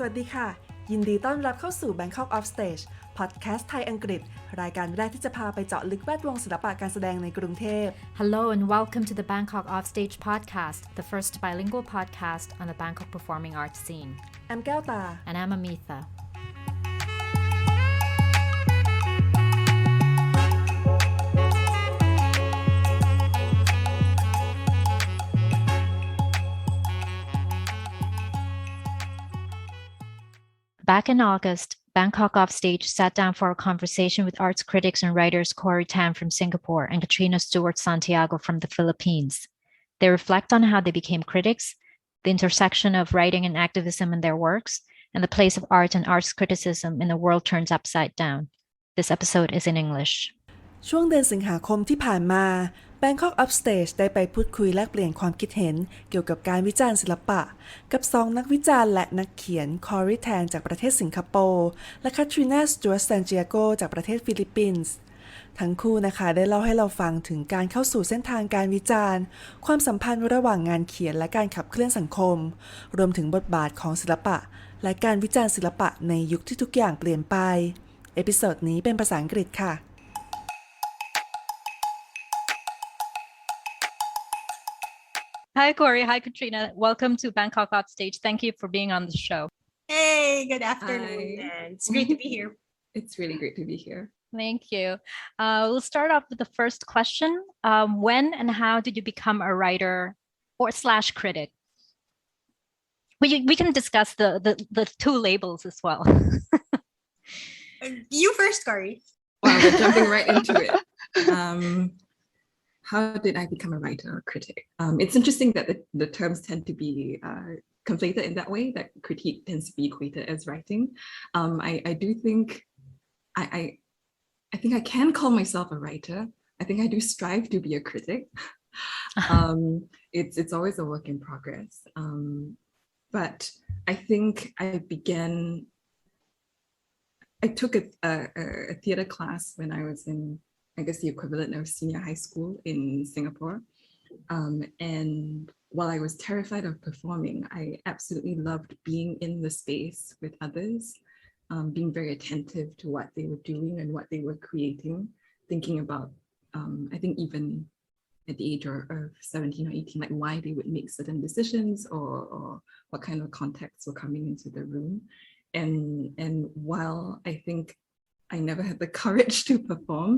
วัสดีค่ะยินดีต้อนรับเข้าสู่ Bangkok Offstage พอดแคสต์ไทยอังกฤษรายการแรกที่จะพาไปเจาะลึกแวดวงศิลปะการแสดงในกรุงเทพ Hello and welcome to the Bangkok Offstage podcast, the first bilingual podcast on the Bangkok performing arts scene. แอมแก้วตา And I'm Amitha. Back in August, Bangkok Offstage sat down for a conversation with arts critics and writers Corrie from Singapore and Katrina Santiago from the Philippines. They reflect on how they became critics, the intersection of writing and activism in their works, and the place of art and arts criticism in a world turned upside down. This episode is in English. ช่วงเดือนสิงหาคมที่ผ่านมา Bangkok Offstage ได้ไปพูดคุยแลกเปลี่ยนความคิดเห็นเกี่ยวกับการวิจารณ์ศิลปะกับ2นักวิจารณ์และนักเขียน Corrie จากประเทศสิงคโปร์และ Katrina Santiago จากประเทศฟิลิปปินส์ทั้งคู่นะคะได้เล่าให้เราฟังถึงการเข้าสู่เส้นทางการวิจารณ์ความสัมพันธ์ระหว่างงานเขียนและการขับเคลื่อนสังคมรวมถึงบทบาทของศิลปะและการวิจารณ์ศิลปะในยุคที่ทุกอย่างเปลี่ยนไปเอพิโซดนี้เป็นภาษาอังกฤษค่ะHi, Corrie. Hi, Katrina. Welcome to Bangkok Offstage. Thank you for being on the show. Hey, good afternoon. Hi. It's great to be here. It's really great to be here. Thank you. We'll start off with the first question. When and how did you become a writer or / critic? We can discuss the two labels as well. You first, Corrie. Wow, we're jumping right into it. How did I become a writer or critic? It's interesting that the terms tend to be conflated in that way, that critique tends to be equated as writing. I do think I think I can call myself a writer. I think I do strive to be a critic. It's always a work in progress. But I think I took a theater class when I was in, I guess the equivalent of senior high school in Singapore. And while I was terrified of performing, I absolutely loved being in the space with others, being very attentive to what they were doing and what they were creating, thinking about, I think even at the age of 17 or 18, like why they would make certain decisions or what kind of contexts were coming into the room. And while I think I never had the courage to perform,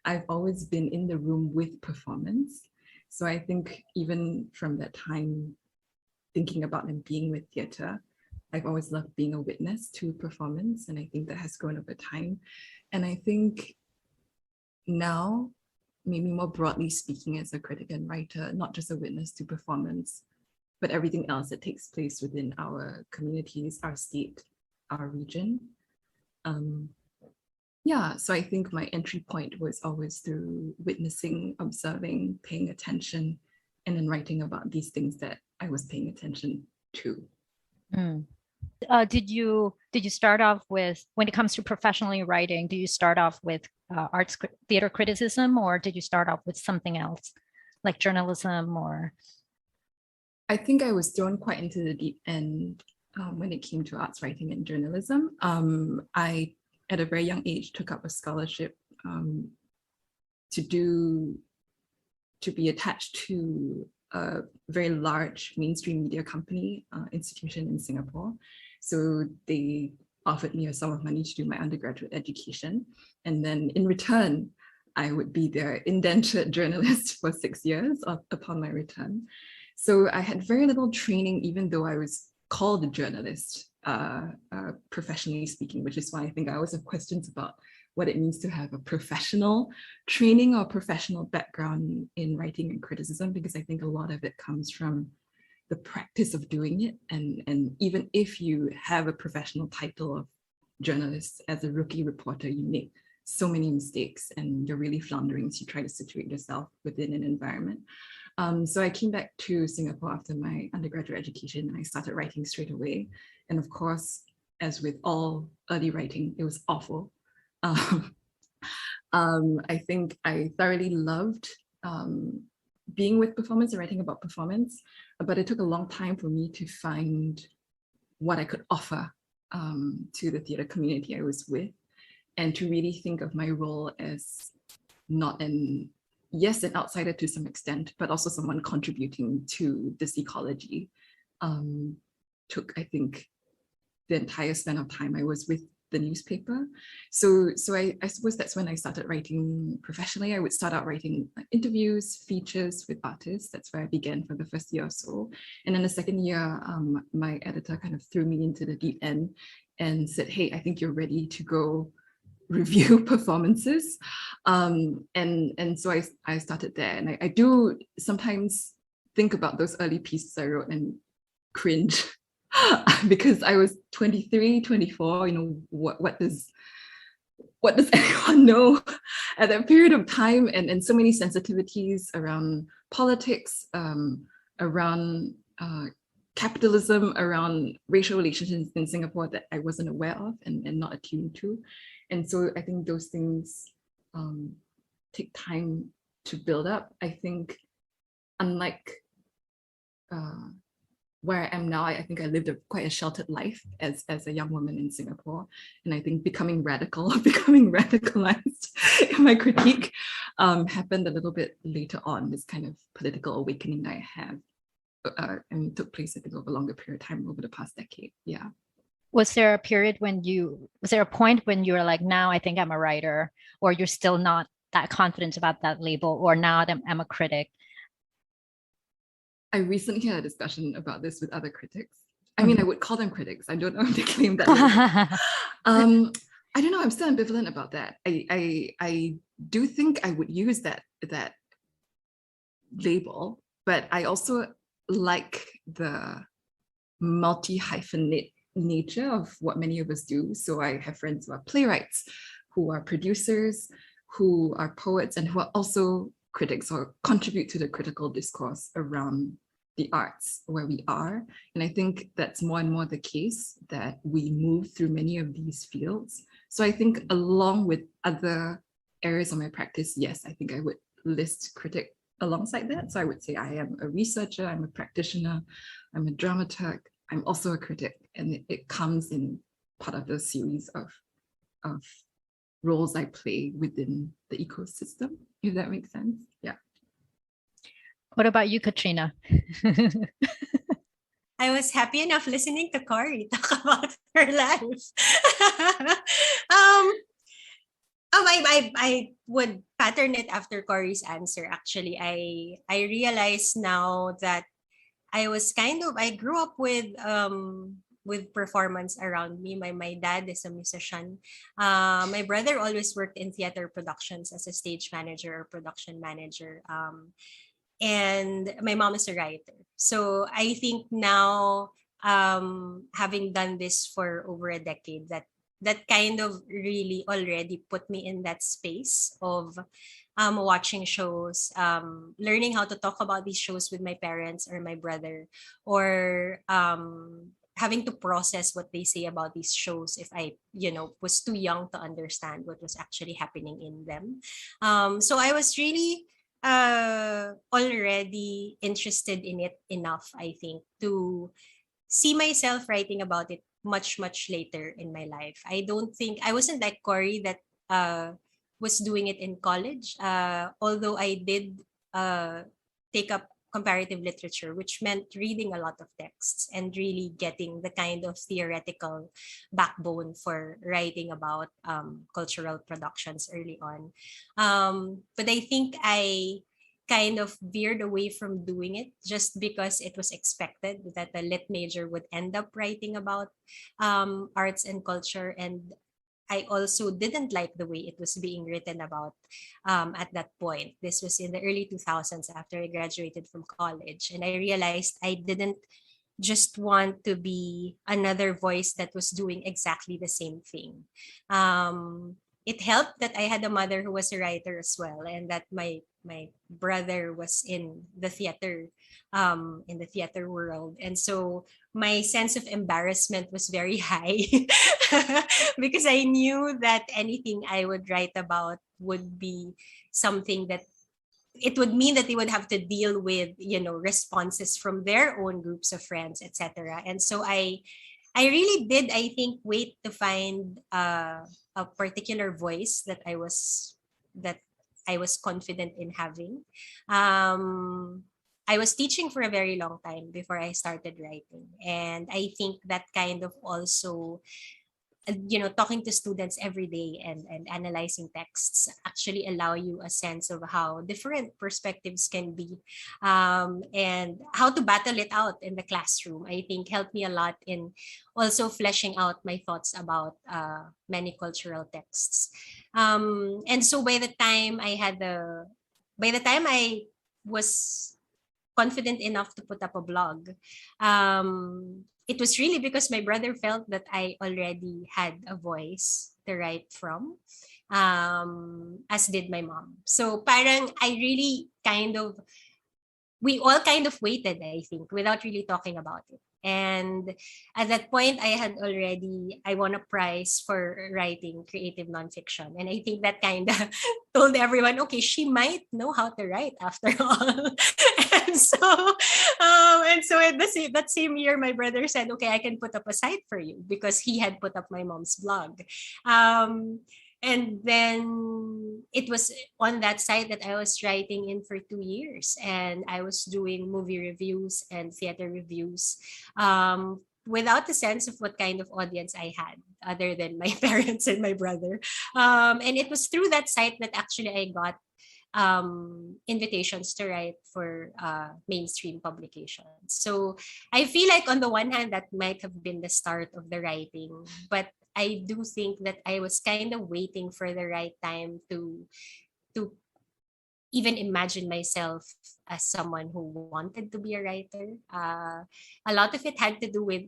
I've always been in the room with performance. So I think even from that time, thinking about and being with theater, I've always loved being a witness to performance. And I think that has grown over time. And I think now, maybe more broadly speaking, as a critic and writer, not just a witness to performance, but everything else that takes place within our communities, our state, our region. Yeah, so I think my entry point was always through witnessing, observing, paying attention, and then writing about these things that I was paying attention to. Did you start off with, when it comes to professionally writing, do you start off with theater criticism, or did you start off with something else like journalism? Or I think I was thrown quite into the deep end when it came to arts writing and journalism. I, at a very young age, took up a scholarship to be attached to a very large mainstream media company institution in Singapore. So they offered me a sum of money to do my undergraduate education. And then in return, I would be their indentured journalist for 6 years upon my return. So I had very little training, even though I was called a journalist, professionally speaking, which is why I think I always have questions about what it means to have a professional training or professional background in writing and criticism, because I think a lot of it comes from the practice of doing it. And even if you have a professional title of journalist, as a rookie reporter, you make so many mistakes and you're really floundering as you try to situate yourself within an environment. So I came back to Singapore after my undergraduate education and I started writing straight away. And of course, as with all early writing, it was awful. I think I thoroughly loved being with performance and writing about performance, but it took a long time for me to find what I could offer to the theatre community I was with, and to really think of my role as not an outsider to some extent, but also someone contributing to this ecology. Took, I think, the entire span of time I was with the newspaper. So I suppose that's when I started writing professionally. I would start out writing interviews, features with artists. That's where I began for the first year or so. And then the second year, my editor kind of threw me into the deep end and said, hey, I think you're ready to go review performances. And so I started there. And I do sometimes think about those early pieces I wrote and cringe because I was 23, 24, what does anyone know at that period of time, and so many sensitivities around politics, around capitalism, around racial relationships in Singapore that I wasn't aware of and not attuned to. And so I think those things take time to build up. I think unlike where I am now, I think I lived quite a sheltered life as a young woman in Singapore. And I think becoming radicalized in my critique happened a little bit later on, this kind of political awakening I have. And took place, I think, over a longer period of time over the past decade. Yeah. Was there a point when you were like, now I think I'm a writer, or you're still not that confident about that label, or now I'm a critic? I recently had a discussion about this with other critics. I mean, I would call them critics. I don't know if they claim that. I don't know. I'm still ambivalent about that. I do think I would use that label, but I also like the multi-hyphenate nature of what many of us do. So I have friends who are playwrights, who are producers, who are poets, and who are also critics or contribute to the critical discourse around the arts where we are. And I think that's more and more the case, that we move through many of these fields. So I think along with other areas of my practice, yes, I think I would list critic alongside that. So I would say I am a researcher, I'm a practitioner, I'm a dramaturg, I'm also a critic, and it comes in part of the series of roles I play within the ecosystem, if that makes sense. Yeah. What about you, Katrina? I was happy enough listening to Corrie talk about her life. I would pattern it after Corrie's answer. Actually, I realize now that I grew up with performance around me. My dad is a musician. My brother always worked in theater productions as a stage manager or production manager. And my mom is a writer. So I think now, having done this for over a decade, that kind of really already put me in that space of watching shows, learning how to talk about these shows with my parents or my brother, or having to process what they say about these shows if I, was too young to understand what was actually happening in them. So I was really already interested in it enough, I think, to see myself writing about it much later in my life. I don't think I wasn't like Corrie that was doing it in college, although I did take up comparative literature, which meant reading a lot of texts and really getting the kind of theoretical backbone for writing about cultural productions early on. But I think I kind of veered away from doing it just because it was expected that a lit major would end up writing about arts and culture. And I also didn't like the way it was being written about at that point. This was in the early 2000s after I graduated from college. And I realized I didn't just want to be another voice that was doing exactly the same thing. It helped that I had a mother who was a writer as well, and that my brother was in the theater world. And so my sense of embarrassment was very high because I knew that anything I would write about would be something that it would mean that they would have to deal with, responses from their own groups of friends, etc. And so I I really did, I think, wait to find a particular voice that I was confident in having. I was teaching for a very long time before I started writing, and I think that kind of also, talking to students every day and analyzing texts actually allow you a sense of how different perspectives can be, and how to battle it out in the classroom. I think helped me a lot in also fleshing out my thoughts about many cultural texts. And so by the time I was confident enough to put up a blog, it was really because my brother felt that I already had a voice to write from, as did my mom. So parang we all kind of waited, I think, without really talking about it. And at that point, I won a prize for writing creative nonfiction. And I think that kind of told everyone, okay, she might know how to write after all. And so that same year, my brother said, okay, I can put up a site for you, because he had put up my mom's blog. And then it was on that site that I was writing in for 2 years, and I was doing movie reviews and theater reviews, without a sense of what kind of audience I had, other than my parents and my brother. And it was through that site that actually I got invitations to write for mainstream publications. So I feel like on the one hand, that might have been the start of the writing, but I do think that I was kind of waiting for the right time to even imagine myself as someone who wanted to be a writer. A lot of it had to do with,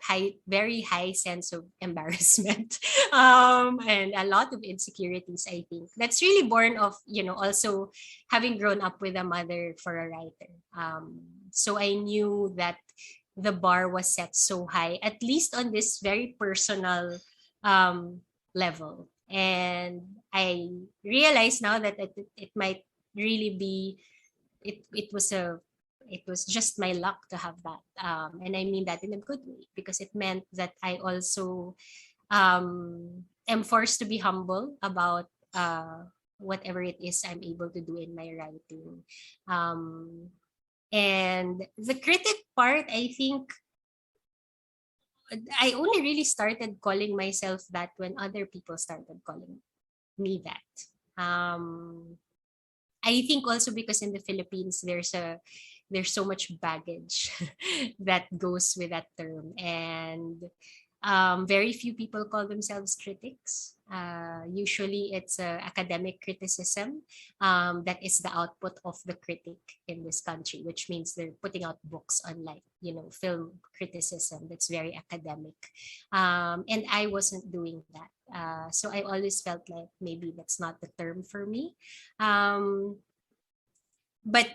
my very high sense of embarrassment, and a lot of insecurities. I think that's really born of, also having grown up with a mother for a writer. So I knew that the bar was set so high, at least on this very personal level. And I realize now that it might really be, it was just my luck to have that. And I mean that in a good way, because it meant that I also am forced to be humble about whatever it is I'm able to do in my writing. And the critic part, I think I only really started calling myself that when other people started calling me that. I think also because in the Philippines there's so much baggage that goes with that term, and very few people call themselves critics. Usually it's academic criticism that is the output of the critic in this country, which means they're putting out books on, like, film criticism that's very academic. And I wasn't doing that. So I always felt like maybe that's not the term for me. But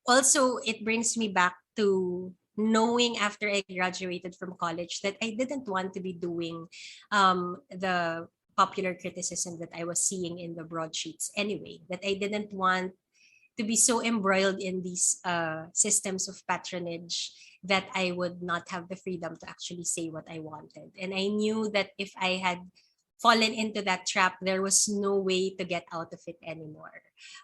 also it brings me back to knowing after I graduated from college that I didn't want to be doing the popular criticism that I was seeing in the broadsheets anyway, that I didn't want to be so embroiled in these systems of patronage that I would not have the freedom to actually say what I wanted. And I knew that if I had fallen into that trap, there was no way to get out of it anymore.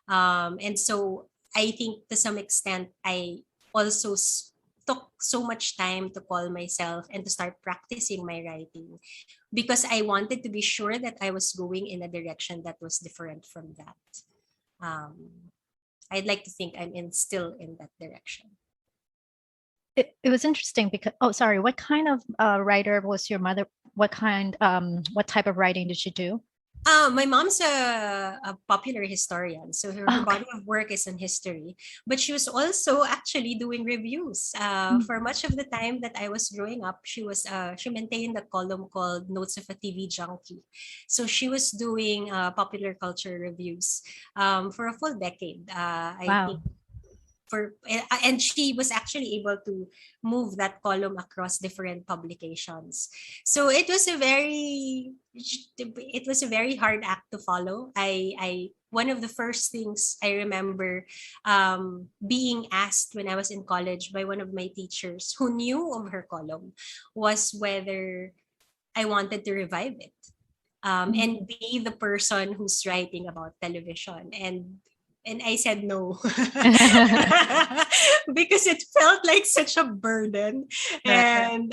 And so I think to some extent, I also took so much time to call myself and to start practicing my writing, because I wanted to be sure that I was going in a direction that was different from that. I'd like to think still in that direction. It was interesting because, oh, sorry, what kind of writer was your mother? What type of writing did she do? My mom's a popular historian, so her Okay. body of work is in history. But she was also actually doing reviews. For much of the time that I was growing up, she maintained a column called Notes of a TV Junkie. So she was doing popular culture reviews for a full decade. I Wow. think and she was actually able to move that column across different publications. So it was a very hard act to follow. I one of the first things I remember being asked when I was in college by one of my teachers who knew of her column was whether I wanted to revive it, and be the person who's writing about television. And I said no. Because it felt like such a burden. And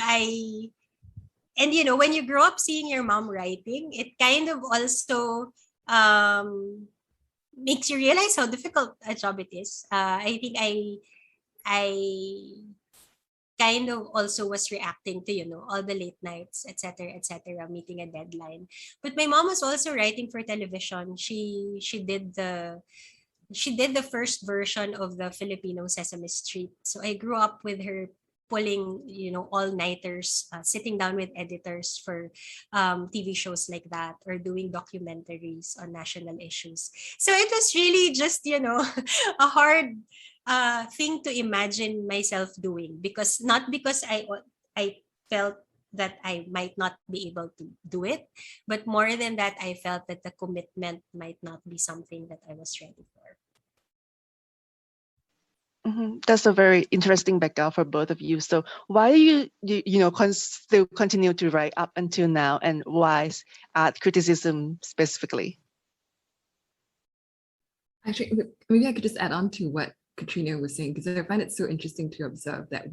you know, when you grow up seeing your mom writing, it kind of also makes you realize how difficult a job it is. I think I kind of also was reacting to, you know, all the late nights, etc., meeting a deadline. But my mom was also writing for television. She did the first version of the Filipino Sesame Street. So I grew up with her pulling, you know, all-nighters, sitting down with editors for TV shows like that, or doing documentaries on national issues. So it was really just, you know, a hard thing to imagine myself doing, because not because I felt that I might not be able to do it, but more than that, I felt that the commitment might not be something that I was ready for. That's a very interesting background for both of you. So why do you still continue to write up until now, and why art criticism specifically? Actually, maybe I could just add on to what Katrina was saying, because I find it so interesting to observe that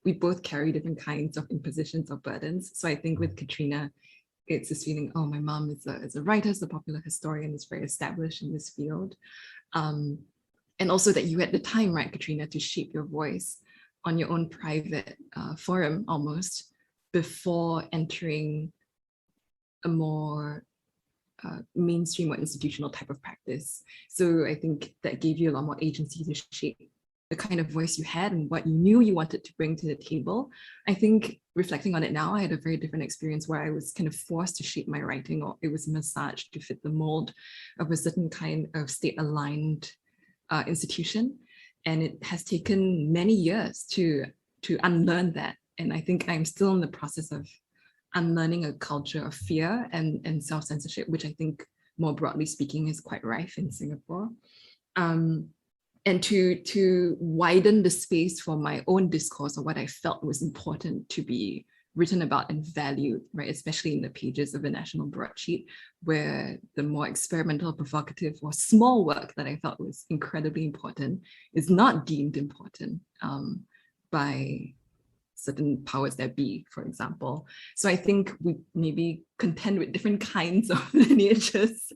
we both carry different kinds of impositions or burdens. So I think with Katrina, it's this feeling, oh, my mom is a writer, is a popular historian, is very established in this field. And also that you had the time, right, Katrina, to shape your voice on your own private forum almost before entering a more mainstream or institutional type of practice. So I think that gave you a lot more agency to shape the kind of voice you had and what you knew you wanted to bring to the table. I think reflecting on it now, I had a very different experience where I was kind of forced to shape my writing, or it was massaged to fit the mold of a certain kind of state-aligned institution. And it has taken many years to unlearn that. And I think I'm still in the process of unlearning a culture of fear and self-censorship, which I think more broadly speaking is quite rife in Singapore. And to widen the space for my own discourse, or what I felt was important to be written about and valued, right? Especially in the pages of a national broadsheet, where the more experimental, provocative, or small work that I felt was incredibly important is not deemed important by certain powers that be, for example. So I think we maybe contend with different kinds of lineages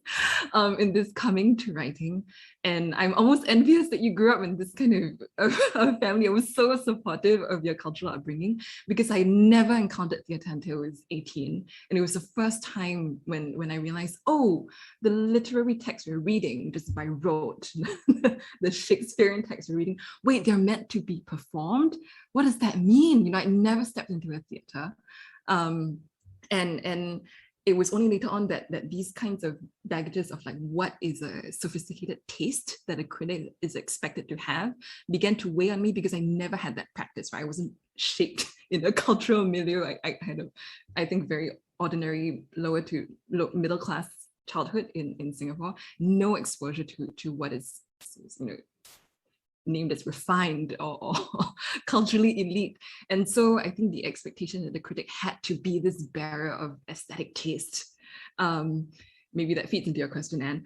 in this coming to writing. And I'm almost envious that you grew up in this kind of family. I was so supportive of your cultural upbringing, because I never encountered theatre until I was 18. And it was the first time when I realized, oh, the literary text we're reading just by rote, the Shakespearean text we're reading, wait, they're meant to be performed? What does that mean? You know, I never stepped into a theatre. And it was only later on that these kinds of baggages of like what is a sophisticated taste that a critic is expected to have began to weigh on me, because I never had that practice, right? I wasn't shaped in a cultural milieu. I had I think very ordinary lower to middle class childhood in Singapore, no exposure to what is, you know, named as refined or culturally elite. And so I think the expectation that the critic had to be this bearer of aesthetic taste, maybe that feeds into your question, Anne,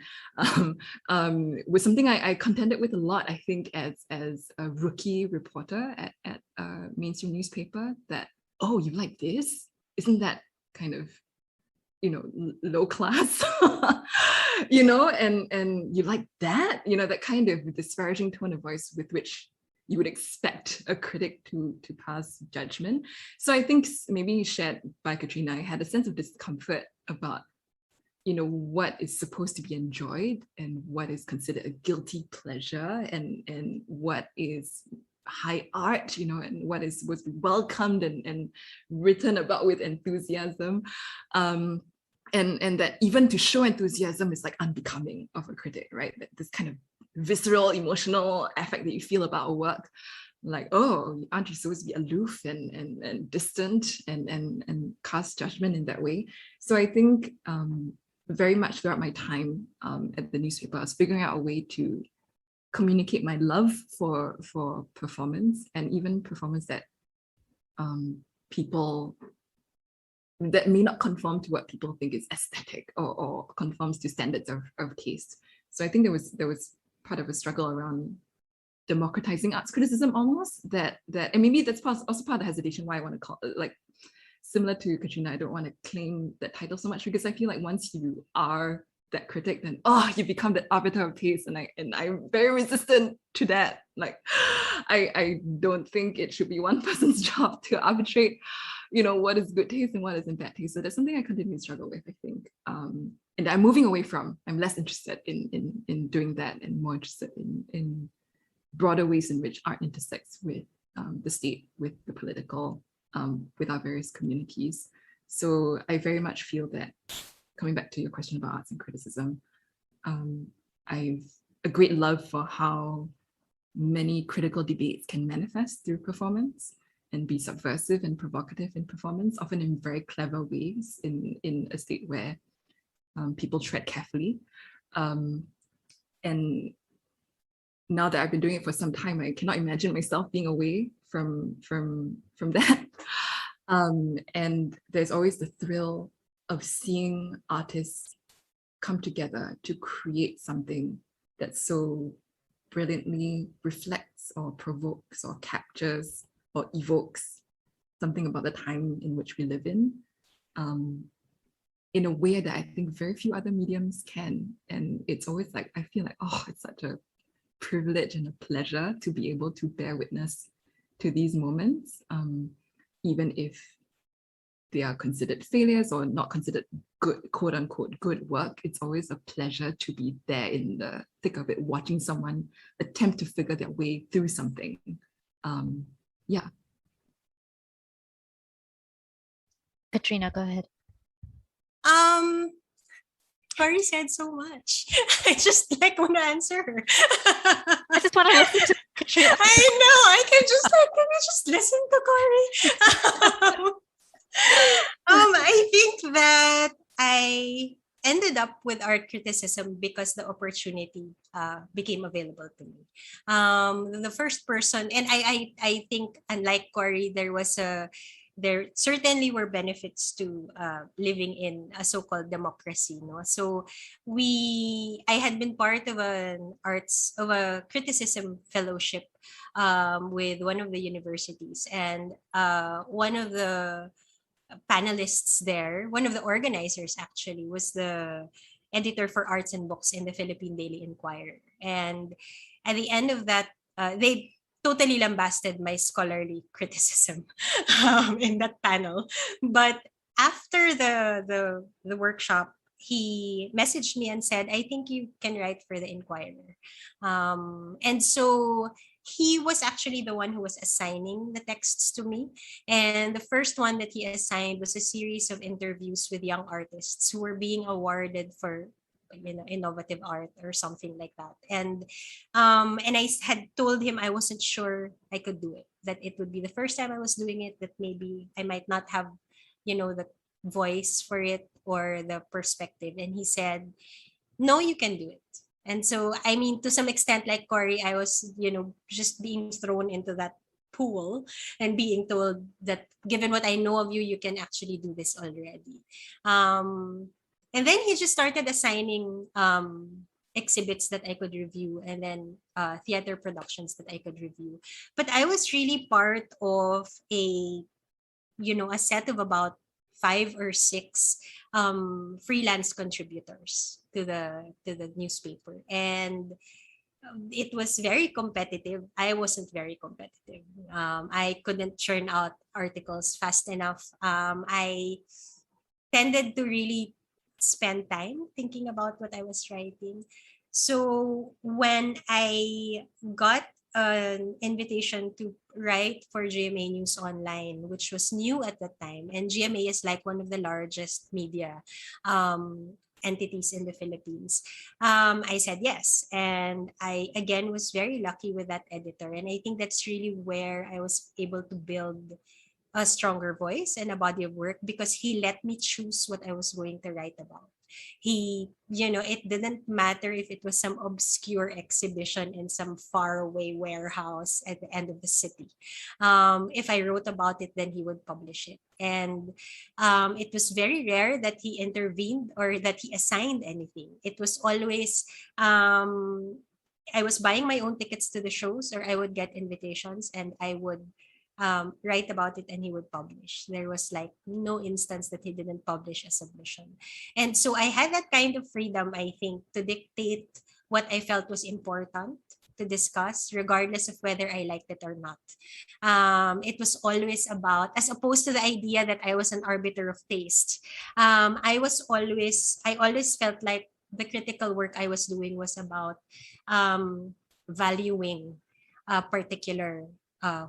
was something I contended with a lot, I think, as a rookie reporter at a mainstream newspaper, that, oh, you like this? Isn't that kind of, you know, low class? You know, and you like that, you know, that kind of disparaging tone of voice with which you would expect a critic to pass judgment. So I think maybe shared by Katrina, I had a sense of discomfort about, you know, what is supposed to be enjoyed and what is considered a guilty pleasure, and what is high art, you know, and what is was welcomed and written about with enthusiasm. And that even to show enthusiasm is like unbecoming of a critic, right? That this kind of visceral, emotional affect that you feel about work. Like, oh, aren't you supposed to be aloof and distant and cast judgment in that way? So I think very much throughout my time at the newspaper, I was figuring out a way to communicate my love for performance, and even performance that people that may not conform to what people think is aesthetic or conforms to standards of taste. So I think there was part of a struggle around democratizing arts criticism almost, that and maybe that's also part of the hesitation why I want to call it, like, similar to Katrina, I don't want to claim that title so much, because I feel like once you are that critic, then you become the arbiter of taste, and I'm very resistant to that. Like, I don't think it should be one person's job to arbitrate, what is good taste and what is in bad taste. So that's something I continue to struggle with, I think, and I'm moving away from. I'm less interested in doing that, and more interested in broader ways in which art intersects with the state, with the political, with our various communities. So I very much feel that, coming back to your question about arts and criticism, I've a great love for how many critical debates can manifest through performance and be subversive and provocative in performance, often in very clever ways in a state where people tread carefully. And now that I've been doing it for some time, I cannot imagine myself being away from that. And there's always the thrill of seeing artists come together to create something that so brilliantly reflects or provokes or captures or evokes something about the time in which we live in a way that I think very few other mediums can. And it's always like, I feel like, it's such a privilege and a pleasure to be able to bear witness to these moments, even if they are considered failures or not considered good, quote unquote, good work. It's always a pleasure to be there in the thick of it, watching someone attempt to figure their way through something. Yeah. Katrina, go ahead. Corrie said so much. I just want to answer her. I just want to listen to Katrina. I know. I can just listen to Corrie. I think that I ended up with art criticism because the opportunity became available to me. The first person, and I think, unlike Corrie, there certainly were benefits to living in a so-called democracy. No, so I had been part of a criticism fellowship with one of the universities, and one of the panelists there, one of the organizers actually, was the editor for arts and books in the Philippine Daily Inquirer. And at the end of that, they totally lambasted my scholarly criticism in that panel. But after the workshop, he messaged me and said, I think you can write for the Inquirer. And so he was actually the one who was assigning the texts to me. And the first one that he assigned was a series of interviews with young artists who were being awarded for innovative art or something like that. And I had told him I wasn't sure I could do it, that it would be the first time I was doing it, that maybe I might not have, the voice for it or the perspective. And he said, no, you can do it. And so, I mean, to some extent, like Corrie, I was, just being thrown into that pool and being told that, given what I know of you, you can actually do this already. And then he just started assigning exhibits that I could review, and then theater productions that I could review. But I was really part of a set of about 5 or 6 freelance contributors to the newspaper, and it was very competitive. I wasn't very competitive. I couldn't churn out articles fast enough. I tended to really spend time thinking about what I was writing. So when I got an invitation to write for GMA News Online, which was new at the time, and GMA is like one of the largest media entities in the Philippines, I said yes. And I, again, was very lucky with that editor. And I think that's really where I was able to build a stronger voice and a body of work, because he let me choose what I was going to write about. He, it didn't matter if it was some obscure exhibition in some faraway warehouse at the end of the city. If I wrote about it, then he would publish it. And it was very rare that he intervened or that he assigned anything. It was always, I was buying my own tickets to the shows, or I would get invitations and I would write about it and he would publish. There was like no instance that he didn't publish a submission. And so I had that kind of freedom, I think, to dictate what I felt was important to discuss, regardless of whether I liked it or not. It was always about, as opposed to the idea that I was an arbiter of taste, I always felt like the critical work I was doing was about valuing a particular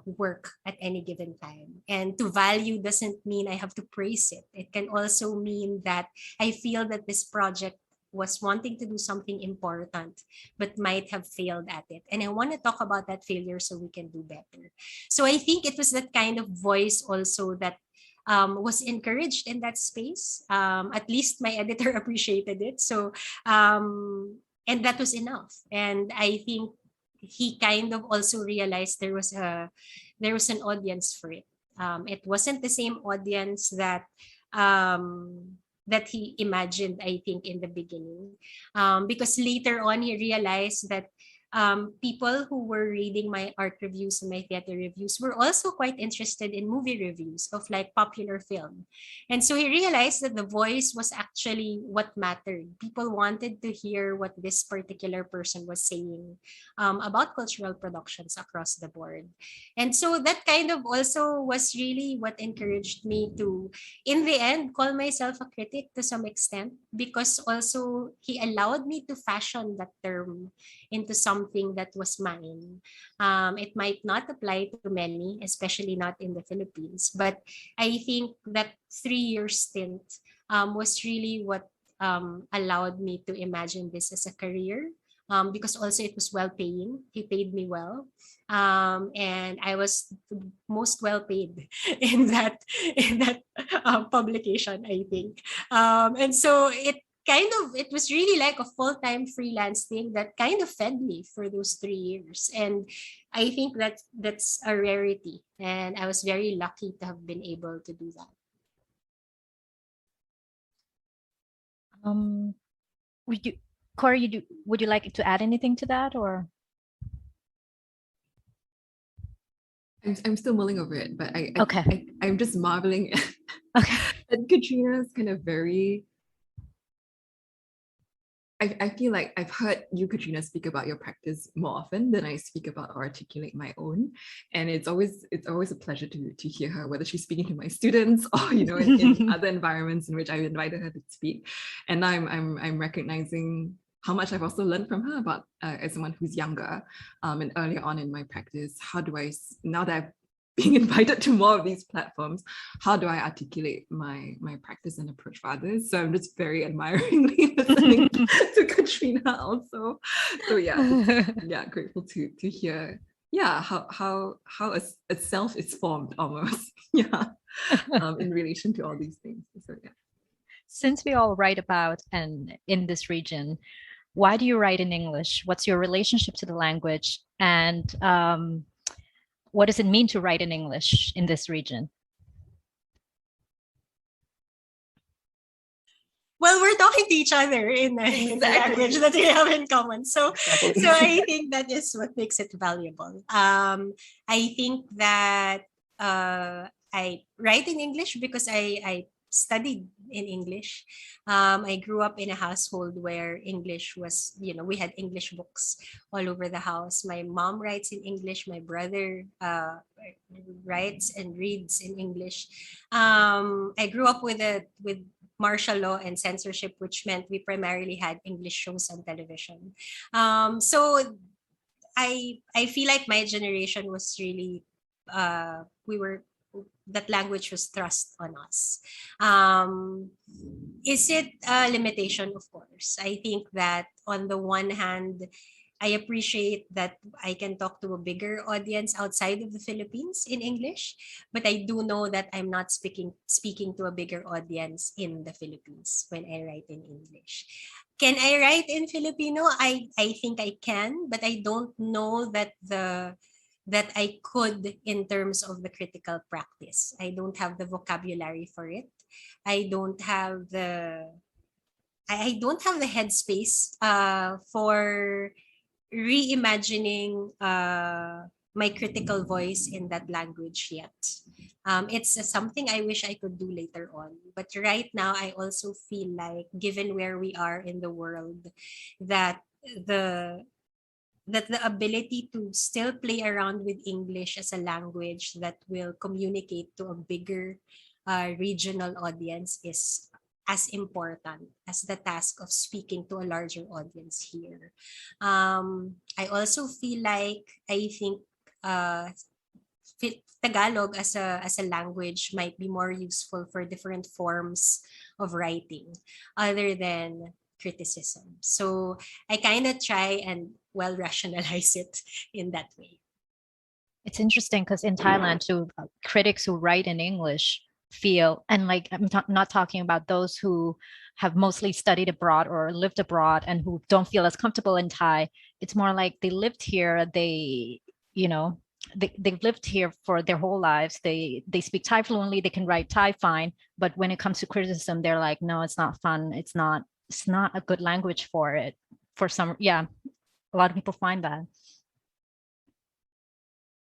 work at any given time. And to value doesn't mean I have to praise it. It can also mean that I feel that this project was wanting to do something important, but might have failed at it. And I want to talk about that failure so we can do better. So I think it was that kind of voice also that was encouraged in that space. At least my editor appreciated it. So, and that was enough. And I think he kind of also realized there was an audience for it. It wasn't the same audience that that he imagined, I think, in the beginning, because later on he realized that people who were reading my art reviews and my theater reviews were also quite interested in movie reviews of like popular film. And so he realized that the voice was actually what mattered. People wanted to hear what this particular person was saying about cultural productions across the board. And so that kind of also was really what encouraged me to, in the end, call myself a critic to some extent, because also he allowed me to fashion that term into something that was mine. It might not apply to many, especially not in the Philippines, but I think that 3-year stint was really what allowed me to imagine this as a career. Because also it was well paying. He paid me well. And I was most well paid in that publication, I think. And so it was really like a full-time freelance thing that kind of fed me for those 3 years. And I think that's a rarity. And I was very lucky to have been able to do that. Corrie, would you like to add anything to that, or? I'm still mulling over it, but Okay. I'm just marveling Okay. at Katrina's kind of very. I feel like I've heard you, Katrina, speak about your practice more often than I speak about or articulate my own, and it's always a pleasure to hear her, whether she's speaking to my students or in other environments in which I've invited her to speak. And I'm recognizing how much I've also learned from her about as someone who's younger and earlier on in my practice. How do I, now that I've being invited to more of these platforms, how do I articulate my practice and approach for others? So I'm just very admiringly listening to Katrina also. So yeah, grateful to hear how a self is formed almost in relation to all these things. So yeah. Since we all write about and in this region, why do you write in English? What's your relationship to the language? And what does it mean to write in English in this region? Well, we're talking to each other in the language that we have in common. So I think that is what makes it valuable. I think that I write in English because I studied in English. I grew up in a household where English was, we had English books all over the house. My mom writes in English. My brother writes and reads in English. I grew up with martial law and censorship, which meant we primarily had English shows on television. So I feel like my generation was really, that language was thrust on us. Is it a limitation? Of course. I think that on the one hand, I appreciate that I can talk to a bigger audience outside of the Philippines in English, but I do know that I'm not speaking to a bigger audience in the Philippines when I write in English. Can I write in Filipino? I think I can, but I don't know that I could in terms of the critical practice. I don't have the vocabulary for it. I don't have the I don't have the headspace for reimagining my critical voice in that language yet. It's something I wish I could do later on. But right now, I also feel like, given where we are in the world, that the the ability to still play around with English as a language that will communicate to a bigger regional audience is as important as the task of speaking to a larger audience here. I also feel like I think Tagalog as a language might be more useful for different forms of writing other than criticism. So I kind of try and well rationalize it in that way. It's interesting because in Thailand, too, critics who write in English feel, and like I'm not talking about those who have mostly studied abroad or lived abroad and who don't feel as comfortable in Thai. It's more like they lived here, they've lived here for their whole lives. They speak Thai fluently, they can write Thai fine, but when it comes to criticism, they're like, no, it's not fun. It's not a good language for it. For some, yeah, a lot of people find that.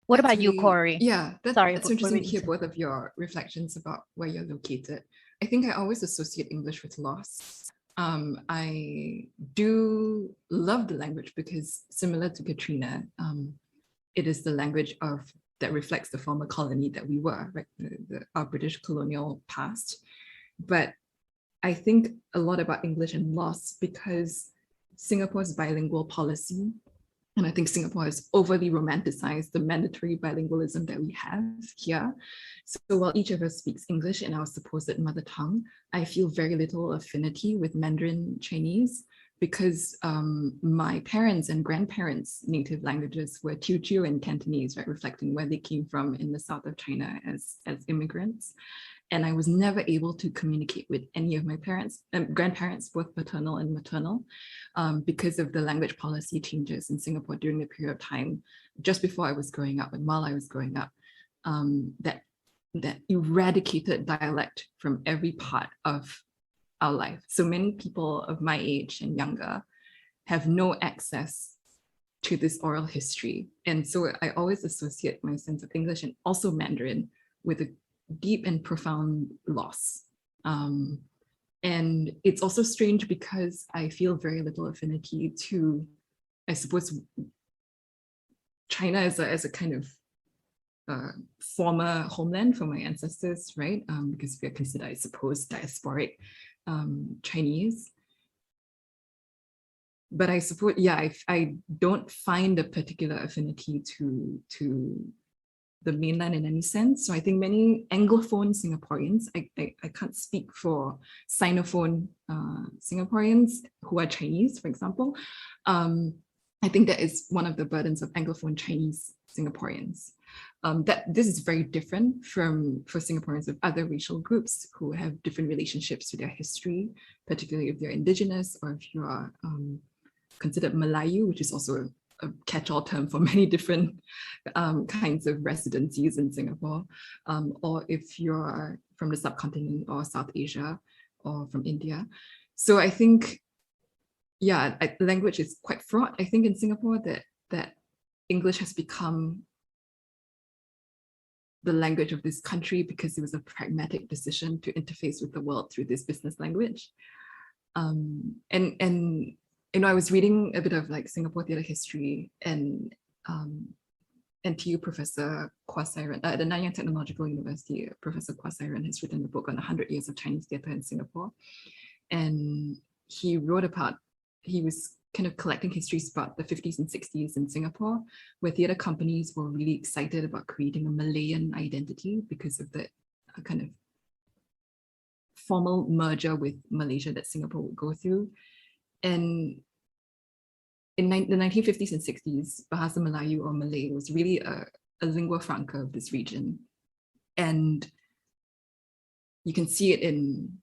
What about you, Corrie? Yeah, Sorry, that's interesting to hear both of your reflections about where you're located. I think I always associate English with loss. I do love the language because, similar to Katrina, it is the language that reflects the former colony that we were, right? Our British colonial past. But I think a lot about English and loss because Singapore's bilingual policy, and I think Singapore has overly romanticized the mandatory bilingualism that we have here. So while each of us speaks English in our supposed mother tongue, I feel very little affinity with Mandarin Chinese because my parents' and grandparents' native languages were Teochew and Cantonese, right, reflecting where they came from in the south of China as immigrants. And I was never able to communicate with any of my grandparents, both paternal and maternal, because of the language policy changes in Singapore during the period of time just before I was growing up and while I was growing up, that eradicated dialect from every part of our life. So many people of my age and younger have no access to this oral history. And so I always associate my sense of English and also Mandarin with a deep and profound loss. And it's also strange because I feel very little affinity to, I suppose, China as a kind of former homeland for my ancestors, right? Because we are considered, I suppose, diasporic Chinese. But I suppose, yeah, I don't find a particular affinity to the mainland in any sense. So I think many Anglophone Singaporeans, I can't speak for Sinophone Singaporeans who are Chinese, for example. I think that is one of the burdens of Anglophone Chinese Singaporeans. That this is very different for Singaporeans of other racial groups who have different relationships to their history, particularly if they're indigenous or if you are considered Melayu, which is also a catch-all term for many different kinds of residencies in Singapore, or if you're from the subcontinent or South Asia or from India. So I think, yeah, language is quite fraught. I think in Singapore that English has become the language of this country because it was a pragmatic decision to interface with the world through this business language. And you know, I was reading a bit of like Singapore theatre history, and NTU Professor Kwasiran at the Nanyang Technological University, Professor Kwasiran has written a book on 100 years of Chinese theatre in Singapore. And he wrote about he was kind of collecting histories about the 50s and 60s in Singapore, where theatre companies were really excited about creating a Malayan identity because of the kind of formal merger with Malaysia that Singapore would go through. And in the 1950s and 60s, Bahasa Melayu or Malay was really a lingua franca of this region. And you can see it in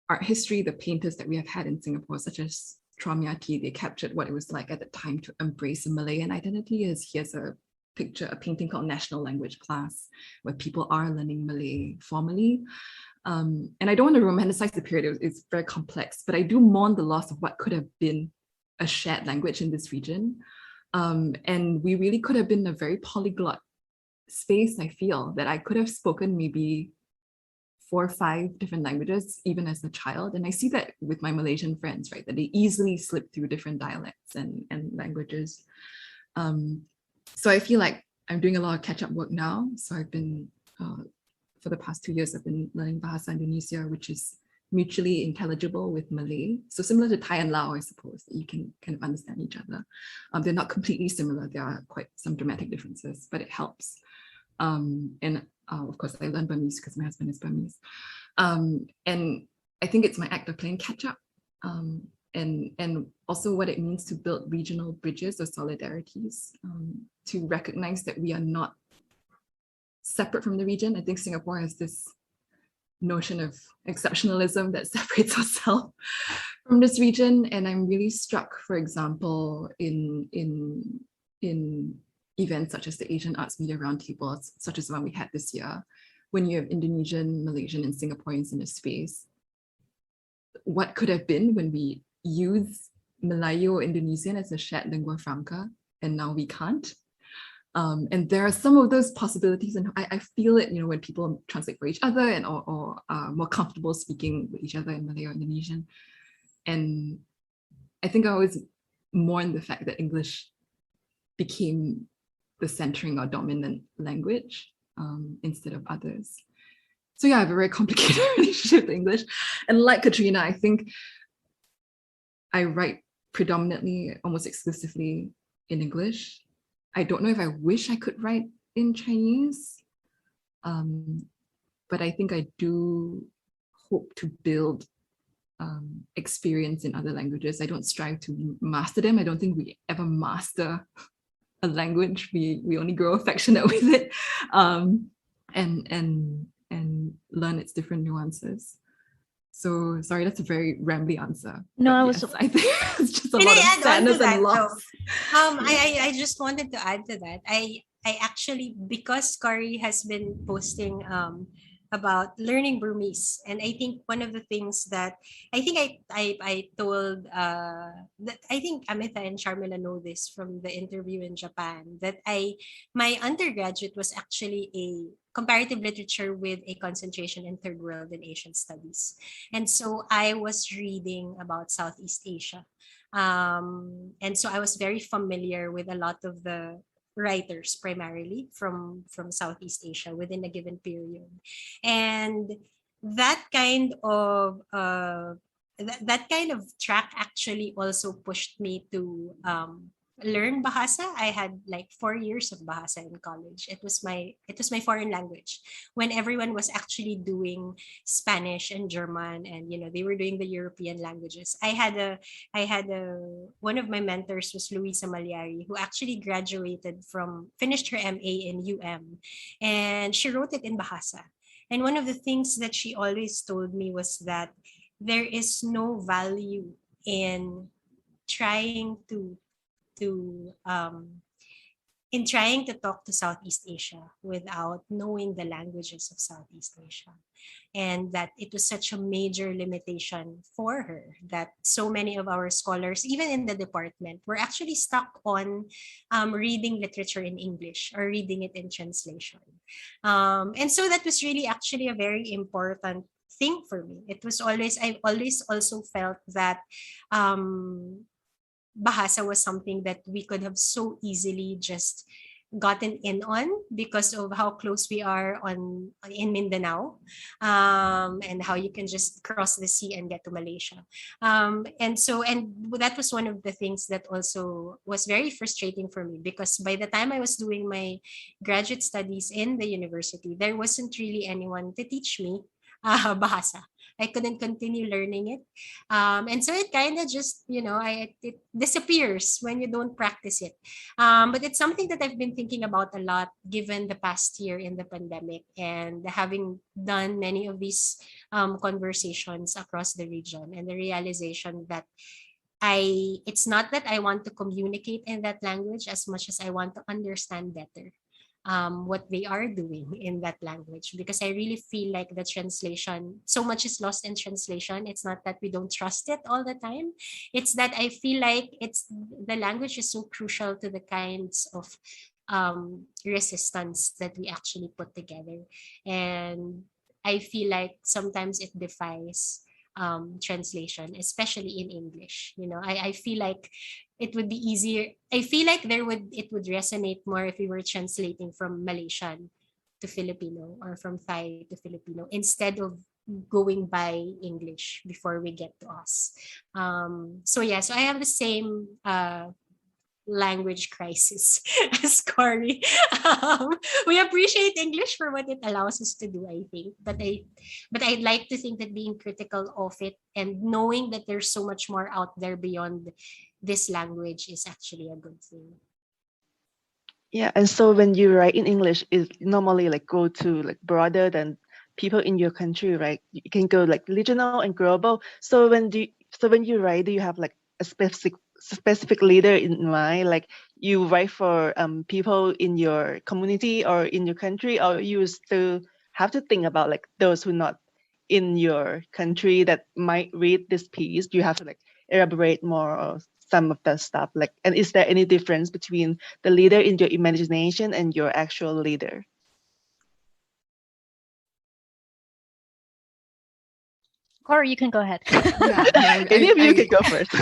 art history, the painters that we have had in Singapore, such as Tramiati, they captured what it was like at the time to embrace a Malayan identity. As he has a painting called National Language Class, where people are learning Malay formally. And I don't want to romanticize the period, it's very complex, but I do mourn the loss of what could have been a shared language in this region. And we really could have been a very polyglot space, I feel, that I could have spoken maybe 4 or 5 different languages, even as a child. And I see that with my Malaysian friends, right, that they easily slip through different dialects and languages. So I feel like I'm doing a lot of catch-up work now. So I've been, for the past 2 years, I've been learning Bahasa Indonesia, which is mutually intelligible with Malay. So similar to Thai and Lao, I suppose, that you can kind of understand each other. They're not completely similar. There are quite some dramatic differences, but it helps. And of course, I learned Burmese because my husband is Burmese. And I think it's my act of playing catch up. And also what it means to build regional bridges or solidarities, to recognize that we are not separate from the region. I think Singapore has this notion of exceptionalism that separates ourselves from this region. And I'm really struck, for example, in events such as the Asian Arts Media Roundtables, such as the one we had this year, when you have Indonesian, Malaysian, and Singaporeans in a space. What could have been when we use Melayu or Indonesian as a shared lingua franca, and now we can't. And there are some of those possibilities, and I feel it, when people translate for each other and or are more comfortable speaking with each other in Malay or Indonesian. And I think I always mourn the fact that English became the centering or dominant language instead of others. So yeah, I have a very complicated relationship with English. And like Katrina, I think I write predominantly, almost exclusively in English. I don't know if I wish I could write in Chinese, but I think I do hope to build experience in other languages. I don't strive to master them. I don't think we ever master a language. We only grow affectionate with it, and learn its different nuances. So sorry, that's a very rambly answer. No, I yes, I think it's just a Can lot I of add on to sadness that, and loss. though? I just wanted to add to that. I actually, because Corrie has been posting about learning Burmese, and I think one of the things that I think I told that I think Amita and Sharmila know this from the interview in Japan, that my undergraduate was actually a comparative literature with a concentration in third world and Asian studies. And so I was reading about Southeast Asia. And so I was very familiar with a lot of the writers, primarily from Southeast Asia within a given period. And that kind of that kind of track actually also pushed me to learn Bahasa. I had like 4 years of Bahasa in college. It was my foreign language when everyone was actually doing Spanish and German, and they were doing the European languages. I had a one of my mentors was Luisa Malyari, who actually finished her MA in and she wrote it in Bahasa. And one of the things that she always told me was that there is no value in trying to talk to Southeast Asia without knowing the languages of Southeast Asia. And that it was such a major limitation for her that so many of our scholars, even in the department, were actually stuck on reading literature in English or reading it in translation. And so that was really actually a very important thing for me. I've always also felt that Bahasa was something that we could have so easily just gotten in on because of how close we are in Mindanao, and how you can just cross the sea and get to Malaysia. And that was one of the things that also was very frustrating for me, because by the time I was doing my graduate studies in the university, there wasn't really anyone to teach me bahasa. I couldn't continue learning it. And so it kind of just, it disappears when you don't practice it. But it's something that I've been thinking about a lot given the past year in the pandemic, and having done many of these conversations across the region, and the realization that it's not that I want to communicate in that language as much as I want to understand better what they are doing in that language, because I really feel like the translation, so much is lost in translation. It's not that we don't trust it all the time. It's that I feel like the language is so crucial to the kinds of resistance that we actually put together. And I feel like sometimes it defies translation, especially in English. I feel like it would be easier. I feel like it would resonate more if we were translating from Malaysian to Filipino, or from Thai to Filipino, instead of going by English before we get to us. So yeah, so I have the same language crisis as Corey. We appreciate English for what it allows us to do, I think. But I'd like to think that being critical of it, and knowing that there's so much more out there beyond this language, is actually a good thing. Yeah, and so when you write in English, it normally like go to like broader than people in your country, right? You can go like regional and global. So when you write, do you have like a specific leader in mind? Like you write for people in your community or in your country, or you still have to think about like those who not in your country that might read this piece? Do you have to like elaborate more or some of that stuff? Like, and is there any difference between the leader in your imagination and your actual leader? Corey, you can go ahead. Yeah, Any of you can go first.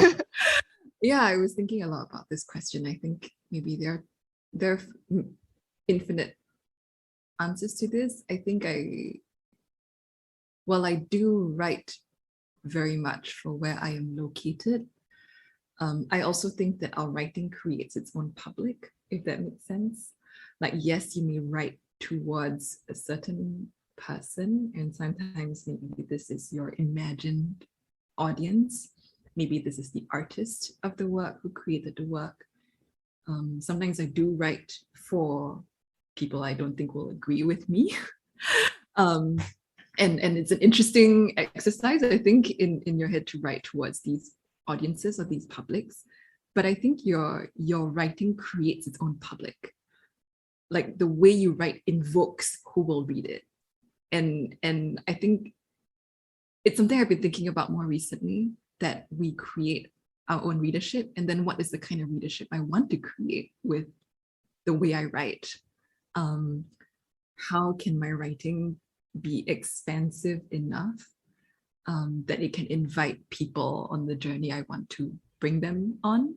Yeah, I was thinking a lot about this question. I think maybe there are infinite answers to this. I think I do write very much for where I am located. I also think that our writing creates its own public, if that makes sense. Like, yes, you may write towards a certain person, and sometimes maybe this is your imagined audience. Maybe this is the artist of the work who created the work. Sometimes I do write for people I don't think will agree with me. And it's an interesting exercise, I think, in your head to write towards these audiences or these publics. But I think your writing creates its own public. Like the way you write invokes who will read it. And I think it's something I've been thinking about more recently, that we create our own readership, and then what is the kind of readership I want to create with the way I write? How can my writing be expansive enough that it can invite people on the journey I want to bring them on,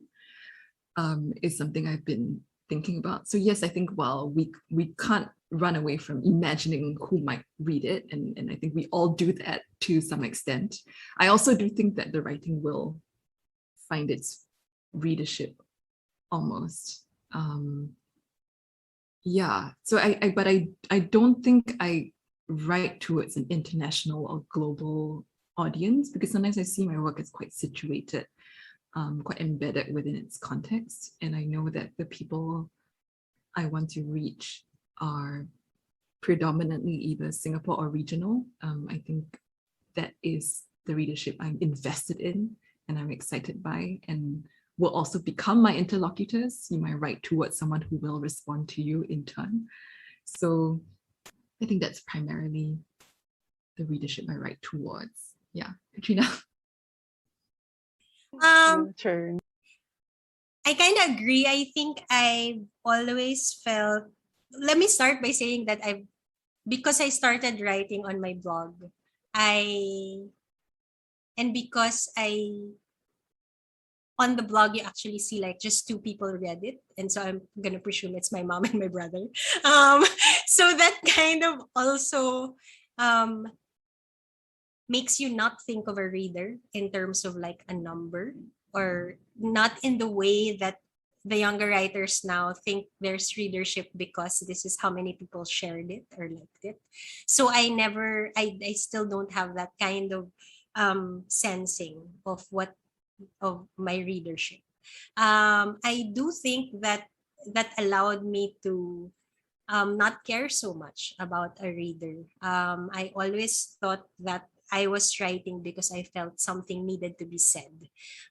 is something I've been thinking about. So yes, I think we can't run away from imagining who might read it, and I think we all do that to some extent. I also do think that the writing will find its readership almost. Yeah, so I don't think I write towards an international or global audience, because sometimes I see my work as quite situated, quite embedded within its context. And I know that the people I want to reach are predominantly either Singapore or regional. I think that is the readership I'm invested in and I'm excited by, and will also become my interlocutors. You might write towards someone who will respond to you in turn. So I think that's primarily the readership I write towards. Yeah, Katrina. Your turn. I kind of agree. I think I've always felt, let me start by saying that because I started writing on my blog, because on the blog, you actually see like just 2 people read it. And so I'm going to presume it's my mom and my brother. So that kind of also makes you not think of a reader in terms of like a number, or not in the way that the younger writers now think there's readership because this is how many people shared it or liked it. So I still don't have that kind of sensing of my readership. I do think that allowed me to not care so much about a reader. I always thought that I was writing because I felt something needed to be said.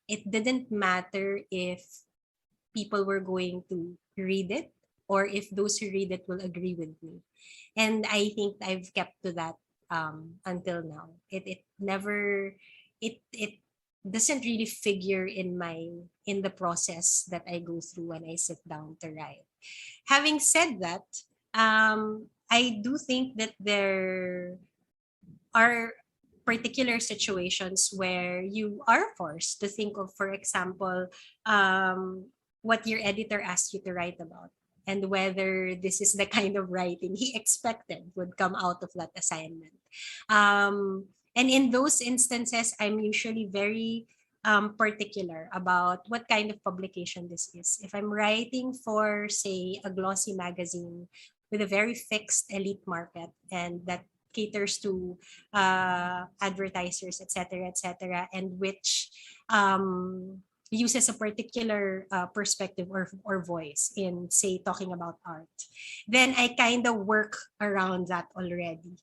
It didn't matter if people were going to read it or if those who read it will agree with me. And I think I've kept to that until now. It never it doesn't really figure in the process that I go through when I sit down to write. Having said that, I do think that there are particular situations where you are forced to think of, for example, what your editor asked you to write about, and whether this is the kind of writing he expected would come out of that assignment. And in those instances, I'm usually very particular about what kind of publication this is. If I'm writing for, say, a glossy magazine with a very fixed elite market and that caters to advertisers, etc., and which uses a particular perspective or voice in, say, talking about art, then I kind of work around that already.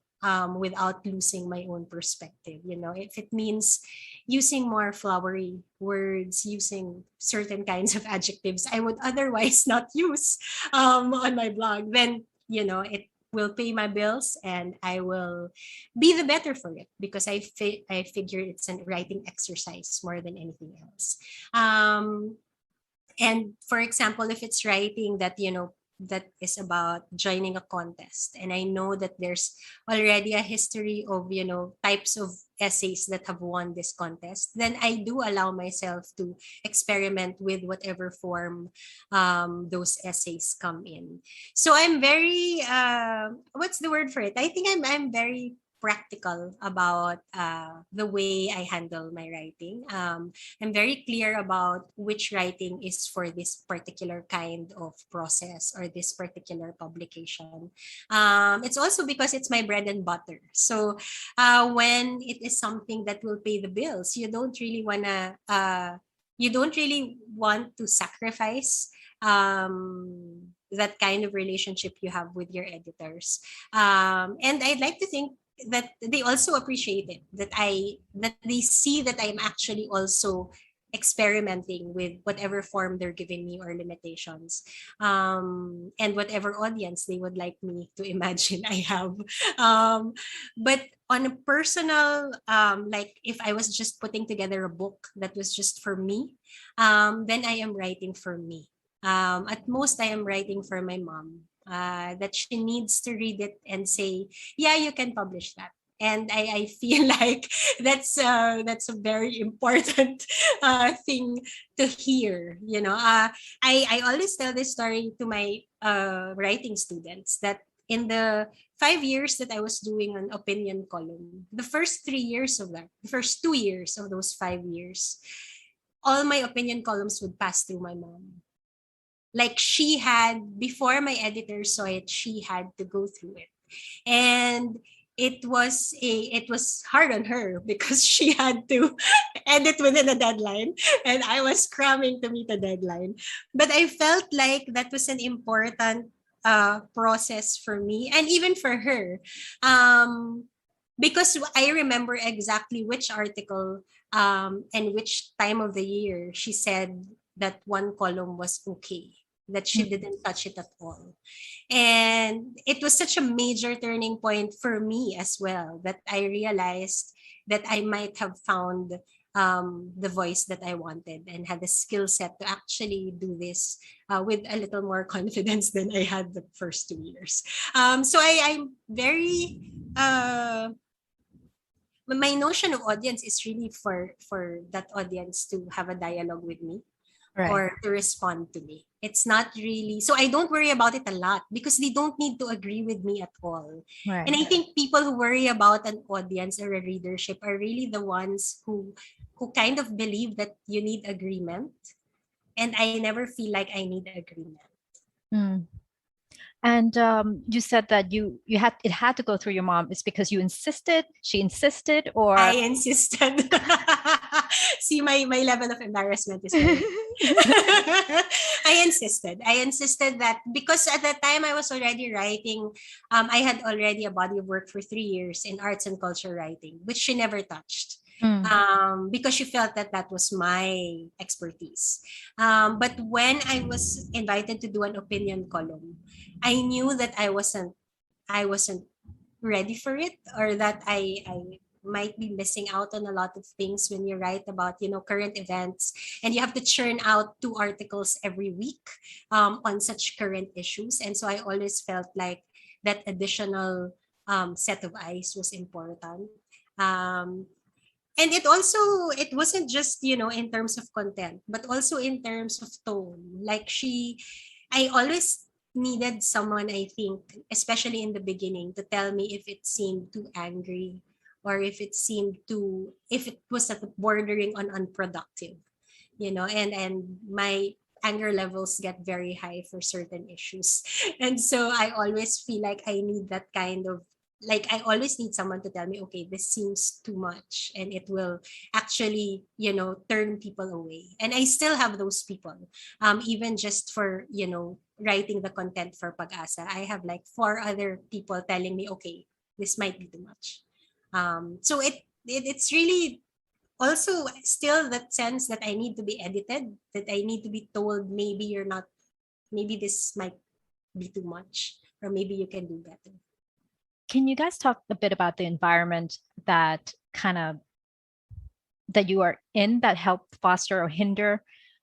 Without losing my own perspective. If it means using more flowery words, using certain kinds of adjectives I would otherwise not use on my blog, then it will pay my bills and I will be the better for it, because I figure it's a writing exercise more than anything else. And for example, if it's writing that that is about joining a contest, and I know that there's already a history of types of essays that have won this contest, then I do allow myself to experiment with whatever form those essays come in. So I'm very what's the word for it? I think I'm very practical about the way I handle my writing. I'm very clear about which writing is for this particular kind of process or this particular publication. It's also because it's my bread and butter. So when it is something that will pay the bills, you don't really want to sacrifice that kind of relationship you have with your editors. And I'd like to think that they also appreciate it, that they see that I'm actually also experimenting with whatever form they're giving me or limitations, and whatever audience they would like me to imagine I have. But on a personal, like if I was just putting together a book that was just for me, then I am writing for me. At most, I am writing for my mom, that she needs to read it and say, yeah, you can publish that. And I feel like that's a very important thing to hear. I always tell this story to my writing students, that in the 5 years that I was doing an opinion column, the first 3 years of that, the first 2 years of those 5 years, all my opinion columns would pass through my mom. Like, she had, before my editor saw it, she had to go through it. And it was hard on her because she had to edit within a deadline and I was cramming to meet a deadline. But I felt like that was an important process for me and even for her. Because I remember exactly which article and which time of the year she said that one column was okay, that she didn't touch it at all. And it was such a major turning point for me as well, that I realized that I might have found the voice that I wanted and had the skill set to actually do this with a little more confidence than I had the first 2 years. So I'm very my notion of audience is really for that audience to have a dialogue with me Right. or to respond to me. It's not really, so I don't worry about it a lot because they don't need to agree with me at all. Right. And I think people who worry about an audience or a readership are really the ones who kind of believe that you need agreement. And I never feel like I need agreement. Mm. And you said that you had it had to go through your mom. It's because you insisted, she insisted, or I insisted. See, my level of embarrassment is very I insisted. I insisted that because at that time I was already writing. I had already a body of work for 3 years in arts and culture writing, which she never touched. Because she felt that that was my expertise. But when I was invited to do an opinion column, I knew that I wasn't ready for it, or that I might be missing out on a lot of things when you write about current events, and you have to churn out 2 articles every week on such current issues. And so I always felt like that additional set of eyes was important. um, and it wasn't just in terms of content, but also in terms of tone. Like I always needed someone, I think, especially in the beginning, to tell me if it seemed too angry, or if it was at bordering on unproductive. And my anger levels get very high for certain issues. And so I always feel like I need that kind of, like, I always need someone to tell me, okay, this seems too much, and it will actually turn people away. And I still have those people, even just for writing the content for Pag-asa. I have like 4 other people telling me, okay, this might be too much. So it's really also still that sense that I need to be edited, that I need to be told, maybe this might be too much, or maybe you can do better. can you guys talk a bit about the environment that you are in that helped foster or hinder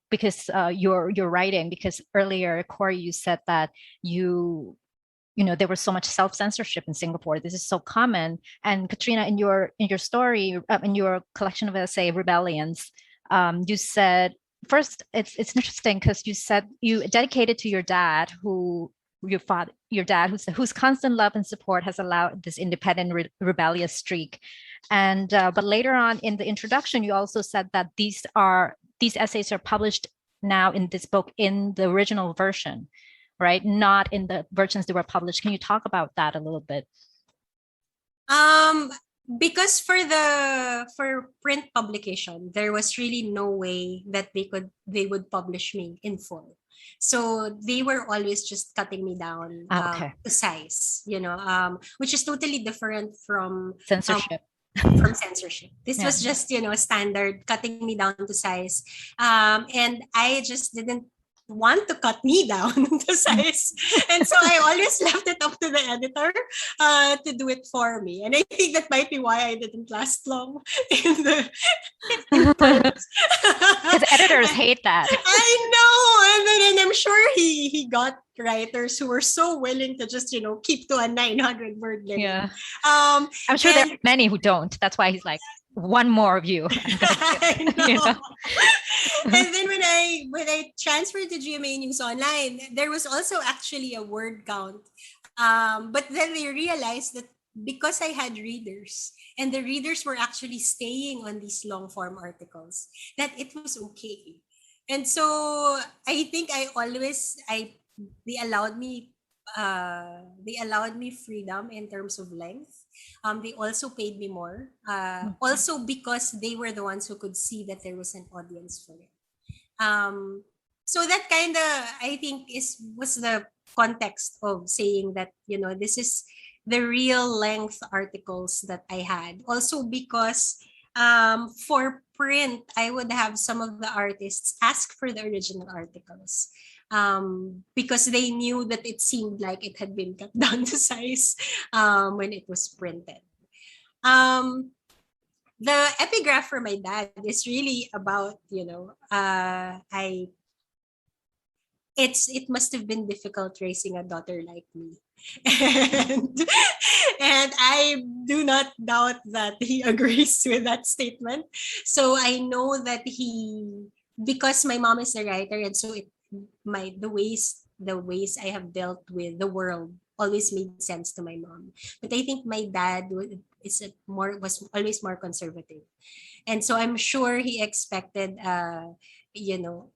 because your writing? Because earlier, Corrie, you said that there was so much self-censorship in Singapore. This is so common. And Katrina, in your story, in your collection of essay, Rebellions, you said, first, it's interesting because you said you dedicated to your dad, whose constant love and support has allowed this independent rebellious streak. And but later on in the introduction, you also said that these essays are published now in this book in the original version, right? Not in the versions that were published. Can you talk about that a little bit? Because for print publication, there was really no way that they would publish me in full. So they were always just cutting me down to size, which is totally different from censorship. From censorship. This was just, standard cutting me down to size. And I just didn't want to cut me down to size. And so I always left it up to the editor to do it for me. And I think that might be why I didn't last long in print. Because editors hate that. I know. And I'm sure he got writers who were so willing to just, keep to a 900-word limit. Yeah. I'm sure there are many who don't. That's why he's like, one more of you. I know. And then when I transferred to GMA News Online, there was also actually a word count. But then they realized that because I had readers, and the readers were actually staying on these long form articles, that it was okay. And so I think they allowed me freedom in terms of length. They also paid me more, also because they were the ones who could see that there was an audience for it. So that kind of, I think, was the context of saying that, this is the real length articles that I had. Also because for print, I would have some of the artists ask for the original articles. Because they knew that it seemed like it had been cut down to size when it was printed. The epigraph for my dad is really about, it must have been difficult raising a daughter like me. And, and I do not doubt that he agrees with that statement. So I know that because my mom is a writer, and so the ways I have dealt with the world always made sense to my mom. But I think my dad was always more conservative. And so I'm sure he expected you know,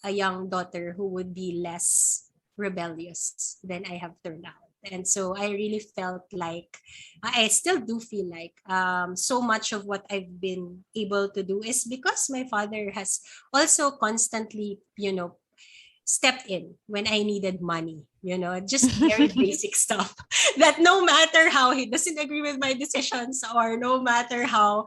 a young daughter who would be less rebellious than I have turned out. And so I really felt like, I still do feel like, so much of what I've been able to do is because my father has also constantly, stepped in when I needed money, just very basic stuff that no matter how he doesn't agree with my decisions, or no matter how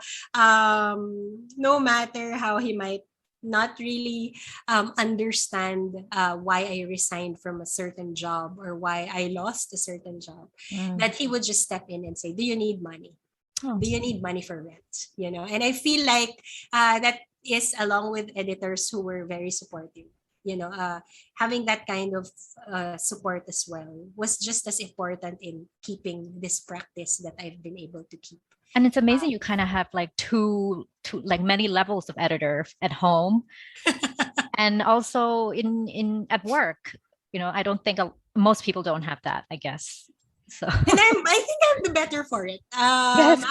he might not really understand why I resigned from a certain job or why I lost a certain job, that he would just step in and say, do you need money? Oh. Do you need money for rent? And I feel like that is, along with editors who were very supportive, having that kind of support as well was just as important in keeping this practice that I've been able to keep. And it's amazing you kind of have like two like many levels of editor at home and also in at work. I don't think most people don't have that, I guess. So And I think I'm the better for it. Yes.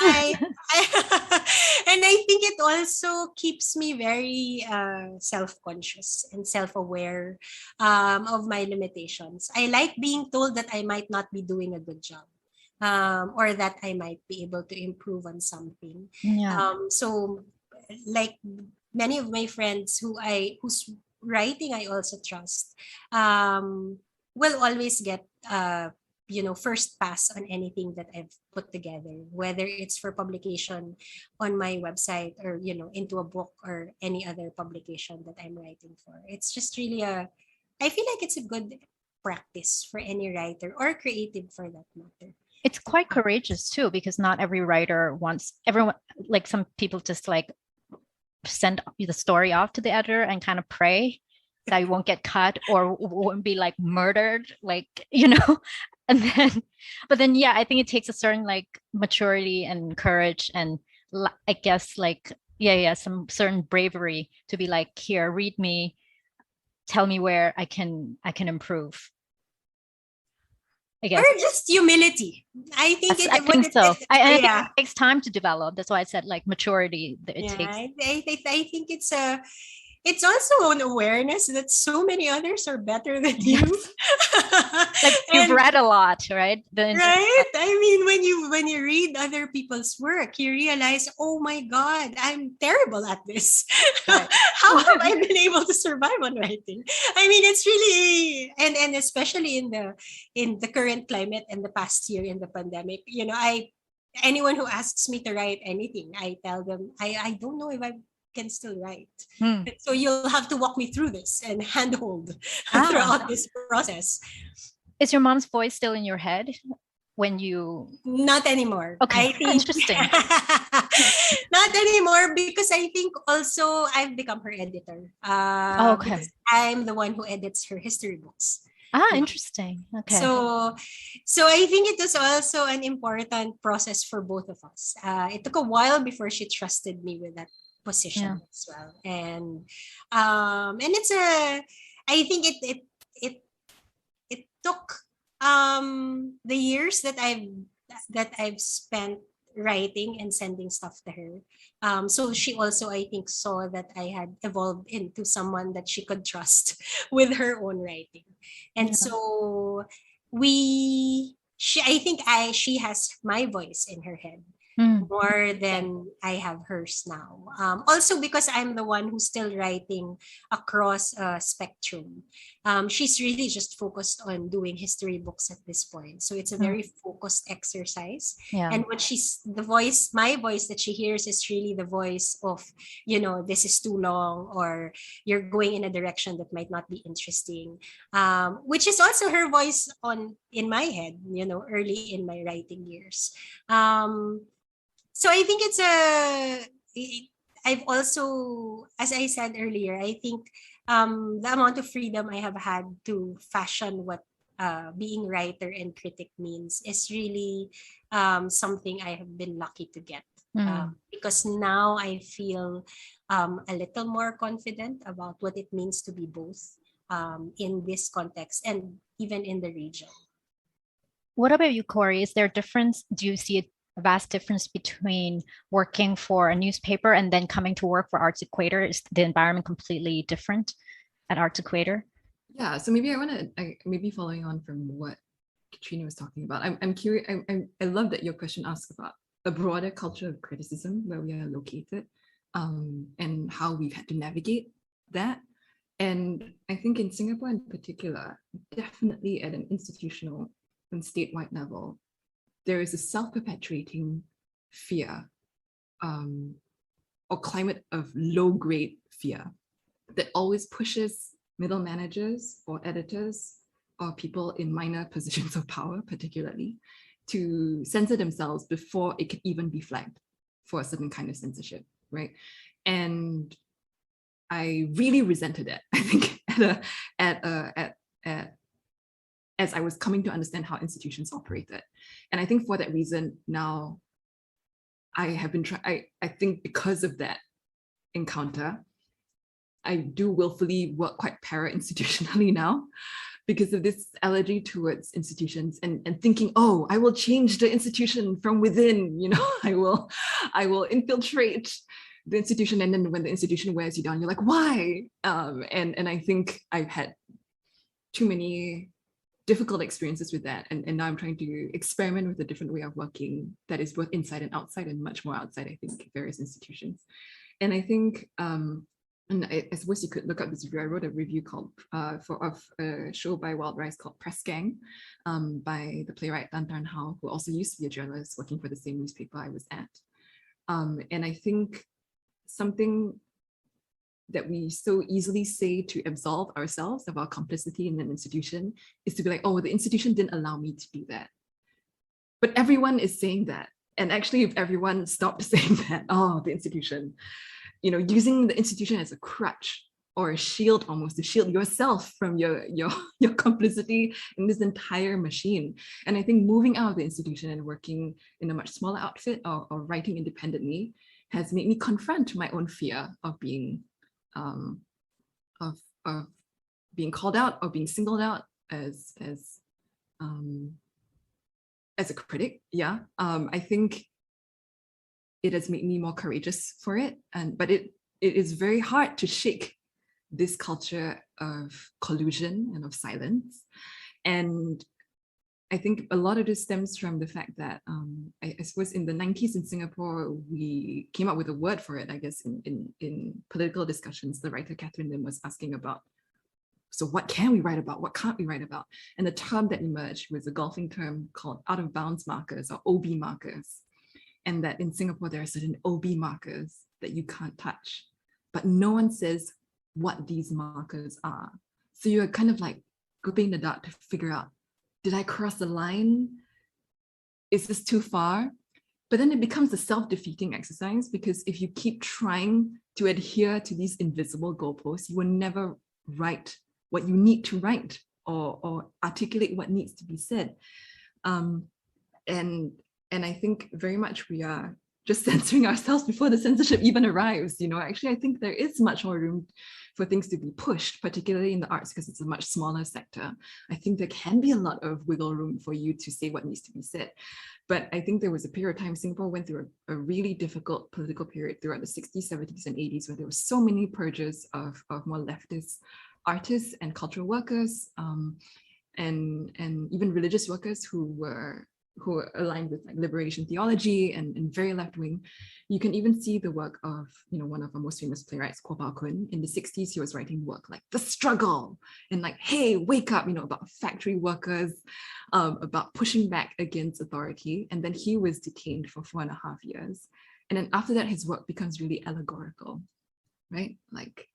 And I think it also keeps me very self-conscious and self-aware of my limitations. I like being told that I might not be doing a good job, or that I might be able to improve on something. Yeah. So, like many of my friends whose writing I also trust, will always get first pass on anything that I've put together, whether it's for publication on my website or into a book or any other publication that I'm writing for. It's just really I feel like it's a good practice for any writer or creative for that matter. It's quite courageous too, because not every writer wants everyone, like some people just like send the story off to the editor and kind of pray that you won't get cut or won't be like murdered, like, and then yeah, I think it takes a certain like maturity and courage and I guess like some certain bravery to be like, here, read me, tell me where I can improve, I guess. Or just humility. I think I think so. I think it takes time to develop. That's why I said like maturity. It takes. I think it's also an awareness that so many others are better than you. Like you've read a lot, right? Right? I mean, when you read other people's work, you realize, oh my God, I'm terrible at this. Right. How have I been able to survive on writing? I mean, it's really, and especially in the current climate and the past year in the pandemic, anyone who asks me to write anything, I tell them, I don't know if I can still write. So you'll have to walk me through this and handhold throughout this process. Is your mom's voice still in your head when you? Not anymore. Okay, interesting. Not anymore, because I think also I've become her editor. Okay. I'm the one who edits her history books. Interesting. Okay. So I think it was also an important process for both of us. It took a while before she trusted me with that position as well, and it's I think it took the years that I've spent writing and sending stuff to her, so she also, I think, saw that I had evolved into someone that she could trust with her own writing, and so she has my voice in her head more than I have hers now. Also because I'm the one who's still writing across a spectrum. She's really just focused on doing history books at this point. So it's a very focused exercise. Yeah. And when my voice that she hears is really the voice of, this is too long, or you're going in a direction that might not be interesting. Which is also her voice in my head, early in my writing years. So I think I've also, as I said earlier, I think the amount of freedom I have had to fashion what being writer and critic means is really something I have been lucky to get. Because now I feel a little more confident about what it means to be both in this context and even in the region. What about you, Corrie? Is there a difference? Do you see a vast difference between working for a newspaper and then coming to work for Arts Equator? Is the environment completely different at Arts Equator? Yeah, so maybe maybe following on from what Katrina was talking about, I'm curious. I love that your question asks about a broader culture of criticism where we are located, and how we've had to navigate that. And I think in Singapore in particular, definitely at an institutional and statewide level, there is a self-perpetuating fear, or climate of low-grade fear that always pushes middle managers or editors or people in minor positions of power, particularly, to censor themselves before it could even be flagged for a certain kind of censorship, right? And I really resented it, I think, as I was coming to understand how institutions operated. And I think for that reason, now I have been trying, I think because of that encounter, I do willfully work quite para-institutionally now because of this allergy towards institutions and thinking, oh, I will change the institution from within, you know, I will infiltrate the institution. And then when the institution wears you down, you're like, why? And I think I've had too many difficult experiences with that. And now I'm trying to experiment with a different way of working that is both inside and outside, and much more outside, I think, various institutions. And I think, and I suppose you could look up this review. I wrote a review called of a show by Wild Rice called Press Gang, by the playwright Tan Tan Hao, who also used to be a journalist working for the same newspaper I was at. And I think something that we so easily say to absolve ourselves of our complicity in an institution is to be like, oh, the institution didn't allow me to do that. But everyone is saying that. And actually, if everyone stopped saying that, oh, the institution, you know, using the institution as a crutch or a shield, almost to shield yourself from your complicity in this entire machine. And I think moving out of the institution and working in a much smaller outfit or writing independently has made me confront my own fear of being being called out or being singled out as a critic. Yeah, I think it has made me more courageous for it, but it is very hard to shake this culture of collusion and of silence. And I think a lot of this stems from the fact that I suppose in the 90s in Singapore, we came up with a word for it, I guess, in political discussions. The writer Catherine Lim was asking about, so what can we write about? What can't we write about? And the term that emerged was a golfing term called out of bounds markers or OB markers. And that in Singapore, there are certain OB markers that you can't touch, but no one says what these markers are. So you're kind of like groping in the dark to figure out, did I cross the line? Is this too far? But then it becomes a self-defeating exercise, because if you keep trying to adhere to these invisible goalposts, you will never write what you need to write or articulate what needs to be said. And I think very much we are just censoring ourselves before the censorship even arrives. You know, actually, I think there is much more room for things to be pushed, particularly in the arts, because it's a much smaller sector. I think there can be a lot of wiggle room for you to say what needs to be said. But I think there was a period of time, Singapore went through a really difficult political period throughout the 60s, 70s, and 80s, where there were so many purges of more leftist artists and cultural workers, and even religious workers who were aligned with like liberation theology and very left-wing. You can even see the work of, you know, one of our most famous playwrights, Kuo Pao Kun. In the 60s, he was writing work like The Struggle and like, hey, wake up, you know, about factory workers, about pushing back against authority. And then he was detained for 4.5 years. And then after that, his work becomes really allegorical, right? Like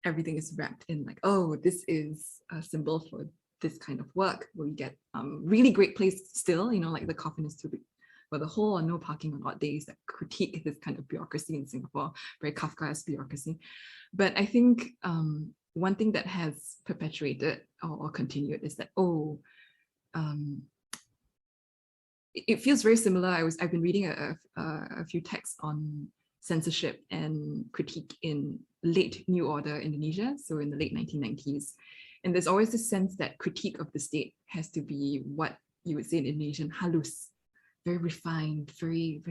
everything is wrapped in like, oh, this is a symbol for this kind of work, where we get really great plays still, you know, like The Coffin is Too Big for the Hole or No Parking on Odd Days, that critique this kind of bureaucracy in Singapore, very Kafkaesque bureaucracy. But I think one thing that has perpetuated or continued is that, it feels very similar. I've been reading a few texts on censorship and critique in late New Order Indonesia, so in the late 1990s. And there's always this sense that critique of the state has to be what you would say in Indonesian, halus, very refined, very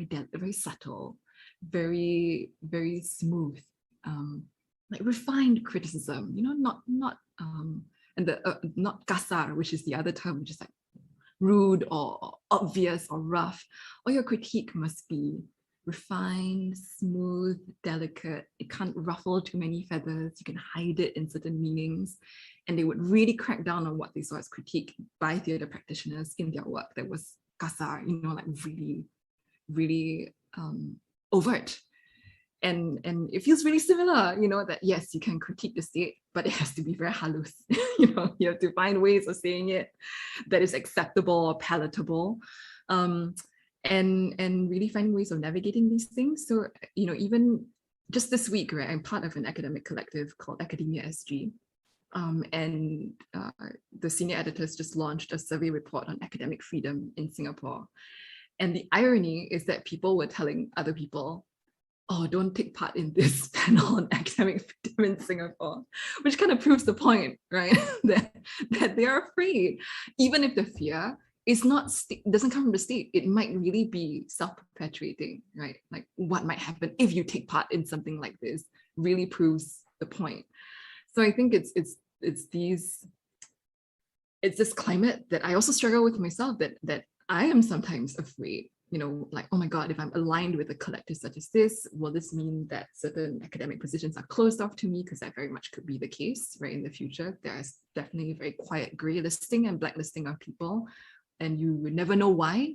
subtle, very smooth, like refined criticism, not not kasar, which is the other term, which is like rude or obvious or rough. All your critique must be refined, smooth, delicate. It can't ruffle too many feathers. You can hide it in certain meanings. And they would really crack down on what they saw as critique by theater practitioners in their work that was kasar, like really overt. And it feels really similar, that yes, you can critique the state, but it has to be very halus. You have to find ways of saying it that is acceptable or palatable, and really finding ways of navigating these things. So, even just this week, right, I'm part of an academic collective called Academia SG. And the senior editors just launched a survey report on academic freedom in Singapore. And the irony is that people were telling other people, oh, don't take part in this panel on academic freedom in Singapore, which kind of proves the point, right? that they are afraid, even if the fear is doesn't come from the state. It might really be self-perpetuating, right? Like what might happen if you take part in something like this really proves the point. So I think it's this climate that I also struggle with myself, that I am sometimes afraid, like, oh my God, if I'm aligned with a collective such as this, will this mean that certain academic positions are closed off to me? Because that very much could be the case, right? In the future, there's definitely a very quiet gray listing and blacklisting of people, and you would never know why.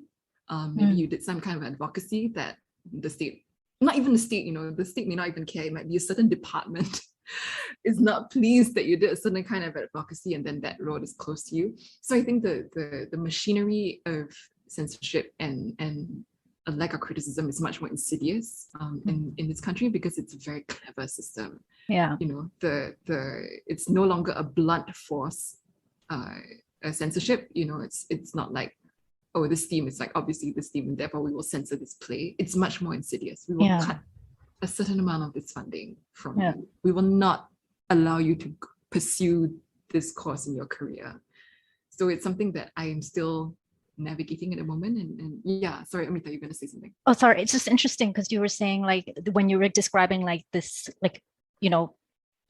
Maybe you did some kind of advocacy that the state, not even the state, the state may not even care. It might be a certain department is not pleased that you did a certain kind of advocacy, and then that road is closed to you. So I think the machinery of censorship and a lack of criticism is much more insidious in this country, because it's a very clever system. Yeah. It's no longer a blunt force censorship. It's not like, oh, this theme is like obviously this theme, and therefore we will censor this play. It's much more insidious. We will cut a certain amount of this funding from you. We will not allow you to pursue this course in your career. So it's something that I am still navigating at the moment. And yeah, sorry, Amita, you're going to say something. Oh, sorry. It's just interesting because you were saying, like, when you were describing like this, like,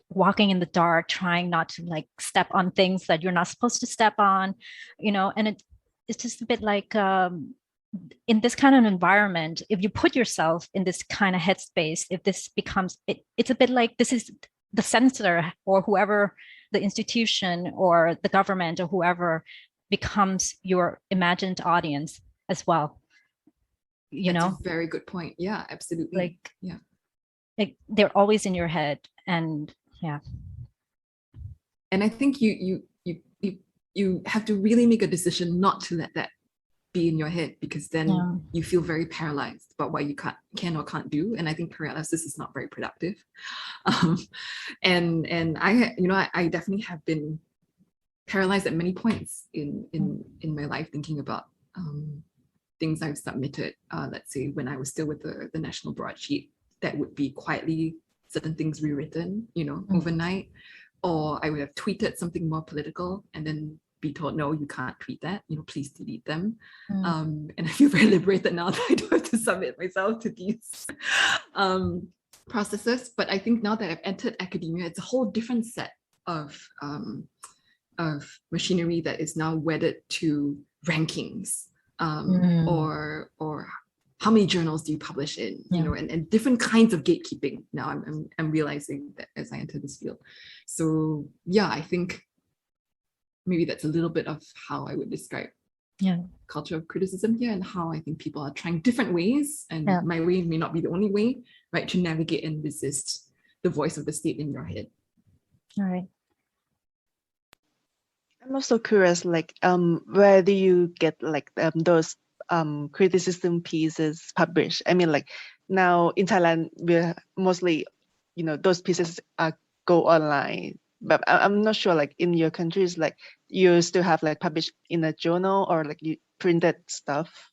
walking in the dark, trying not to like step on things that you're not supposed to step on, and it's just a bit like, in this kind of environment, if you put yourself in this kind of headspace, if this becomes, it's a bit like this is the censor or whoever, the institution or the government or whoever becomes your imagined audience as well. That's a very good point. Yeah, absolutely. Like they're always in your head, and yeah. And I think you have to really make a decision not to let that be in your head, because then you feel very paralyzed about what you can or can't do. And I think paralysis is not very productive. And I definitely have been paralyzed at many points in my life, thinking about things I've submitted, let's say when I was still with the national broadsheet, that would be quietly certain things rewritten, overnight, or I would have tweeted something more political and then be told, no, you can't tweet that, please delete them. And I feel very liberated now that I don't have to submit myself to these processes. But I think now that I've entered academia, it's a whole different set of machinery that is now wedded to rankings, or how many journals do you publish in, and different kinds of gatekeeping. Now I'm realizing that as I enter this field. So yeah, I think maybe that's a little bit of how I would describe culture of criticism here, and how I think people are trying different ways, and my way may not be the only way, right, to navigate and resist the voice of the state in your head. All right. I'm also curious, like, where do you get like those criticism pieces published? I mean, like now in Thailand, we're mostly, those pieces go online. but I'm not sure, like in your countries, like you still have like published in a journal or like you printed stuff.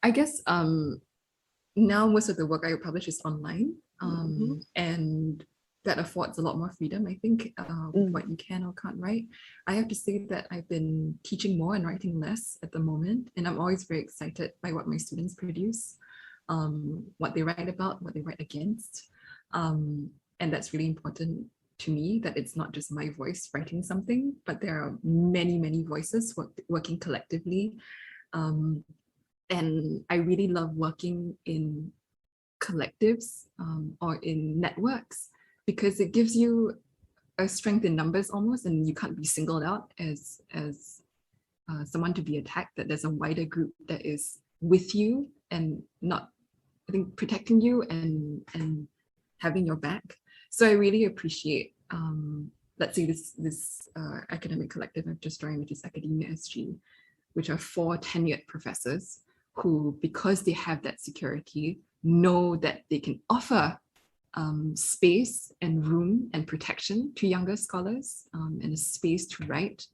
I guess now most of the work I publish is online, Mhm. and that affords a lot more freedom, I think, with what you can or can't write. I have to say that I've been teaching more and writing less at the moment, and I'm always very excited by what my students produce, what they write about, what they write against. And that's really important to me, that it's not just my voice writing something, but there are many, many voices working collectively. And I really love working in collectives or in networks, because it gives you a strength in numbers almost, and you can't be singled out as someone to be attacked, that there's a wider group that is with you and not, I think, protecting you and having your back. So I really appreciate, let's say this academic collective I've just joined, which is Academia SG, which are 4 tenured professors who, because they have that security, know that they can offer space and room and protection to younger scholars, and a space to write.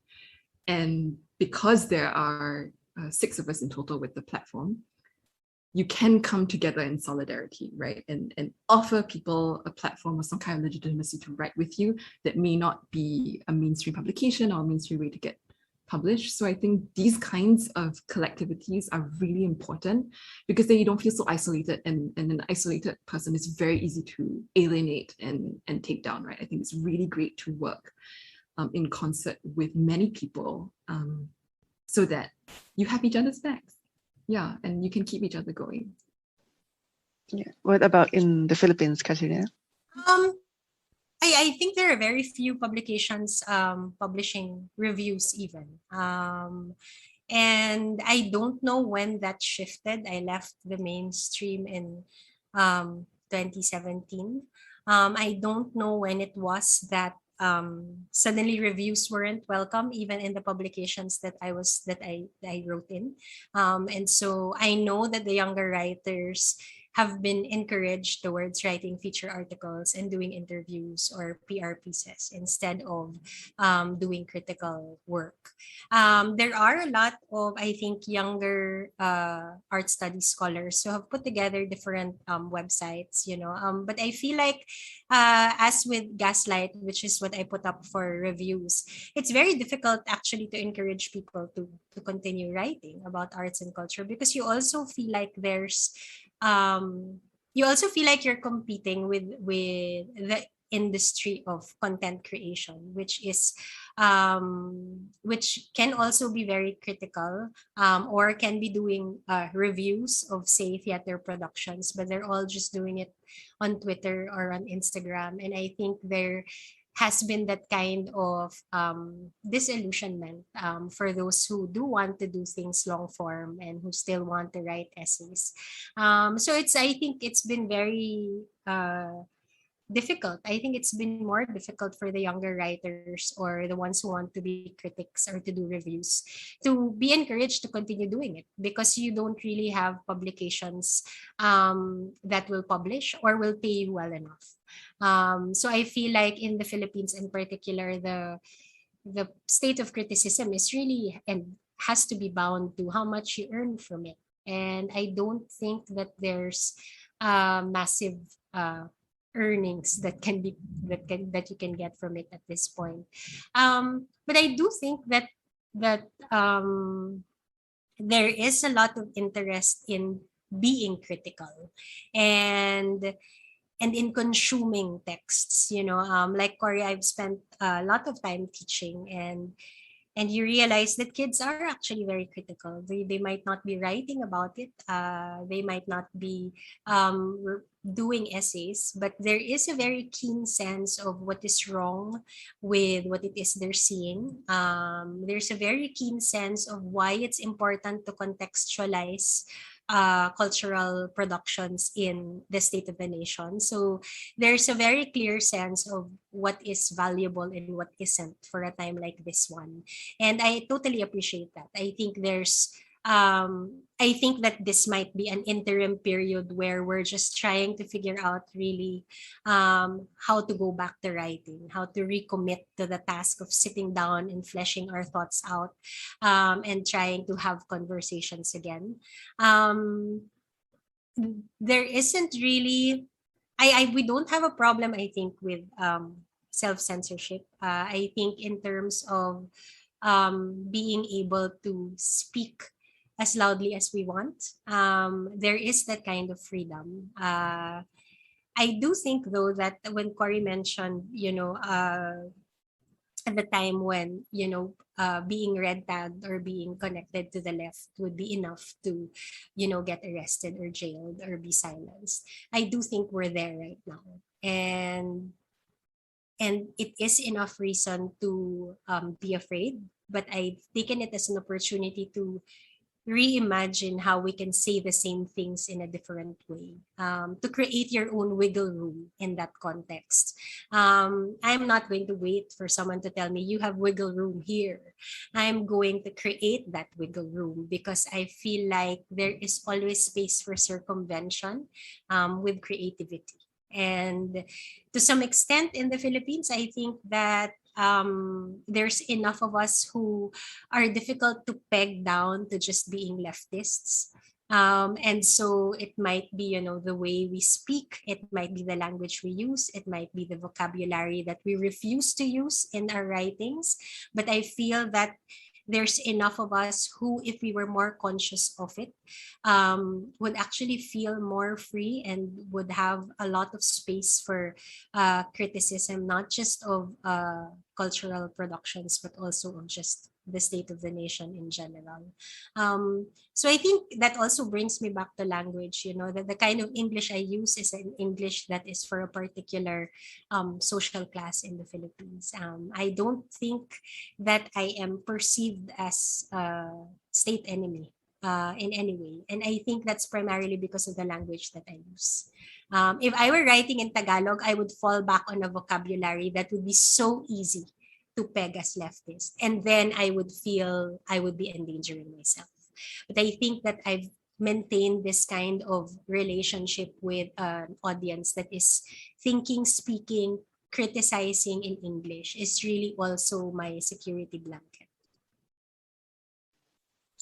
And because there are 6 of us in total with the platform, you can come together in solidarity, right? And offer people a platform or some kind of legitimacy to write with you that may not be a mainstream publication or a mainstream way to get published. So I think these kinds of collectivities are really important, because then you don't feel so isolated, and an isolated person is very easy to alienate and take down, right? I think it's really great to work in concert with many people, so that you have each other's backs. Yeah, and you can keep each other going. Yeah. What about in the Philippines, Katrina? I think there are very few publications publishing reviews even. And I don't know when that shifted. I left the mainstream in 2017. I don't know when it was that suddenly reviews weren't welcome even in the publications that I wrote in. And so I know that the younger writers have been encouraged towards writing feature articles and doing interviews or PR pieces instead of doing critical work. There are a lot of, I think, younger art studies scholars who have put together different websites, but I feel like, as with Gaslight, which is what I put up for reviews, it's very difficult actually to encourage people to continue writing about arts and culture, because you also feel like you're competing with the industry of content creation, which can also be very critical, or can be doing reviews of, say, theater productions, but they're all just doing it on Twitter or on Instagram. And I think there has been that kind of disillusionment for those who do want to do things long form and who still want to write essays. So I think it's been very difficult. I think it's been more difficult for the younger writers or the ones who want to be critics or to do reviews to be encouraged to continue doing it, because you don't really have publications that will publish or will pay you well enough. So I feel like in the Philippines in particular, the state of criticism is really and has to be bound to how much you earn from it. And I don't think that there's massive earnings that you can get from it at this point. But I do think that there is a lot of interest in being critical and in consuming texts. Like Corrie, I've spent a lot of time teaching, and you realize that kids are actually very critical. They might not be writing about it. They might not be doing essays, but there is a very keen sense of what is wrong with what it is they're seeing. There's a very keen sense of why it's important to contextualize cultural productions in the state of the nation. So there's a very clear sense of what is valuable and what isn't for a time like this one. And I totally appreciate that. I think there's I think that this might be an interim period where we're just trying to figure out really how to go back to writing, how to recommit to the task of sitting down and fleshing our thoughts out, and trying to have conversations again. There isn't really, we don't have a problem, I think, with self-censorship. I think in terms of being able to speak as loudly as we want, there is that kind of freedom. I do think, though, that when Corrie mentioned, at the time when, being red tagged or being connected to the left would be enough to, get arrested or jailed or be silenced. I do think we're there right now. And it is enough reason to be afraid, but I've taken it as an opportunity to reimagine how we can say the same things in a different way, to create your own wiggle room in that context. I'm not going to wait for someone to tell me you have wiggle room here. I'm going to create that wiggle room because I feel like there is always space for circumvention with creativity. And to some extent in the Philippines, I think that there's enough of us who are difficult to peg down to just being leftists. And so it might be, the way we speak, it might be the language we use, it might be the vocabulary that we refuse to use in our writings. But I feel that there's enough of us who, if we were more conscious of it, would actually feel more free and would have a lot of space for criticism, not just of cultural productions, but also of just the state of the nation in general. So I think that also brings me back to language, that the kind of English I use is an English that is for a particular social class in the Philippines. I don't think that I am perceived as a state enemy in any way. And I think that's primarily because of the language that I use. If I were writing in Tagalog, I would fall back on a vocabulary that would be so easy to peg as leftist. And then I would feel I would be endangering myself. But I think that I've maintained this kind of relationship with an audience that is thinking, speaking, criticizing in English is really also my security blanket.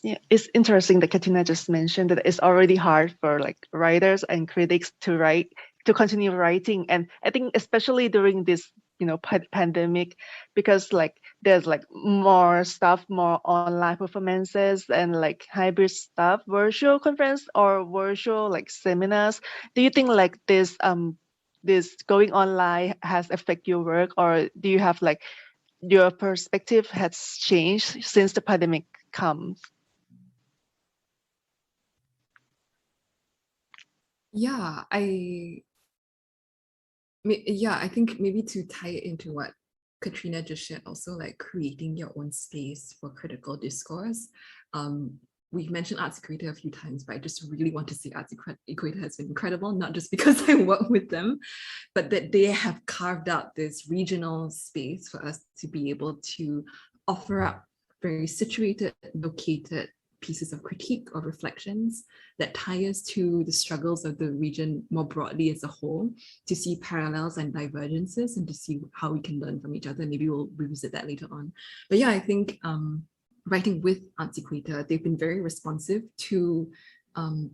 Yeah, it's interesting that Katrina just mentioned that it's already hard for like writers and critics to continue writing. And I think especially during this, pandemic, because like there's like more stuff, more online performances and like hybrid stuff, virtual conference or virtual like seminars. Do you think like this going online has affected your work, or do you have like your perspective has changed since the pandemic comes? Yeah, I think maybe to tie it into what Katrina just shared, also like creating your own space for critical discourse. We've mentioned Arts Equator a few times, but I just really want to say Arts Equator has been incredible, not just because I work with them, but that they have carved out this regional space for us to be able to offer up very situated, located pieces of critique or reflections that tie us to the struggles of the region more broadly as a whole, to see parallels and divergences and to see how we can learn from each other. Maybe we'll revisit that later on. But yeah, I think writing with Arts Equator, they've been very responsive to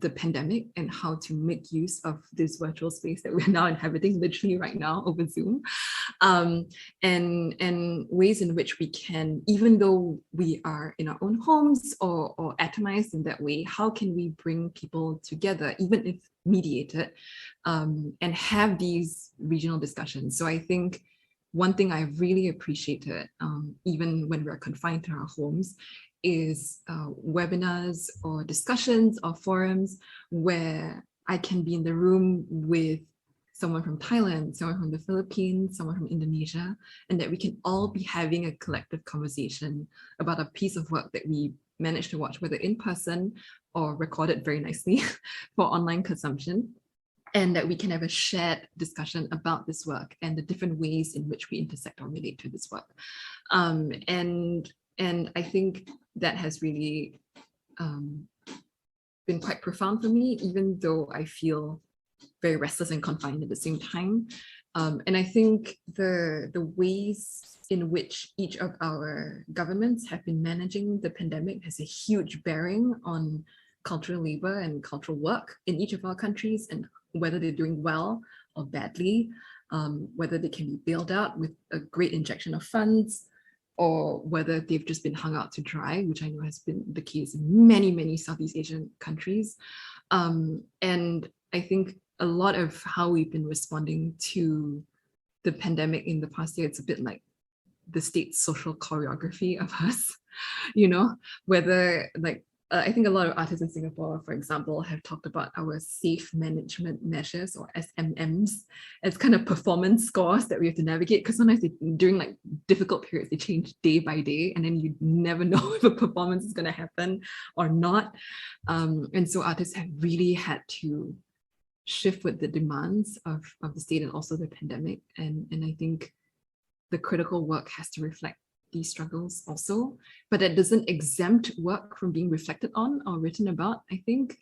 the pandemic and how to make use of this virtual space that we're now inhabiting literally right now over Zoom, and ways in which we can, even though we are in our own homes or atomized in that way, how can we bring people together, even if mediated, and have these regional discussions. So I think one thing I really appreciated, even when we're confined to our homes, is webinars or discussions or forums where I can be in the room with someone from Thailand, someone from the Philippines, someone from Indonesia, and that we can all be having a collective conversation about a piece of work that we managed to watch, whether in person or recorded very nicely for online consumption, and that we can have a shared discussion about this work and the different ways in which we intersect or relate to this work. And I think that has really been quite profound for me, even though I feel very restless and confined at the same time. And I think the ways in which each of our governments have been managing the pandemic has a huge bearing on cultural labor and cultural work in each of our countries, and whether they're doing well or badly, whether they can be bailed out with a great injection of funds, or whether they've just been hung out to dry, which I know has been the case in many, many Southeast Asian countries. And I think a lot of how we've been responding to the pandemic in the past year, it's a bit like the state's social choreography of us, whether like, I think a lot of artists in Singapore, for example, have talked about our safe management measures, or SMMs, as kind of performance scores that we have to navigate, because sometimes during like difficult periods, they change day by day, and then you never know if a performance is going to happen or not. And so artists have really had to shift with the demands of the state and also the pandemic. And I think the critical work has to reflect these struggles also, but that doesn't exempt work from being reflected on or written about. I think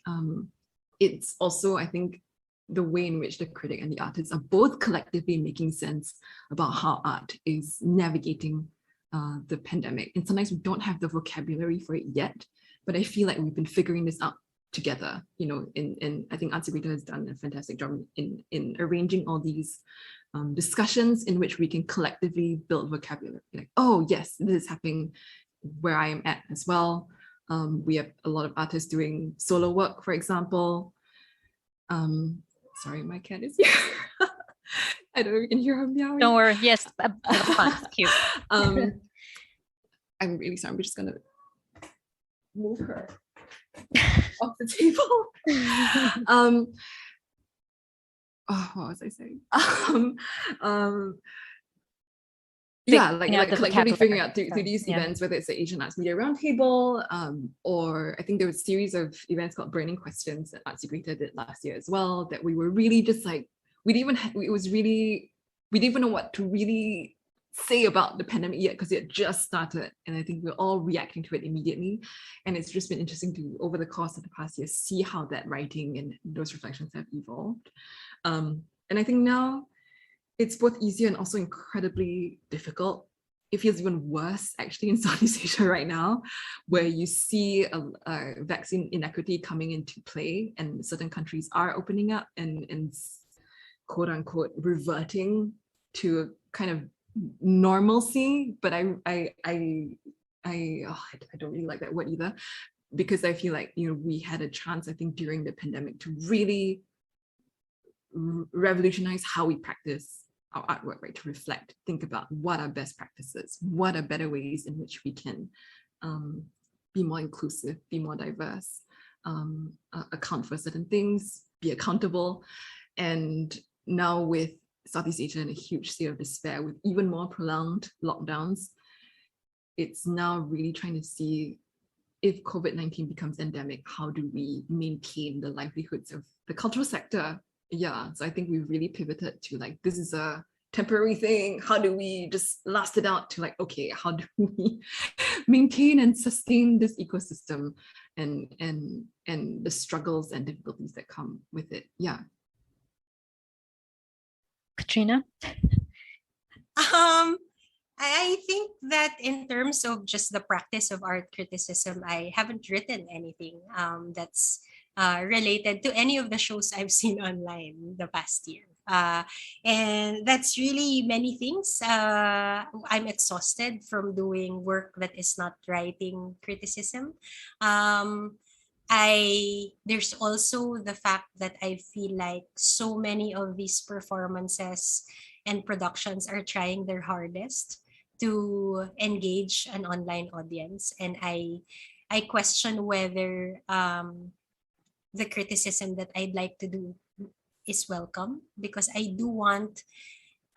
it's also, I think, the way in which the critic and the artist are both collectively making sense about how art is navigating the pandemic. And sometimes we don't have the vocabulary for it yet, but I feel like we've been figuring this out together, and I think Arts has done a fantastic job in arranging all these discussions in which we can collectively build vocabulary. Like, oh yes, this is happening where I am at as well. We have a lot of artists doing solo work, for example. Sorry, my cat is here. I don't know if you can hear her meowing. Don't worry. Yes, that's fun. It's cute. I'm really sorry. I'm just gonna move her off the table. What was I saying? Yeah, like collectively figuring out through these events, whether it's the Asian Arts Media Roundtable, or I think there was a series of events called Burning Questions that Arts Secreta did last year as well, that we were really just like, we didn't even know what to really say about the pandemic yet, because it just started, and I think we're all reacting to it immediately. And it's just been interesting to, over the course of the past year, see how that writing and those reflections have evolved. And I think now it's both easier and also incredibly difficult. It feels even worse actually in Southeast Asia right now, where you see a vaccine inequity coming into play, and certain countries are opening up and quote unquote reverting to a kind of normalcy. But I don't really like that word either, because I feel like, we had a chance, I think, during the pandemic to really revolutionize how we practice our artwork, right? To reflect, think about what are best practices, what are better ways in which we can be more inclusive, be more diverse, account for certain things, be accountable. And now with Southeast Asia in a huge state of despair, with even more prolonged lockdowns, it's now really trying to see, if COVID-19 becomes endemic, how do we maintain the livelihoods of the cultural sector? Yeah, so I think we really pivoted to like, this is a temporary thing. How do we just last it out to like, okay, how do we maintain and sustain this ecosystem and the struggles and difficulties that come with it? Yeah. Katrina? I think that in terms of just the practice of art criticism, I haven't written anything that's related to any of the shows I've seen online the past year. And that's really many things. I'm exhausted from doing work that is not writing criticism. There's also the fact that I feel like so many of these performances and productions are trying their hardest to engage an online audience, and I question whether the criticism that I'd like to do is welcome, because I do want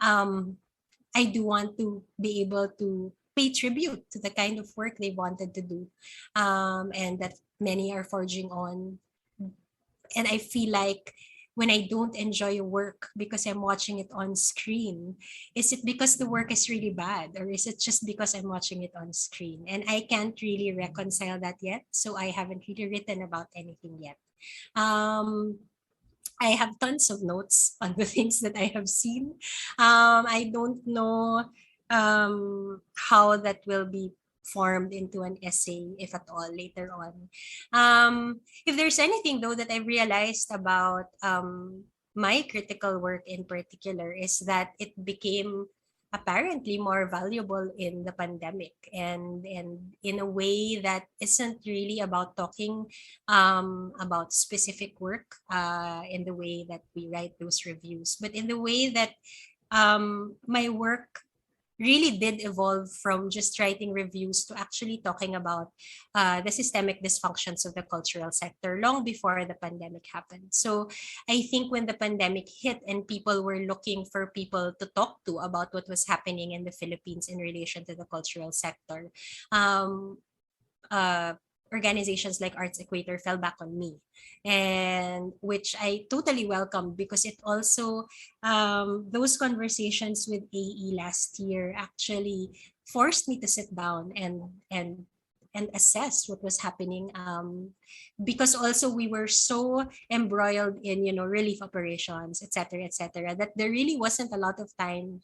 to be able to pay tribute to the kind of work they wanted to do, and that many are forging on. And I feel like when I don't enjoy work because I'm watching it on screen? Is it because the work is really bad, or is it just because I'm watching it on screen? And I can't really reconcile that yet, so I haven't really written about anything yet. Um, I have tons of notes on the things that I have seen. I don't know how that will be formed into an essay, if at all, later on. If there's anything, though, that I realized about my critical work in particular, is that it became apparently more valuable in the pandemic, and in a way that isn't really about talking about specific work in the way that we write those reviews, but in the way that my work really did evolve from just writing reviews to actually talking about the systemic dysfunctions of the cultural sector long before the pandemic happened. So I think when the pandemic hit and people were looking for people to talk to about what was happening in the Philippines in relation to the cultural sector, um, uh, organizations like Arts Equator fell back on me, and which I totally welcomed, because it also those conversations with AE last year actually forced me to sit down and assess what was happening, because also we were so embroiled in relief operations, etc., that there really wasn't a lot of time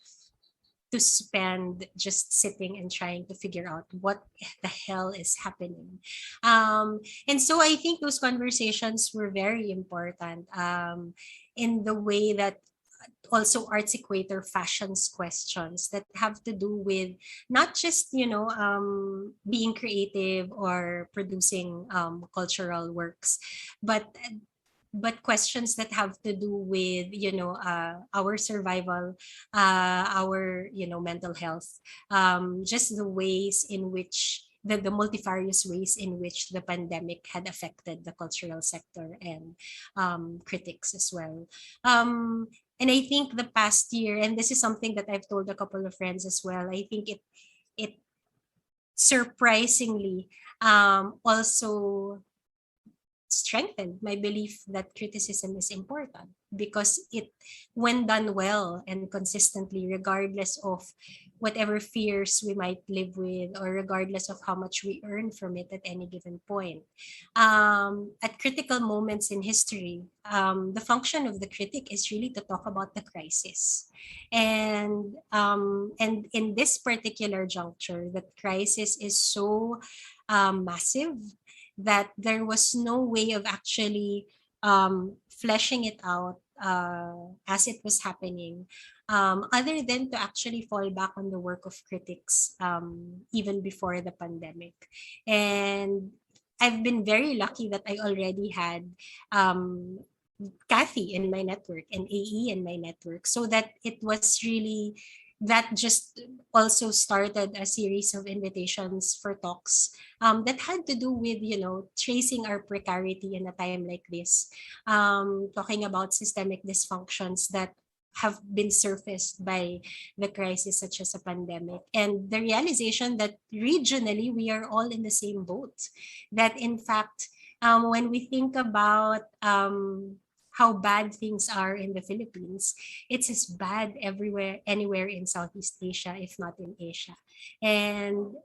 to spend just sitting and trying to figure out what the hell is happening. And so I think those conversations were very important, in the way that also Arts Equator fashions questions that have to do with not just being creative or producing cultural works, but questions that have to do with our survival, our mental health, just the ways in which the multifarious ways in which the pandemic had affected the cultural sector, and critics as well. And I think the past year, and this is something that I've told a couple of friends as well, I think it surprisingly also strengthened my belief that criticism is important, because it, when done well and consistently, regardless of whatever fears we might live with, or regardless of how much we earn from it at any given point, at critical moments in history, the function of the critic is really to talk about the crisis, and in this particular juncture, that crisis is so massive that there was no way of actually fleshing it out as it was happening, other than to actually fall back on the work of critics, even before the pandemic. And I've been very lucky that I already had Kathy in my network and AE in my network, so that it was really, that just also started a series of invitations for talks that had to do with tracing our precarity in a time like this, talking about systemic dysfunctions that have been surfaced by the crisis such as a pandemic, and the realization that regionally we are all in the same boat, that in fact, when we think about how bad things are in the Philippines, it's as bad everywhere, anywhere in Southeast Asia, if not in Asia. And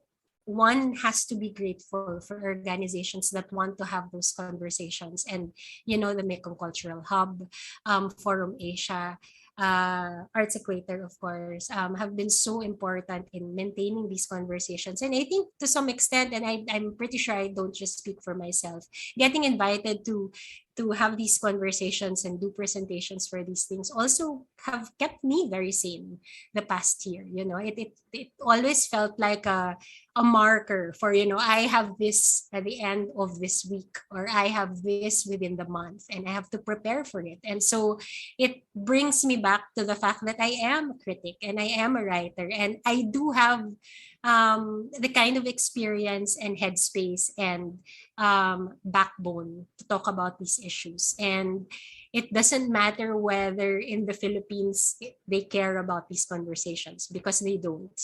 one has to be grateful for organizations that want to have those conversations. And, the Mekong Cultural Hub, Forum Asia, Arts Equator, of course, have been so important in maintaining these conversations. And I think to some extent, and I'm pretty sure I don't just speak for myself, getting invited to have these conversations and do presentations for these things also have kept me very sane the past year. It always felt like a marker for, I have this at the end of this week, or I have this within the month, and I have to prepare for it. And so it brings me back to the fact that I am a critic and I am a writer, and I do have the kind of experience and headspace and backbone to talk about these issues. And it doesn't matter whether in the Philippines they care about these conversations, because they don't.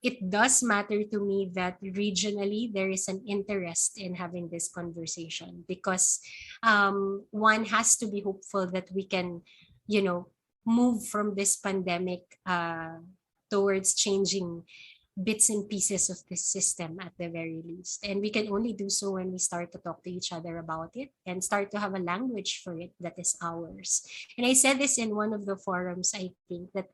It does matter to me that regionally there is an interest in having this conversation, because one has to be hopeful that we can, move from this pandemic towards changing bits and pieces of this system at the very least. And we can only do so when we start to talk to each other about it and start to have a language for it that is ours. And I said this in one of the forums, I think, that,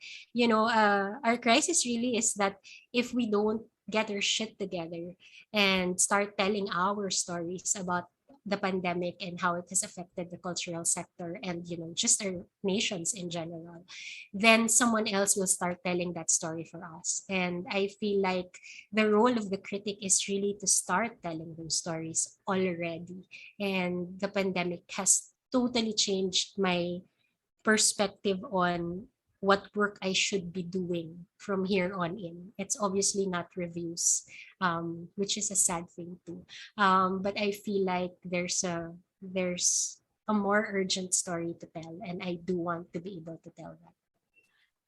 our crisis really is that if we don't get our shit together and start telling our stories about the pandemic and how it has affected the cultural sector and just our nations in general, then someone else will start telling that story for us. And I feel like the role of the critic is really to start telling those stories already. And the pandemic has totally changed my perspective on what work I should be doing from here on in. It's obviously not reviews, which is a sad thing too. But I feel like there's a more urgent story to tell, and I do want to be able to tell that.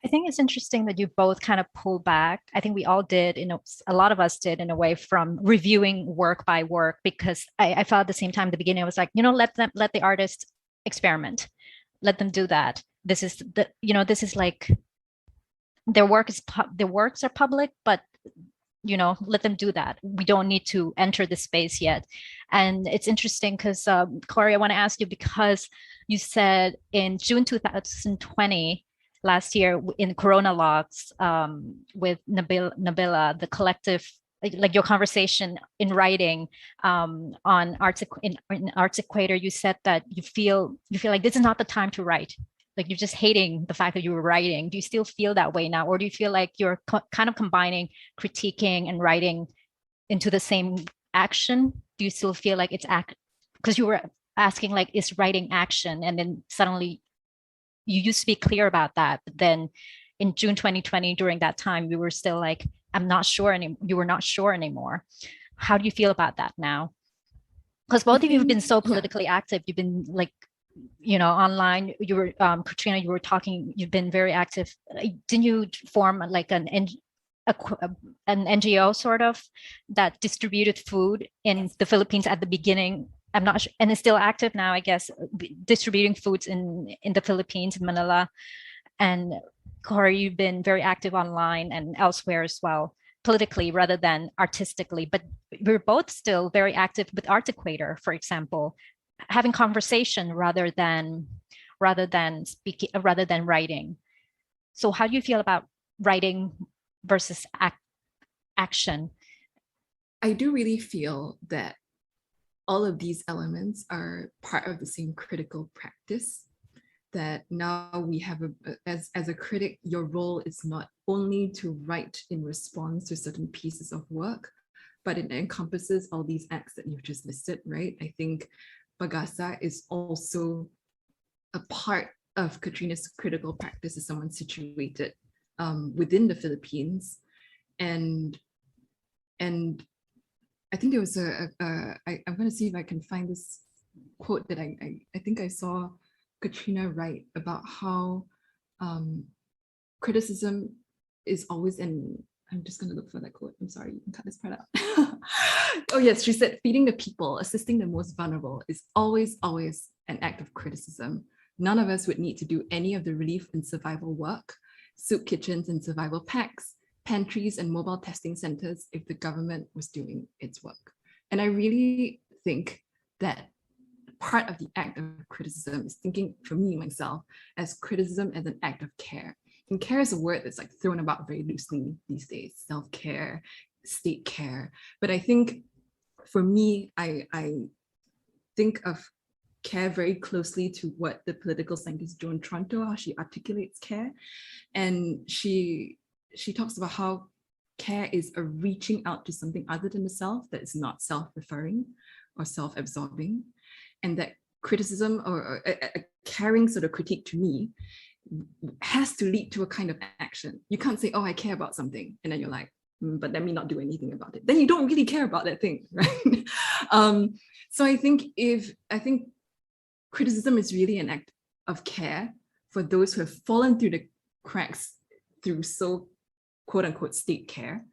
I think it's interesting that you both kind of pull back. I think we all did, a lot of us did in a way, from reviewing work by work, because I felt at the same time at the beginning, I was like, let the artists experiment, let them do that. This is like their works are public, but let them do that. We don't need to enter the space yet. And it's interesting because Corrie, I want to ask you, because you said in June 2020, last year, in Corona Logs, with Nabila, the collective, like your conversation in writing on in Arts Equator, you said that you feel like this is not the time to write. Like you're just hating the fact that you were writing. Do you still feel that way now? Or do you feel like you're kind of combining critiquing and writing into the same action? Do you still feel like it's because you were asking, like, is writing action? And then suddenly you used to be clear about that. But then in June 2020, during that time, you were still like, I'm not sure anymore. You were not sure anymore. How do you feel about that now? Because both of you have been so politically active. You've been like, online. You were, Katrina, you were talking, you've been very active. Didn't you form like an NGO sort of that distributed food in the Philippines at the beginning? I'm not sure, and it's still active now, I guess, distributing foods in the Philippines, in Manila. And Corrie, you've been very active online and elsewhere as well, politically rather than artistically. But we're both still very active with Arts Equator, for example, having conversation rather than speaking, rather than writing. So how do you feel about writing versus action? I do really feel that all of these elements are part of the same critical practice, that now we have as a critic, your role is not only to write in response to certain pieces of work, but it encompasses all these acts that you've just listed, right? I think Bagasa is also a part of Katrina's critical practice as someone situated within the Philippines. And I think there was I'm going to see if I can find this quote that I think I saw Katrina write about how criticism is always I'm just going to look for that quote. I'm sorry, you can cut this part out. Oh yes, she said, feeding the people, assisting the most vulnerable is always an act of criticism. None of us would need to do any of the relief and survival work, soup kitchens and survival packs, pantries and mobile testing centers if the government was doing its work. And I really think that part of the act of criticism is thinking, for me, myself, as criticism as an act of care. And care is a word that's like thrown about very loosely these days, self-care, state care. But I think for me, I think of care very closely to what the political scientist Joan Tronto, how she articulates care. And she talks about how care is a reaching out to something other than the self that is not self-referring or self-absorbing. And that criticism or a caring sort of critique, to me, has to lead to a kind of action. You can't say, oh, I care about something, and then you're like, but let me not do anything about it. Then you don't really care about that thing, right? So I think criticism is really an act of care for those who have fallen through the cracks through so quote unquote state care.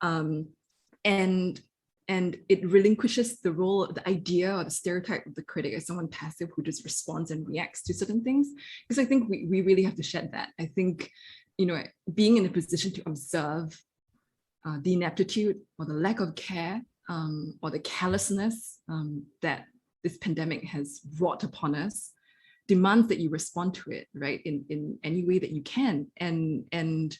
And it relinquishes the role, the idea or the stereotype of the critic as someone passive who just responds and reacts to certain things. Because I think we really have to shed that. I think, being in a position to observe the ineptitude or the lack of care or the callousness that this pandemic has wrought upon us demands that you respond to it, right, in any way that you can. And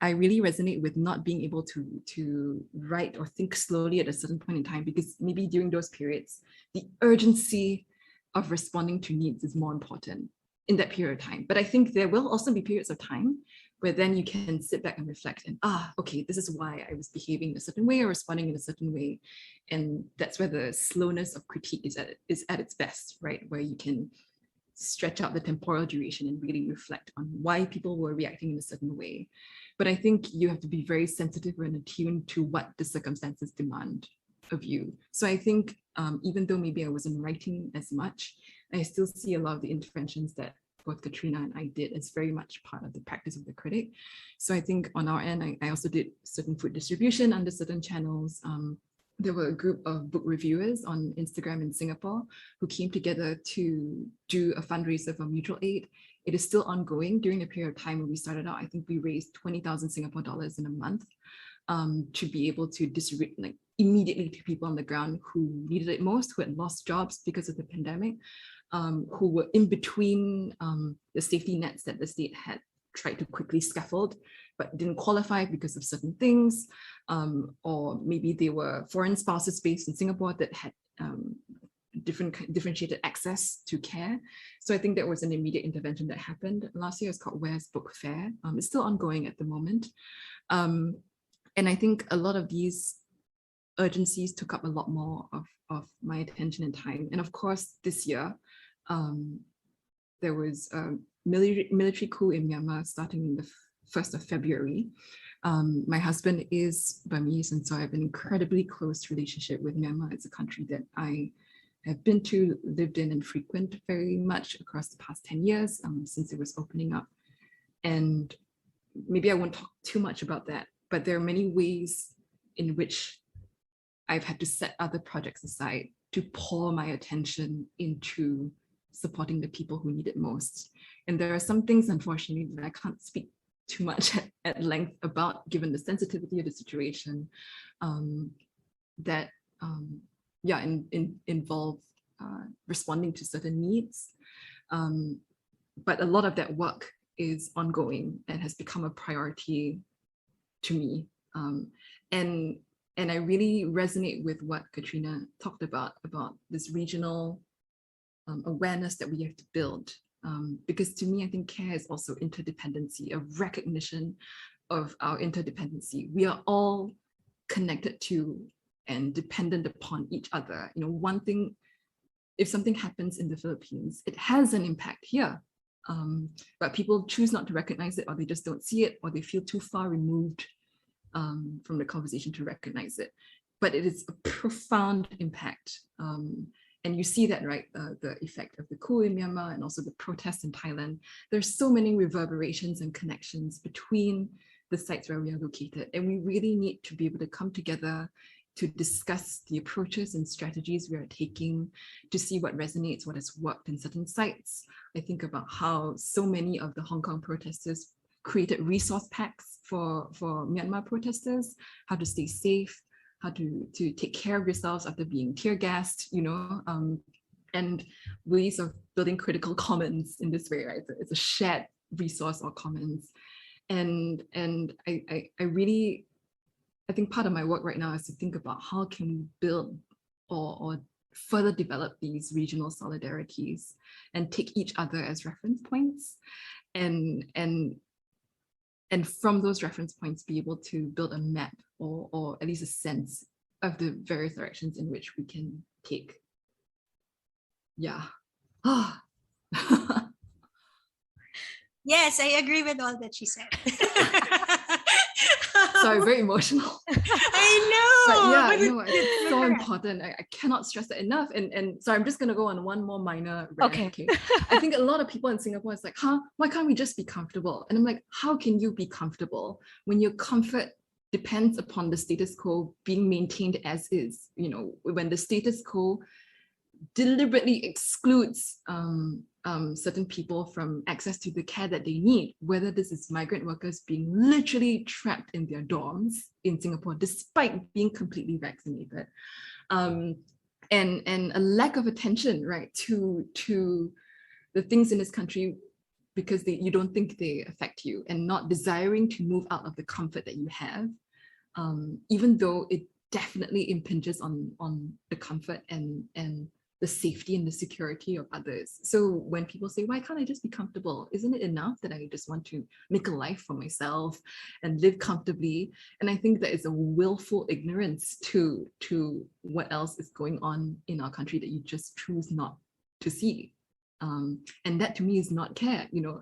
I really resonate with not being able to write or think slowly at a certain point in time, because maybe during those periods, the urgency of responding to needs is more important in that period of time. But I think there will also be periods of time where then you can sit back and reflect and, okay, this is why I was behaving in a certain way or responding in a certain way. And that's where the slowness of critique is at its best, right? Where you can stretch out the temporal duration and really reflect on why people were reacting in a certain way. But I think you have to be very sensitive and attuned to what the circumstances demand of you. So I think even though maybe I wasn't writing as much, I still see a lot of the interventions that both Katrina and I did as very much part of the practice of the critic. So I think on our end, I also did certain food distribution under certain channels. There were a group of book reviewers on Instagram in Singapore who came together to do a fundraiser for mutual aid. It is still ongoing. During the period of time when we started out, I think we raised 20,000 Singapore dollars in a month to be able to distribute like immediately to people on the ground who needed it most, who had lost jobs because of the pandemic, who were in between the safety nets that the state had tried to quickly scaffold, but didn't qualify because of certain things, or maybe they were foreign spouses based in Singapore that had differentiated access to care. So I think that was an immediate intervention that happened. Last year it was called Where's Book Fair. It's still ongoing at the moment. And I think a lot of these urgencies took up a lot more of my attention and time. And of course, this year, there was a military coup in Myanmar starting in the 1st of February. My husband is Burmese, and so I have an incredibly close relationship with Myanmar. It's a country that I have been to, lived in, and frequent very much across the past 10 years since it was opening up. And maybe I won't talk too much about that, but there are many ways in which I've had to set other projects aside to pour my attention into supporting the people who need it most. And there are some things, unfortunately, that I can't speak too much at length about, given the sensitivity of the situation, that involve responding to certain needs. But a lot of that work is ongoing and has become a priority to me. And I really resonate with what Katrina talked about this regional awareness that we have to build. Because to me, I think care is also interdependency, a recognition of our interdependency. We are all connected to and dependent upon each other. One thing, if something happens in the Philippines, it has an impact here. But people choose not to recognize it, or they just don't see it, or they feel too far removed from the conversation to recognize it. But it is a profound impact. And you see that, right? The effect of the coup in Myanmar and also the protests in Thailand. There's so many reverberations and connections between the sites where we are located. And we really need to be able to come together to discuss the approaches and strategies we are taking, to see what resonates, what has worked in certain sites. I think about how so many of the Hong Kong protesters created resource packs for Myanmar protesters, how to stay safe, how to take care of yourselves after being tear gassed, and ways of building critical commons in this way, right? It's a shared resource or commons. And I really, I think part of my work right now is to think about how can we build or further develop these regional solidarities and take each other as reference points, and from those reference points be able to build a map or at least a sense of the various directions in which we can take. Yeah. Yes, I agree with all that she said. Sorry, very emotional. I know. But yeah, but no, it's so correct. important. I cannot stress that enough. And so I'm just gonna go on one more minor rant. Okay. I think a lot of people in Singapore is like, why can't we just be comfortable? And I'm like, how can you be comfortable when your comfort depends upon the status quo being maintained as is? You know, when the status quo deliberately excludes certain people from access to the care that they need, whether this is migrant workers being literally trapped in their dorms in Singapore despite being completely vaccinated, and a lack of attention, right, to the things in this country because you don't think they affect you, and not desiring to move out of the comfort that you have, even though it definitely impinges on the comfort and the safety and the security of others. So when people say, why can't I just be comfortable? Isn't it enough that I just want to make a life for myself and live comfortably? And I think that is a willful ignorance to what else is going on in our country that you just choose not to see. And that to me is not care. You know,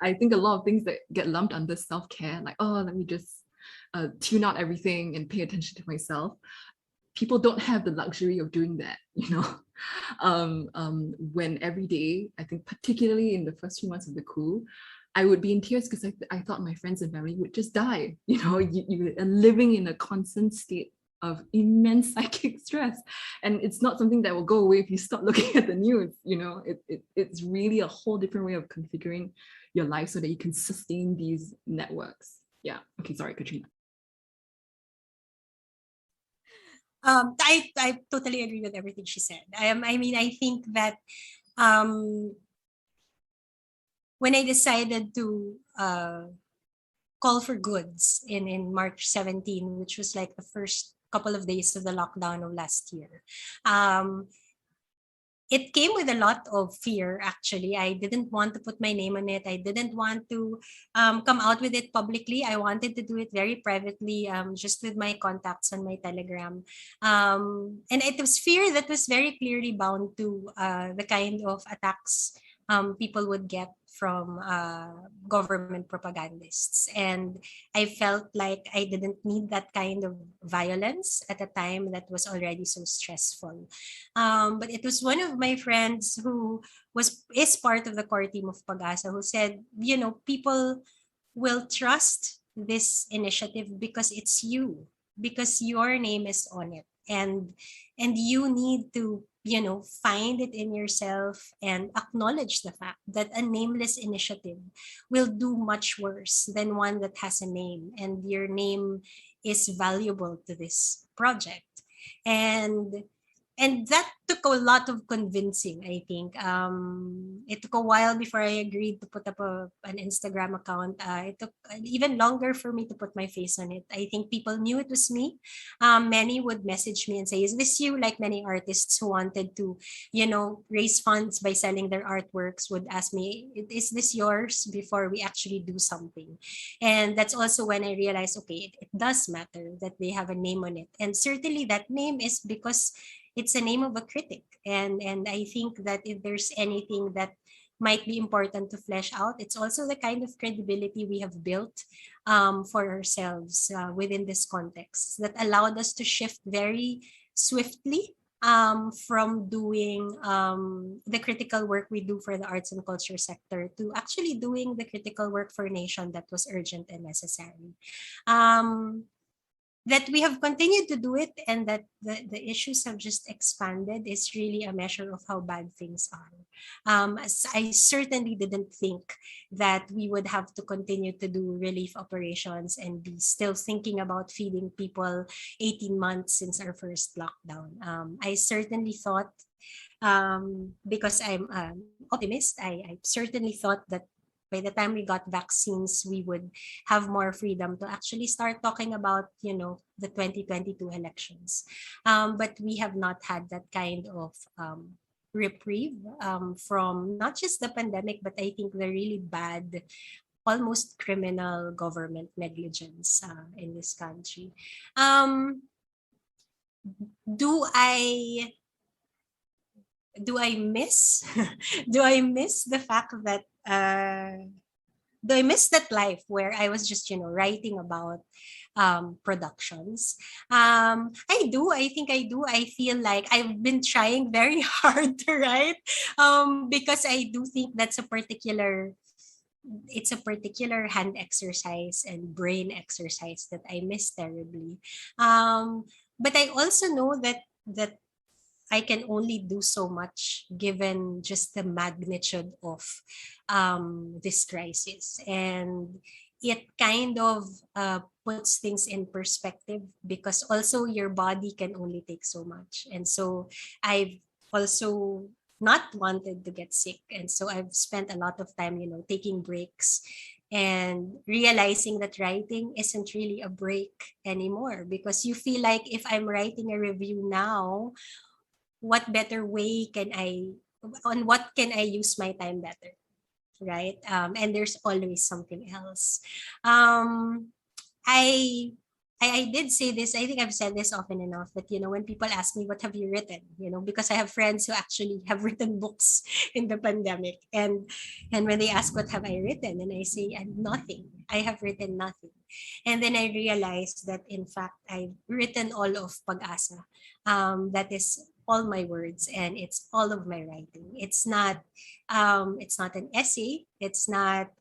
I think a lot of things that get lumped under self-care, like, oh, let me just tune out everything and pay attention to myself. People don't have the luxury of doing that, you know. When every day, I think particularly in the first few months of the coup, I would be in tears because I thought my friends and family would just die. You know, you are living in a constant state of immense psychic stress, and it's not something that will go away if you stop looking at the news. You know, it's really a whole different way of configuring your life so that you can sustain these networks. Yeah. Okay. Sorry, Katrina. I totally agree with everything she said. I mean, I think that when I decided to call for goods in March 17, which was like the first couple of days of the lockdown of last year, it came with a lot of fear, actually. I didn't want to put my name on it. I didn't want to come out with it publicly. I wanted to do it very privately, just with my contacts on my Telegram. And it was fear that was very clearly bound to the kind of attacks people would get from government propagandists. And I felt like I didn't need that kind of violence at a time that was already so stressful. But it was one of my friends who is part of the core team of Pag-asa who said, you know, people will trust this initiative because it's you, because your name is on it. And you need to, you know, find it in yourself and acknowledge the fact that a nameless initiative will do much worse than one that has a name, and your name is valuable to this project. And that took a lot of convincing, I think. It took a while before I agreed to put up an Instagram account. It took even longer for me to put my face on it. I think people knew it was me. Many would message me and say, is this you? Like many artists who wanted to, you know, raise funds by selling their artworks would ask me, is this yours? Before we actually do something. And that's also when I realized, okay, it does matter that they have a name on it. And certainly that name is because it's a name of a critic. And I think that if there's anything that might be important to flesh out, it's also the kind of credibility we have built for ourselves within this context that allowed us to shift very swiftly from doing the critical work we do for the arts and culture sector to actually doing the critical work for a nation that was urgent and necessary. That we have continued to do it, and that the issues have just expanded is really a measure of how bad things are. I certainly didn't think that we would have to continue to do relief operations and be still thinking about feeding people 18 months since our first lockdown. I certainly thought, because I'm an optimist, I certainly thought that by the time we got vaccines, we would have more freedom to actually start talking about, you know, the 2022 elections. But we have not had that kind of reprieve from not just the pandemic, but I think the really bad, almost criminal government negligence in this country. Do I miss do I miss the fact that I miss that life where I was just, writing about productions. I do. I think I do. I feel like I've been trying very hard to write because I do think it's a particular hand exercise and brain exercise that I miss terribly. But I also know that I can only do so much given just the magnitude of this crisis. And it kind of puts things in perspective because also your body can only take so much. And so I've also not wanted to get sick. And so I've spent a lot of time, taking breaks and realizing that writing isn't really a break anymore because you feel like if I'm writing a review now, what better way on what can I use my time better, right? And there's always something else. um I I did say this. I think I've said this often enough that, when people ask me, what have you written? Because I have friends who actually have written books in the pandemic. And when they ask, what have I written? And I say, nothing. I have written nothing. And then I realized that, in fact, I've written all of Pag-asa. That is all my words and it's all of my writing. It's not an essay. It's not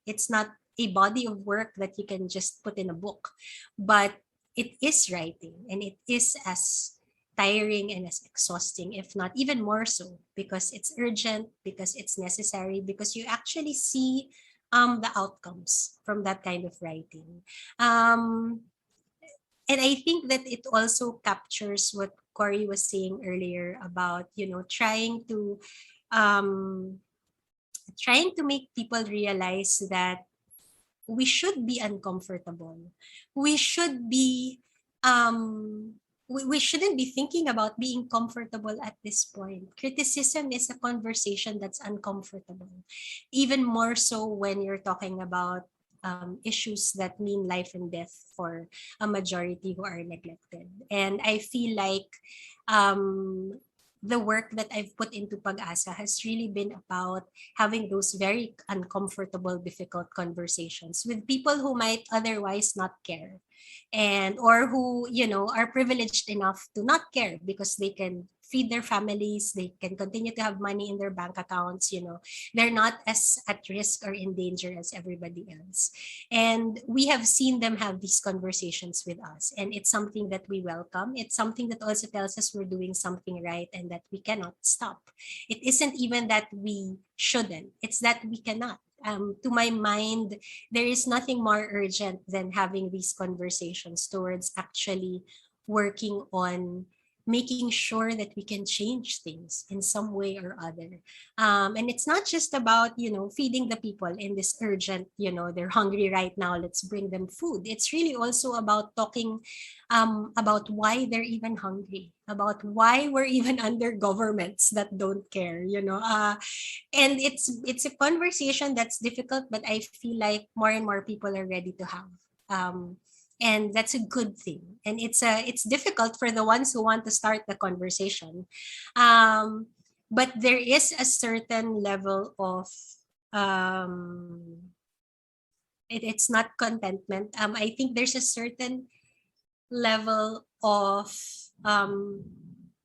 it's not a body of work that you can just put in a book, but it is writing and it is as tiring and as exhausting, if not even more so, because it's urgent, because it's necessary, because you actually see the outcomes from that kind of writing. And I think that it also captures what Corrie was saying earlier about, um, trying to make people realize that we should be uncomfortable. We should be we shouldn't be thinking about being comfortable at this point. Criticism is a conversation that's uncomfortable, even more so when you're talking about issues that mean life and death for a majority who are neglected. And I feel like um, the work that I've put into Pag-asa has really been about having those very uncomfortable, difficult conversations with people who might otherwise not care, and or who, are privileged enough to not care because they can feed their families, they can continue to have money in their bank accounts. They're not as at risk or in danger as everybody else. And we have seen them have these conversations with us, and it's something that we welcome. It's something that also tells us we're doing something right and that we cannot stop. It isn't even that we shouldn't, it's that we cannot. To my mind, there is nothing more urgent than having these conversations towards actually working on making sure that we can change things in some way or other. And it's not just about, feeding the people in this urgent, they're hungry right now, let's bring them food. It's really also about talking about why they're even hungry, about why we're even under governments that don't care, and it's a conversation that's difficult, but I feel like more and more people are ready to have. And that's a good thing. And it's difficult for the ones who want to start the conversation, but there is a certain level of it's not contentment. I think there's a certain level of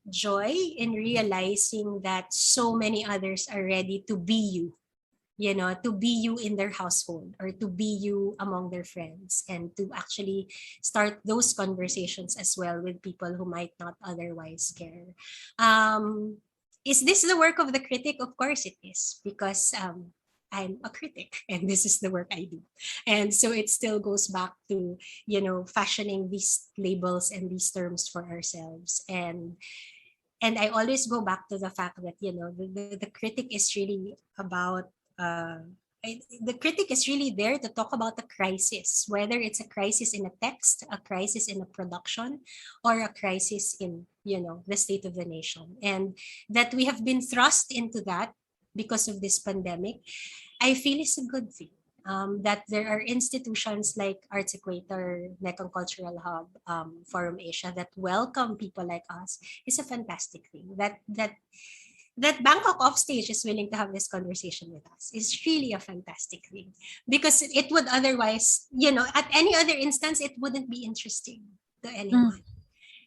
joy in realizing that so many others are ready to be you, to be you in their household or to be you among their friends, and to actually start those conversations as well with people who might not otherwise care. Is this the work of the critic? Of course it is, because I'm a critic and this is the work I do. And so it still goes back to, fashioning these labels and these terms for ourselves. And I always go back to the fact that, the critic is really about the critic is really there to talk about a crisis, whether it's a crisis in a text, a crisis in a production, or a crisis in, the state of the nation. And that we have been thrust into that because of this pandemic, I feel is a good thing. That there are institutions like Arts Equator, Mekong Cultural Hub, Forum Asia that welcome people like us is a fantastic thing. That that Bangkok Offstage is willing to have this conversation with us is really a fantastic thing, because it would otherwise, at any other instance, it wouldn't be interesting to anyone.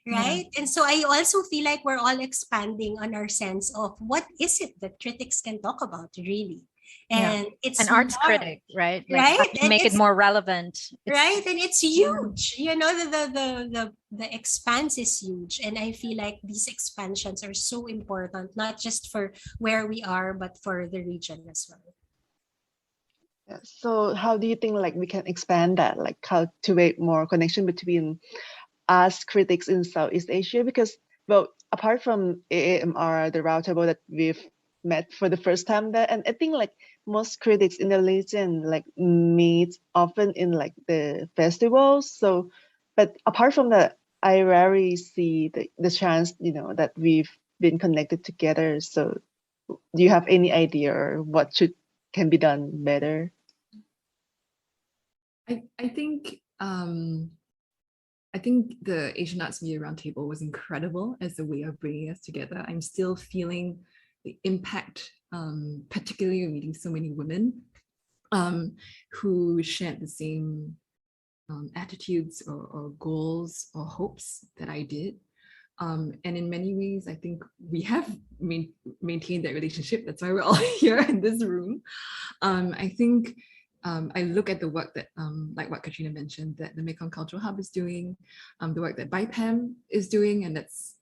Right? And so I also feel like we're all expanding on our sense of what is it that critics can talk about, really. And it's an arts more, critic, right? Like right? how to make it more relevant. Right, and it's huge. The expanse is huge, and I feel like these expansions are so important, not just for where we are, but for the region as well. Yeah. So how do you think like we can expand that, like cultivate more connection between us critics in Southeast Asia? Because, well, apart from AAMR, the roundtable that we've met for the first time there, and I think like most critics in the region like meet often in like the festivals. So, but apart from that, I rarely see the chance, that we've been connected together. So, do you have any idea or what can be done better? I think I think the Asian Arts Media Roundtable was incredible as a way of bringing us together. I'm still feeling the impact, particularly meeting so many women who shared the same attitudes or goals or hopes that I did. And in many ways, I think we have maintained that relationship. That's why we're all here in this room. I think I look at the work that, like what Katrina mentioned, that the Mekong Cultural Hub is doing, the work that BIPAM is doing, and that's,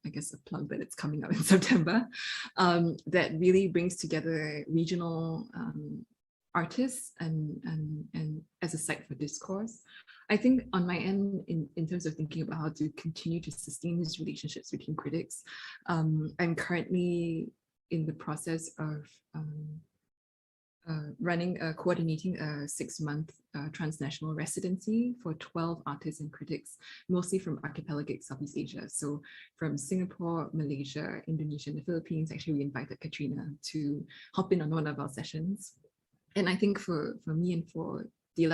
I guess, a plug that it's coming up in September, that really brings together regional artists and as a site for discourse. I think on my end, in terms of thinking about how to continue to sustain these relationships between critics, I'm currently in the process of coordinating a 6-month transnational residency for 12 artists and critics, mostly from archipelagic Southeast Asia. So from Singapore, Malaysia, Indonesia, and the Philippines. Actually, we invited Katrina to hop in on one of our sessions. And I think for me and for the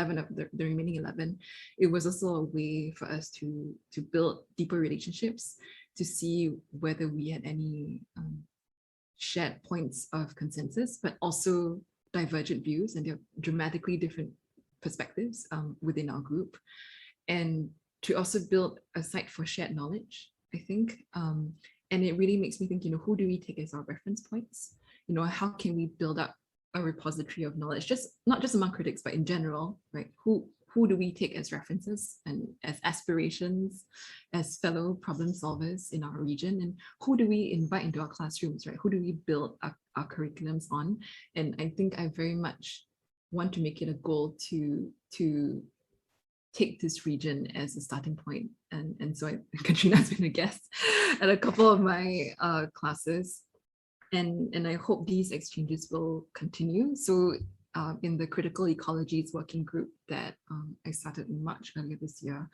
remaining 11, it was also a way for us to build deeper relationships, to see whether we had any shared points of consensus, but also divergent views, and they're dramatically different perspectives within our group. And to also build a site for shared knowledge, I think. And it really makes me think, who do we take as our reference points? How can we build up a repository of knowledge, not just among critics, but in general, right? Who do we take as references and as aspirations, as fellow problem solvers in our region? And who do we invite into our classrooms, right? Who do we build our curriculums on? And I think I very much want to make it a goal to take this region as a starting point. And so Katrina's been a guest at a couple of my classes. And I hope these exchanges will continue. So in the Critical Ecologies Working Group that I started in March earlier this year,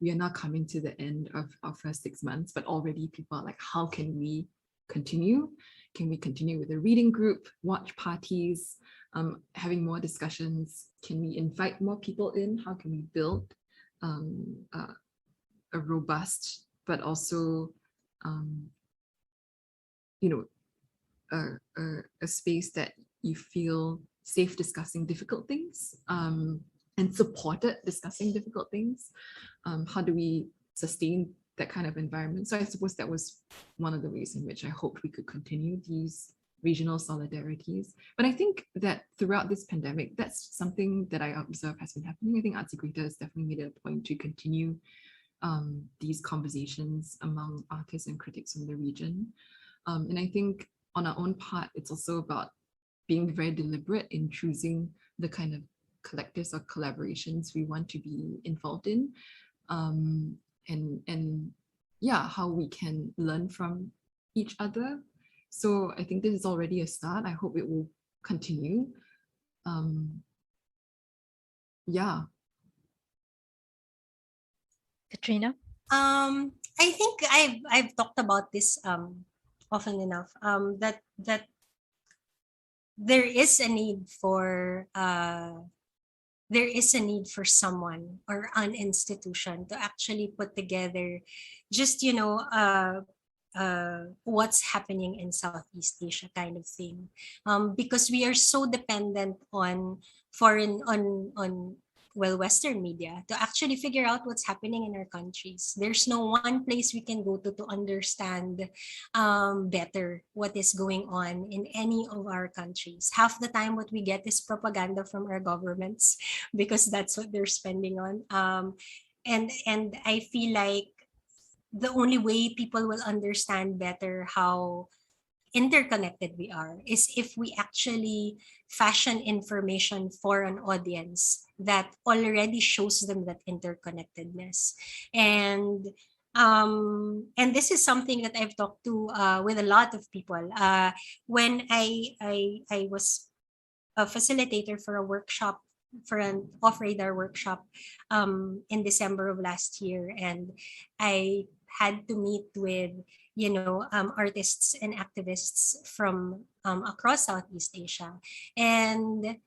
we are now coming to the end of our first 6 months, but already people are like, how can we continue? Can we continue with a reading group, watch parties, having more discussions? Can we invite more people in? How can we build a robust, but also, a space that you feel safe discussing difficult things and supported discussing difficult things? How do we sustain that kind of environment? So I suppose that was one of the ways in which I hoped we could continue these regional solidarities. But I think that throughout this pandemic, that's something that I observe has been happening. I think Arts Agrita has definitely made it a point to continue these conversations among artists and critics from the region. And I think on our own part, it's also about being very deliberate in choosing the kind of collectives or collaborations we want to be involved in, and yeah, how we can learn from each other. So I think this is already a start. I hope it will continue. Yeah. Katrina? I think I've talked about this often enough, that there is a need for someone or an institution to actually put together just what's happening in Southeast Asia kind of thing, because we are so dependent on foreign on well, Western media to actually figure out what's happening in our countries. There's no one place we can go to understand better what is going on in any of our countries. Half the time, what we get is propaganda from our governments because that's what they're spending on. And I feel like the only way people will understand better how interconnected we are is if we actually fashion information for an audience that already shows them that interconnectedness. And this is something that I've talked to with a lot of people when I was a facilitator for a workshop, for an off radar workshop in December of last year, and I had to meet with artists and activists from across Southeast Asia. And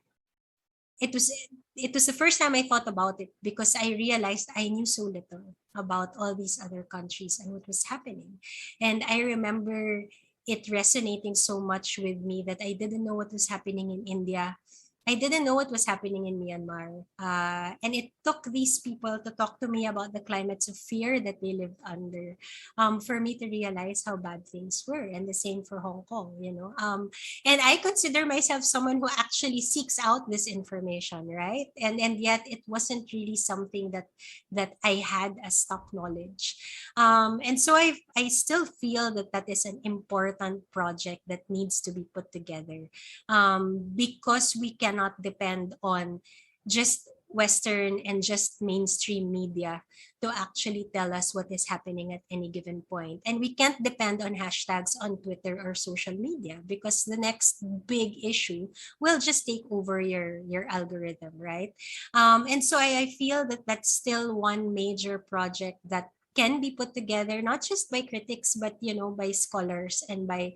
it was it was the first time I thought about it because I realized I knew so little about all these other countries and what was happening. And I remember it resonating so much with me that I didn't know what was happening in India. I didn't know what was happening in Myanmar. And it took these people to talk to me about the climates of fear that they lived under for me to realize how bad things were. And the same for Hong Kong, and I consider myself someone who actually seeks out this information, right? And yet it wasn't really something that I had as stock knowledge. And so I still feel that that is an important project that needs to be put together, because we cannot depend on just Western and just mainstream media to actually tell us what is happening at any given point. And we can't depend on hashtags on Twitter or social media because the next big issue will just take over your algorithm, right? And so I feel that that's still one major project that can be put together not just by critics but by scholars and by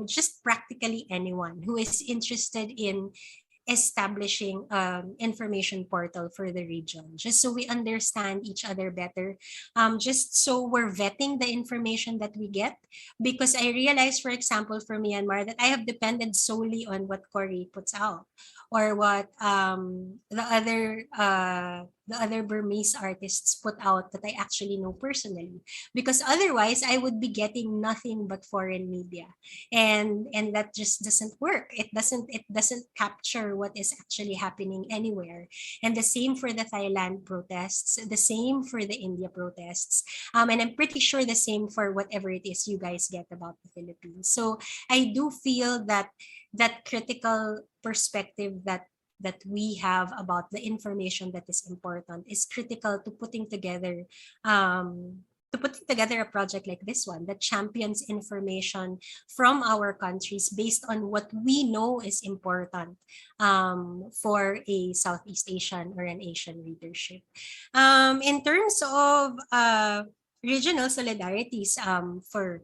just practically anyone who is interested in establishing information portal for the region, just so we understand each other better, just so we're vetting the information that we get. Because I realized, for example, for Myanmar, that I have depended solely on what Corrie puts out or what the other Burmese artists put out that I actually know personally, because otherwise I would be getting nothing but foreign media, and that just doesn't work. It doesn't capture what is actually happening anywhere. And the same for the Thailand protests, the same for the India protests, and I'm pretty sure the same for whatever it is you guys get about the Philippines. So I do feel that that critical perspective that we have about the information that is important is critical to putting together a project like this one that champions information from our countries based on what we know is important for a Southeast Asian or an Asian readership. In terms of regional solidarities for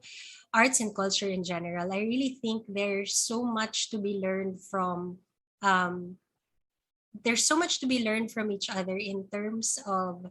arts and culture in general, I really think there's so much to be learned from each other in terms of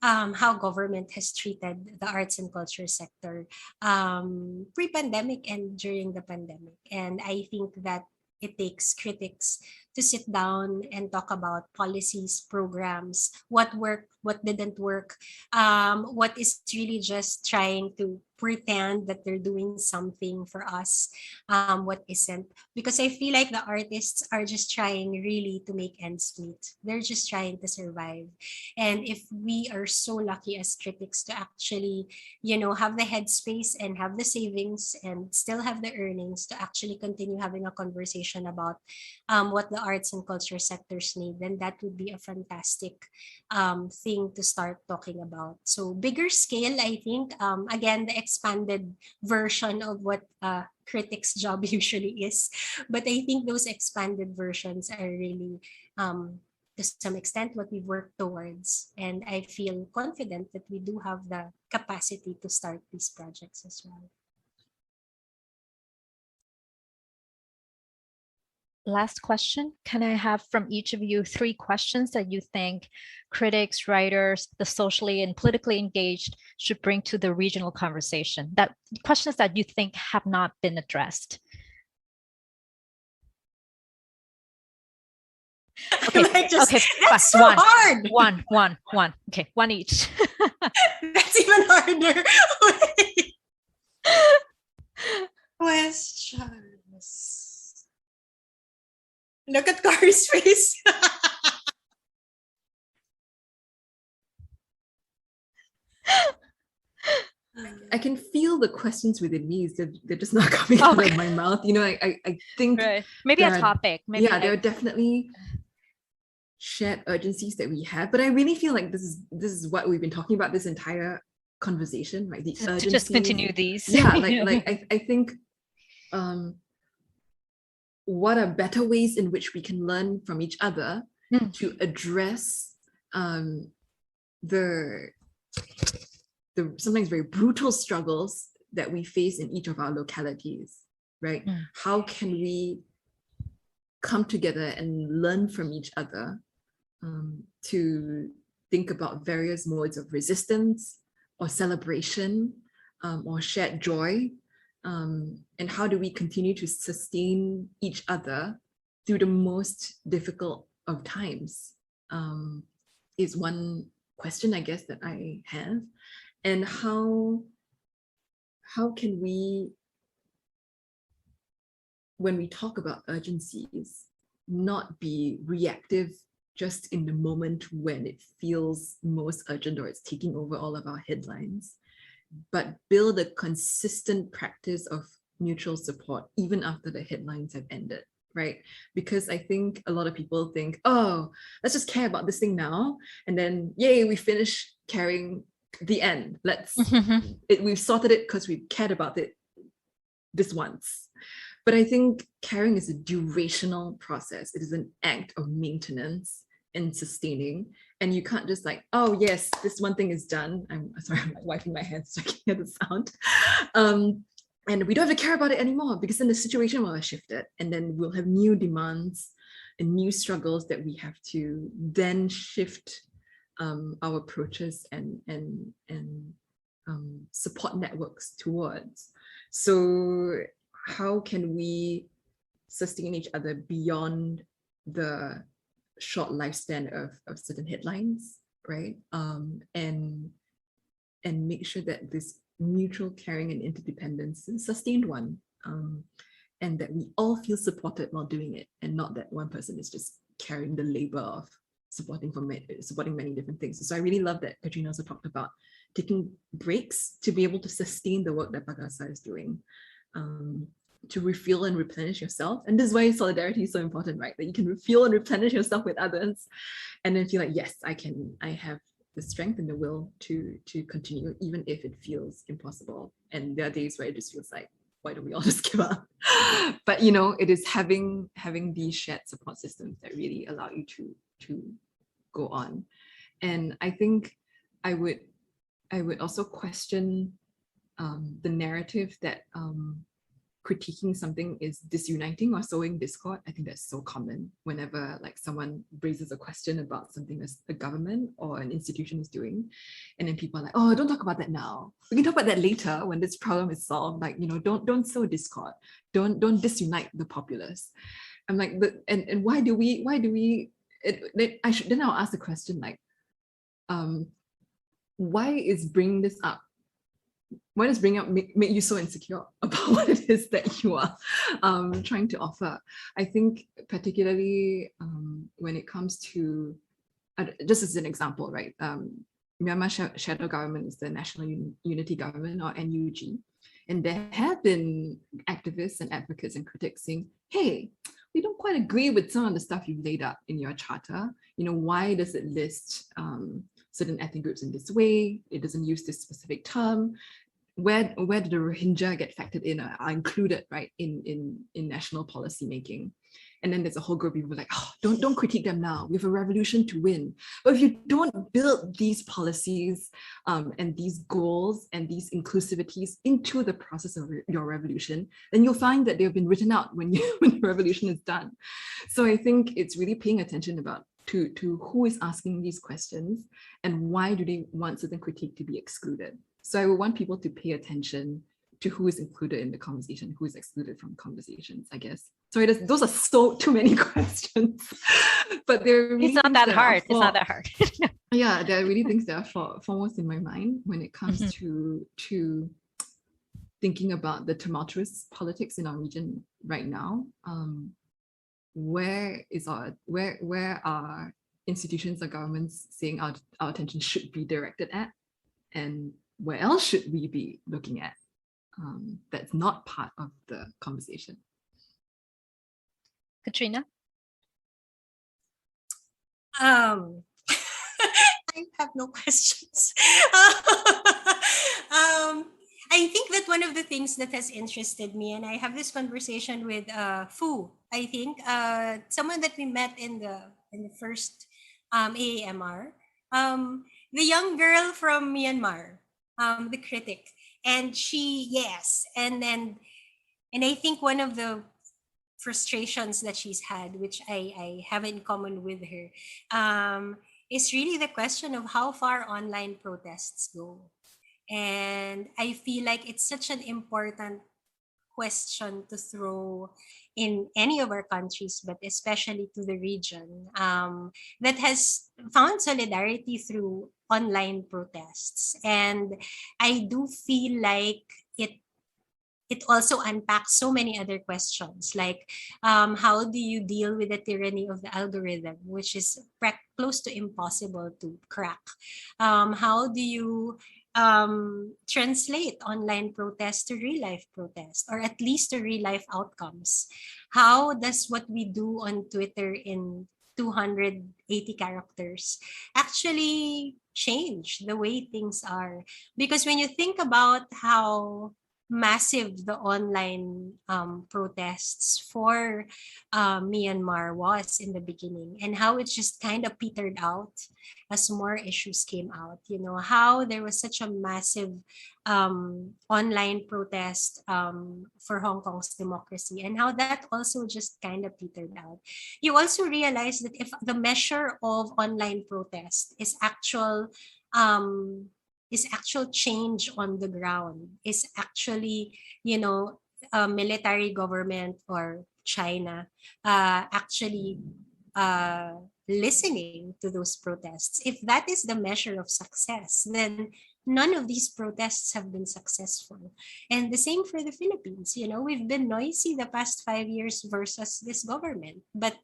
how government has treated the arts and culture sector pre-pandemic and during the pandemic. And I think that it takes critics to sit down and talk about policies, programs, what worked, what didn't work, what is really just trying to pretend that they're doing something for us, what isn't. Because I feel like the artists are just trying really to make ends meet. They're just trying to survive. And if we are so lucky as critics to actually, have the headspace and have the savings and still have the earnings to actually continue having a conversation about what the arts and culture sectors need, then that would be a fantastic thing to start talking about. So bigger scale, I think, again, the expanded version of what critics' job usually is. But I think those expanded versions are really, to some extent, what we work towards. And I feel confident that we do have the capacity to start these projects as well. last question. Can I have from each of you 3 questions that you think critics, writers, the socially and politically engaged should bring to the regional conversation? That questions that you think have not been addressed. Okay, okay, that's so one, hard. One. Okay, one each. That's even harder. Questions. Look at Corrie's face. I can feel the questions within me. They're just not coming out of my mouth. You know, I think maybe a topic. Maybe there are definitely shared urgencies that we have, but I really feel like this is what we've been talking about this entire conversation, right? The urgency. To just continue these. Yeah, I think what are better ways in which we can learn from each other to address the sometimes very brutal struggles that we face in each of our localities, right? How can we come together and learn from each other to think about various modes of resistance or celebration or shared joy? And how do we continue to sustain each other through the most difficult of times is one question, I guess, that I have. And how can we, when we talk about urgencies, not be reactive just in the moment when it feels most urgent or it's taking over all of our headlines, but build a consistent practice of mutual support even after the headlines have ended, right? Because I think a lot of people think, oh, let's just care about this thing now, and then yay, we finish caring, the end. We've sorted it because we cared about it this once. But I think caring is a durational process. It is an act of maintenance and sustaining. And you can't just like, oh yes, this one thing is done. I'm sorry, I'm like wiping my hands so I can hear the sound. And we don't have to care about it anymore because then the situation will have shifted, and then we'll have new demands and new struggles that we have to then shift our approaches and support networks towards. So how can we sustain each other beyond the short lifespan of certain headlines, right? And make sure that this mutual caring and interdependence is a sustained one, and that we all feel supported while doing it, and not that one person is just carrying the labor of supporting many different things. So I really love that Katrina also talked about taking breaks to be able to sustain the work that Pagasa is doing, to refuel and replenish yourself. And this is why solidarity is so important, right? That you can refuel and replenish yourself with others, and then feel like, yes, I have the strength and the will to continue, even if it feels impossible. And there are days where it just feels like, why don't we all just give up? But you know, it is having these shared support systems that really allow you to go on. And I think I would also question the narrative that critiquing something is disuniting or sowing discord. I think that's so common whenever like someone raises a question about something that a government or an institution is doing, and then people are like, oh, don't talk about that now. We can talk about that later when this problem is solved. Like, you know, don't sow discord. Don't disunite the populace. I'm like, and why do we? Then I'll ask the question like, why is bringing this up? Why does bring up make you so insecure about what it is that you are trying to offer? I think particularly when it comes to, just as an example, right? Myanmar shadow government is the National Unity Government, or NUG. And there have been activists and advocates and critics saying, hey, we don't quite agree with some of the stuff you've laid out in your charter. You know, why does it list certain ethnic groups in this way? It doesn't use this specific term. Where did the Rohingya get factored in, are included, right, in national policy making? And then there's a whole group of people like, oh, don't critique them now. We have a revolution to win. But if you don't build these policies and these goals and these inclusivities into the process of your revolution, then you'll find that they've been written out when the revolution is done. So I think it's really paying attention to who is asking these questions and why do they want certain critique to be excluded. So I would want people to pay attention to who is included in the conversation, who is excluded from conversations, I guess. Sorry, those are too many questions, but they're really It's not that hard. It's not that hard. Yeah, there are really things that are foremost in my mind when it comes to thinking about the tumultuous politics in our region right now. Where are institutions or governments saying our attention should be directed at, and where else should we be looking at that's not part of the conversation? Katrina? I have no questions. I think that one of the things that has interested me, and I have this conversation with Fu, I think, someone that we met in the first AAMR, the young girl from Myanmar, the critic, and and I think one of the frustrations that she's had, which I have in common with her, is really the question of how far online protests go. And I feel like it's such an important question to throw in any of our countries, but especially to the region, that has found solidarity through online protests. And I do feel like it also unpacks so many other questions, like how do you deal with the tyranny of the algorithm, which is close to impossible to crack? How do you translate online protests to real life protests, or at least to real life outcomes? How does what we do on Twitter in 280 characters actually change the way things are? Because when you think about how massive the online protests for Myanmar was in the beginning, and how it just kind of petered out as more issues came out, how there was such a massive online protest for Hong Kong's democracy, and how that also just kind of petered out. You also realize that if the measure of online protest is actual change on the ground, is actually, military government or China actually listening to those protests. If that is the measure of success, then none of these protests have been successful. And the same for the Philippines. We've been noisy the past 5 years versus this government, but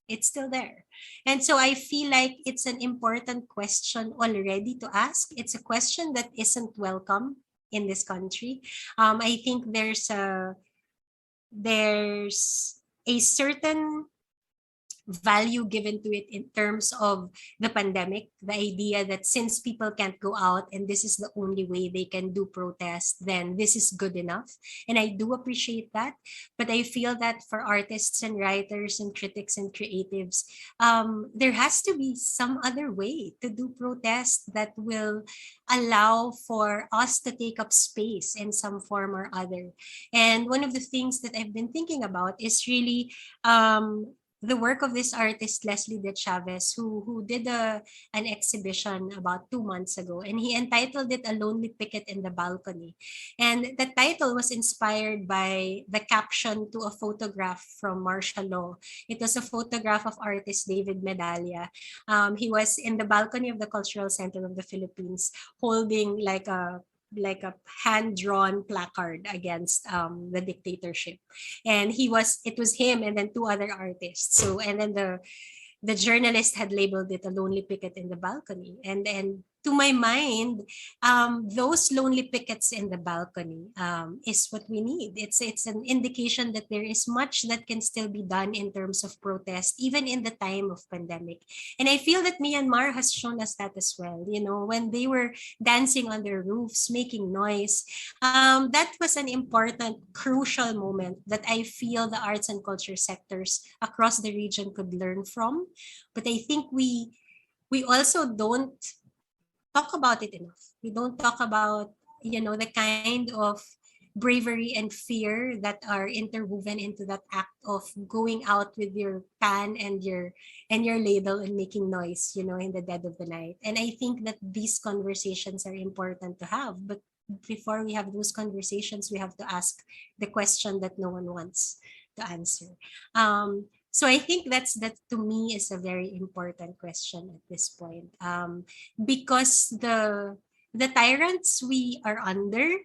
it's still there. And so I feel like it's an important question already to ask. It's a question that isn't welcome in this country. I think there's a certain value given to it in terms of the pandemic, the idea that since people can't go out and this is the only way they can do protest, then this is good enough. And I do appreciate that. But I feel that for artists and writers and critics and creatives, there has to be some other way to do protest that will allow for us to take up space in some form or other. And one of the things that I've been thinking about is really the work of this artist, Leslie de Chavez, who did an exhibition about 2 months ago, and he entitled it A Lonely Picket in the Balcony. And the title was inspired by the caption to a photograph from martial law. It was a photograph of artist David Medalla. He was in the balcony of the Cultural Center of the Philippines holding like a hand-drawn placard against the dictatorship, and it was him and then 2 other artists. So, and then the journalist had labeled it A Lonely Picket in the Balcony, and to my mind, those lonely pickets in the balcony is what we need. It's an indication that there is much that can still be done in terms of protest, even in the time of pandemic. And I feel that Myanmar has shown us that as well. When they were dancing on their roofs, making noise, that was an important, crucial moment that I feel the arts and culture sectors across the region could learn from. But I think we also don't talk about it enough. We don't talk about, the kind of bravery and fear that are interwoven into that act of going out with your pan and your ladle and making noise, in the dead of the night. And I think that these conversations are important to have. But before we have those conversations, we have to ask the question that no one wants to answer. So I think that to me is a very important question at this point, because the tyrants we are under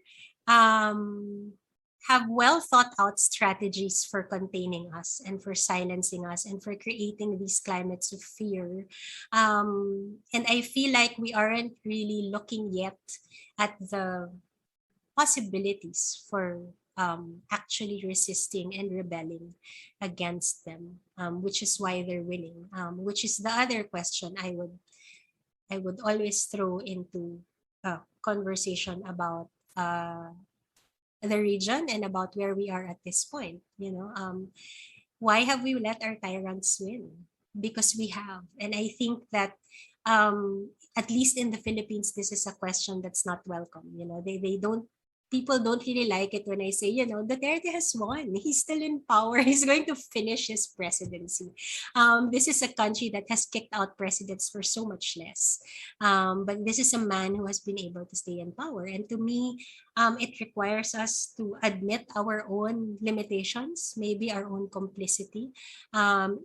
have well thought out strategies for containing us and for silencing us and for creating these climates of fear. And I feel like we aren't really looking yet at the possibilities for actually resisting and rebelling against them, which is why they're willing, which is the other question I would always throw into a conversation about the region and about where we are at this point. Why have we let our tyrants win? Because we have. And I think that at least in the Philippines, this is a question that's not welcome. They don't, people don't really like it when I say, Duterte has won. He's still in power. He's going to finish his presidency. This is a country that has kicked out presidents for so much less. But this is a man who has been able to stay in power. And to me, it requires us to admit our own limitations, maybe our own complicity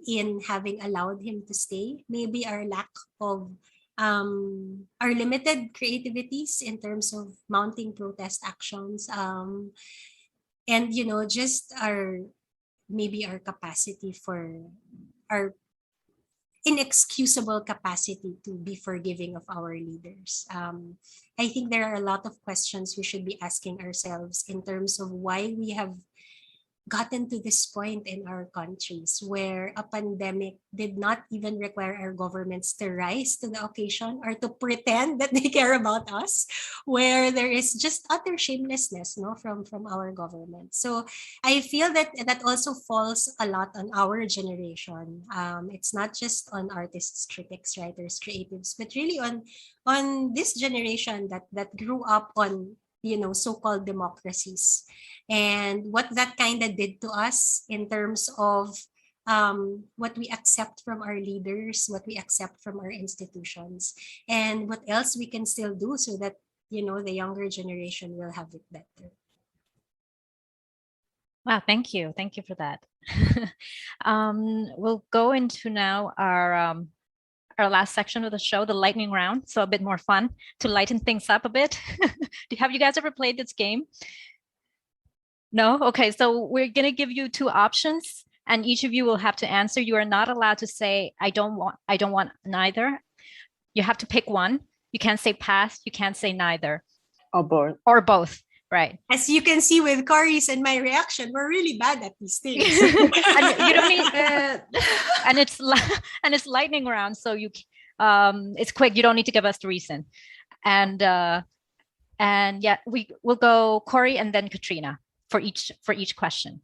in having allowed him to stay, maybe our lack of our limited creativities in terms of mounting protest actions, and just maybe our capacity for our inexcusable capacity to be forgiving of our leaders. I think there are a lot of questions we should be asking ourselves in terms of why we have gotten to this point in our countries where a pandemic did not even require our governments to rise to the occasion or to pretend that they care about us, where there is just utter shamelessness from our government. So I feel that also falls a lot on our generation. It's not just on artists, critics, writers, creatives, but really on this generation that grew up on so-called democracies, and what that kind of did to us in terms of what we accept from our leaders, what we accept from our institutions, and what else we can still do so that the younger generation will have it better. Wow, thank you for that. We'll go into now our last section of the show, the lightning round. So a bit more fun to lighten things up a bit. Have you guys ever played this game? No? Okay, so we're gonna give you two options and each of you will have to answer. You are not allowed to say, I don't want neither. You have to pick one. You can't say pass, you can't say neither. Or both. Right. As you can see with Corrie's and my reaction, we're really bad at these things. And you don't need and it's lightning round, so it's quick. You don't need to give us the reason. And yeah, we'll go Corrie and then Katrina for each question.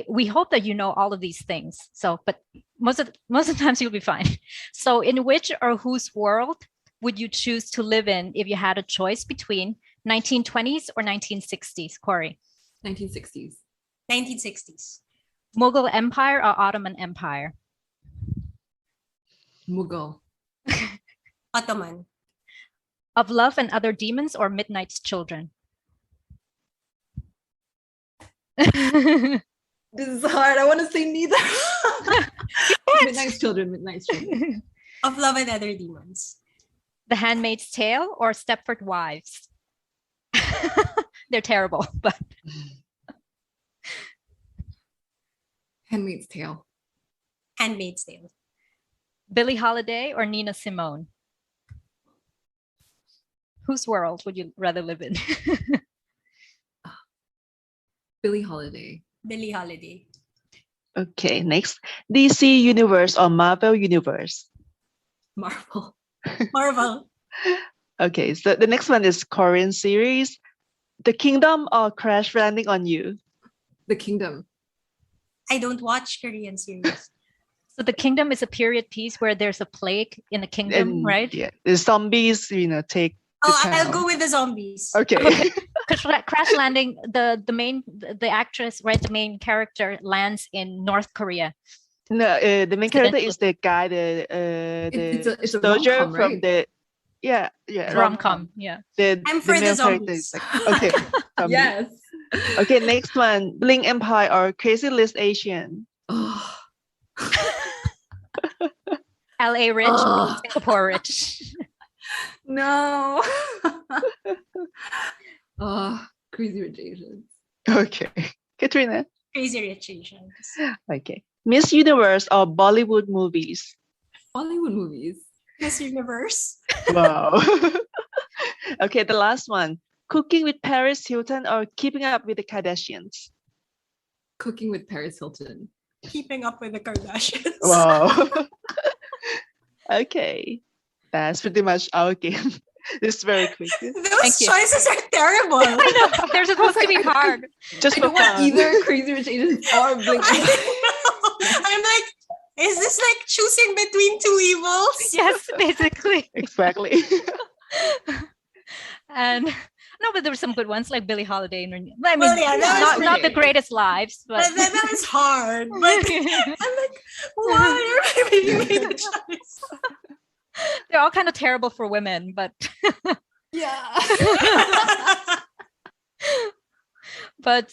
We hope that you know all of these things. So, but most of the times you'll be fine. So, in which or whose world would you choose to live in if you had a choice between 1920s or 1960s, Corrie? 1960s. 1960s. Mughal Empire or Ottoman Empire? Mughal. Ottoman. Of Love and Other Demons or Midnight's Children? This is hard. I want to say neither. Midnight's Children. Of Love and Other Demons. The Handmaid's Tale or Stepford Wives? They're terrible, but Handmaid's Tale. Handmaid's Tale. Billie Holiday or Nina Simone? Whose world would you rather live in? Billie Holiday. Billie Holiday. Okay, next. DC Universe or Marvel Universe? Marvel. Marvel. Okay, so the next one is Korean series. The Kingdom or Crash Landing on You? The Kingdom. I don't watch Korean series. So the kingdom is a period piece where there's a plague in the kingdom, And right? yeah, the zombies, take the Oh, I'll town. go with the zombies. Okay. Okay. Crash Landing, the actress, right? The main character lands in North Korea. No, the main character is the guy, It's the a soldier rom-com, from right? the Rom-com, yeah. I'm for the male character zombies. is like okay. zombie. Yes. Okay, next one, Bling Empire or Crazy List Asian? Oh. LA rich, Oh. Singapore rich. No. Oh, Crazy Rich Asians. Okay, Katrina. Crazy Rich Asians. Okay, Miss Universe or Bollywood movies? Bollywood movies. Miss Universe. Wow. Okay, the last one, Cooking with Paris Hilton or Keeping Up with the Kardashians? Cooking with Paris Hilton. Keeping Up with the Kardashians. Wow. Okay, that's pretty much our game. This is very quick. Those you. choices are terrible. I know, they're supposed to be hard. Just I for don't want fun. either Crazy Rich Asians or Bling. I know. I'm like, is this like choosing between two evils? Yes, basically. Exactly. And no, but there were some good ones like Billie Holiday. I mean, Well, yeah, that was not the pretty. greatest lives, but But that was hard. But I'm like, why are we making the choice? they're all kind of terrible for women. But Yeah. but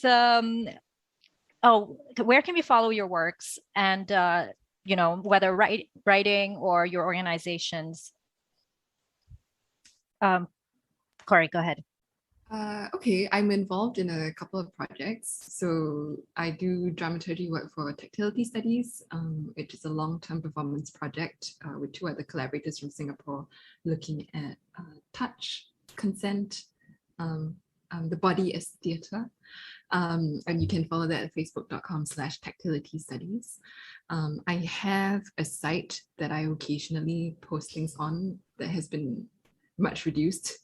where can we follow your works and whether writing or your organizations? Corrie, go ahead. Okay, I'm involved in a couple of projects. So I do dramaturgy work for Tactility Studies, which is a long-term performance project with two other collaborators from Singapore looking at touch, consent, the body as theatre. And you can follow that at facebook.com/tactility studies. I have a site that I occasionally post things on that has been much reduced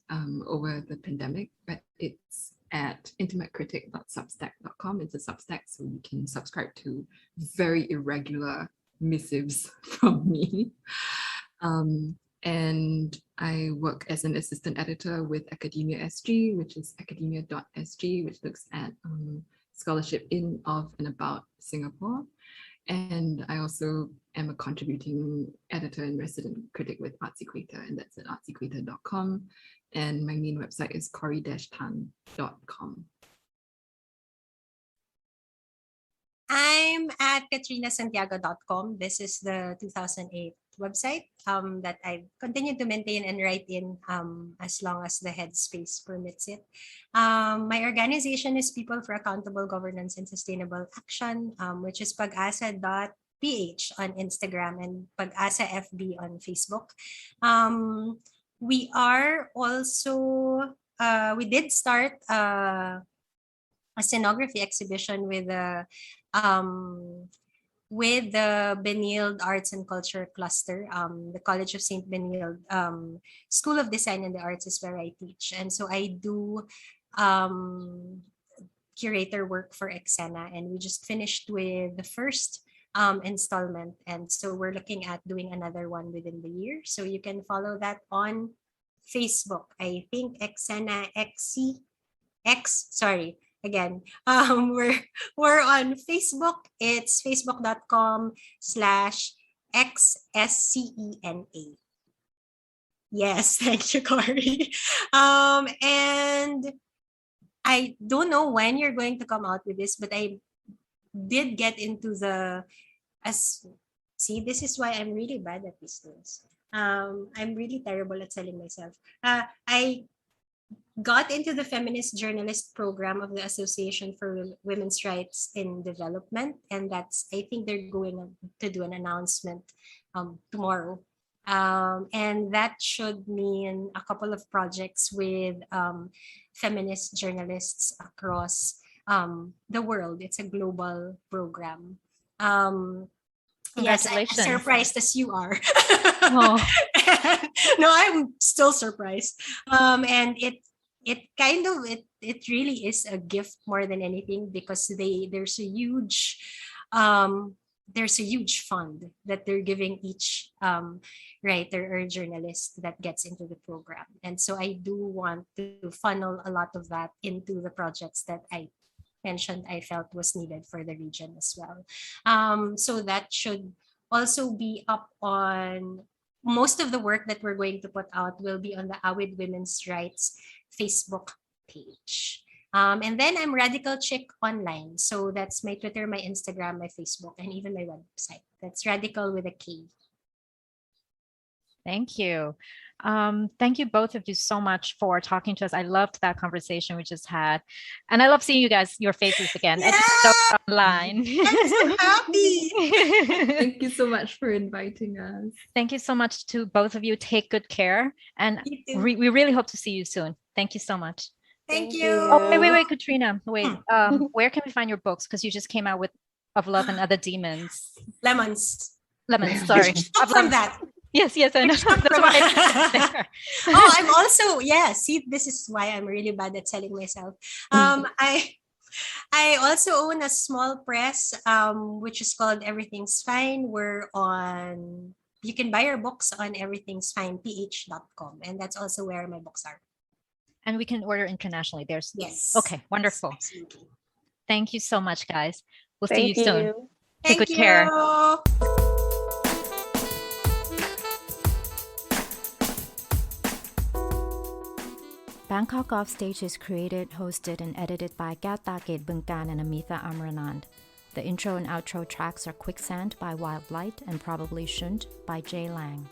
over the pandemic, but it's at intimatecritic.substack.com. It's a Substack, so you can subscribe to very irregular missives from me. And I work as an assistant editor with Academia SG, which is academia.sg, which looks at scholarship in, of, and about Singapore. And I also am a contributing editor and resident critic with Arts Equator, and that's at artsequator.com. And my main website is corrie-tan.com. I'm at katrinasantiago.com. This is the 2008 website that I continue to maintain and write in as long as the headspace permits it. My organization is People for Accountable Governance and Sustainable Action, which is pag-asa.ph on Instagram and Pag-asa FB on Facebook. We are also, we did start a scenography exhibition with the Benilde Arts and Culture Cluster. The College of St. Benilde School of Design and the Arts is where I teach. And so I do curator work for Exena, and we just finished with the first installment. And so we're looking at doing another one within the year. So you can follow that on Facebook. I think Exena Again, we're on Facebook. It's facebook.com/XSCENA. Yes, thank you, Corrie. And I don't know when you're going to come out with this, but I did get into this is why I'm really bad at these things. I'm really terrible at selling myself. I got into the feminist journalist program of the Association for Women's Rights in Development, and I think they're going to do an announcement tomorrow And that should mean a couple of projects with feminist journalists across the world. It's a global program. Yes, I'm Congratulations. surprised as you are. Oh. No, I'm still surprised. And it really is a gift more than anything, because there's a huge fund that they're giving each writer or journalist that gets into the program. And so I do want to funnel a lot of that into the projects that I mentioned I felt was needed for the region as well. So that should also be up on most of the work that we're going to put out will be on the Awid Women's Rights Facebook page. And then I'm Radical Chick online. So that's my Twitter, my Instagram, my Facebook, and even my website. That's Radical with a K. Thank you. Thank you both of you so much for talking to us. I loved that conversation we just had. And I love seeing you guys, your faces again. Yeah! Online. I'm so happy. Thank you so much for inviting us. Thank you so much to both of you. Take good care. And You too. we really hope to see you soon. Thank you so much. Thank Thank you. you. Oh, wait, Katrina. Wait, where can we find your books? Because you just came out with Of Love and Other Demons. Lemons. Lemons, sorry. Stop from that. Yes, I know. Stop That's from- why I there. Oh, I'm also, yeah, see, this is why I'm really bad at selling myself. I also own a small press, which is called Everything's Fine. You can buy our books on everythingsfineph.com. And that's also where my books are. And we can order internationally. There's Yes. Okay, wonderful. Yes, absolutely. Thank you so much, guys. We'll see Thank you soon. you. Take Thank good care. you. Bangkok Offstage is created, hosted, and edited by Gatakit Bungtan and Amitha Amranand. The intro and outro tracks are Quicksand by Wild Light and Probably Shouldn't by Jay Lang.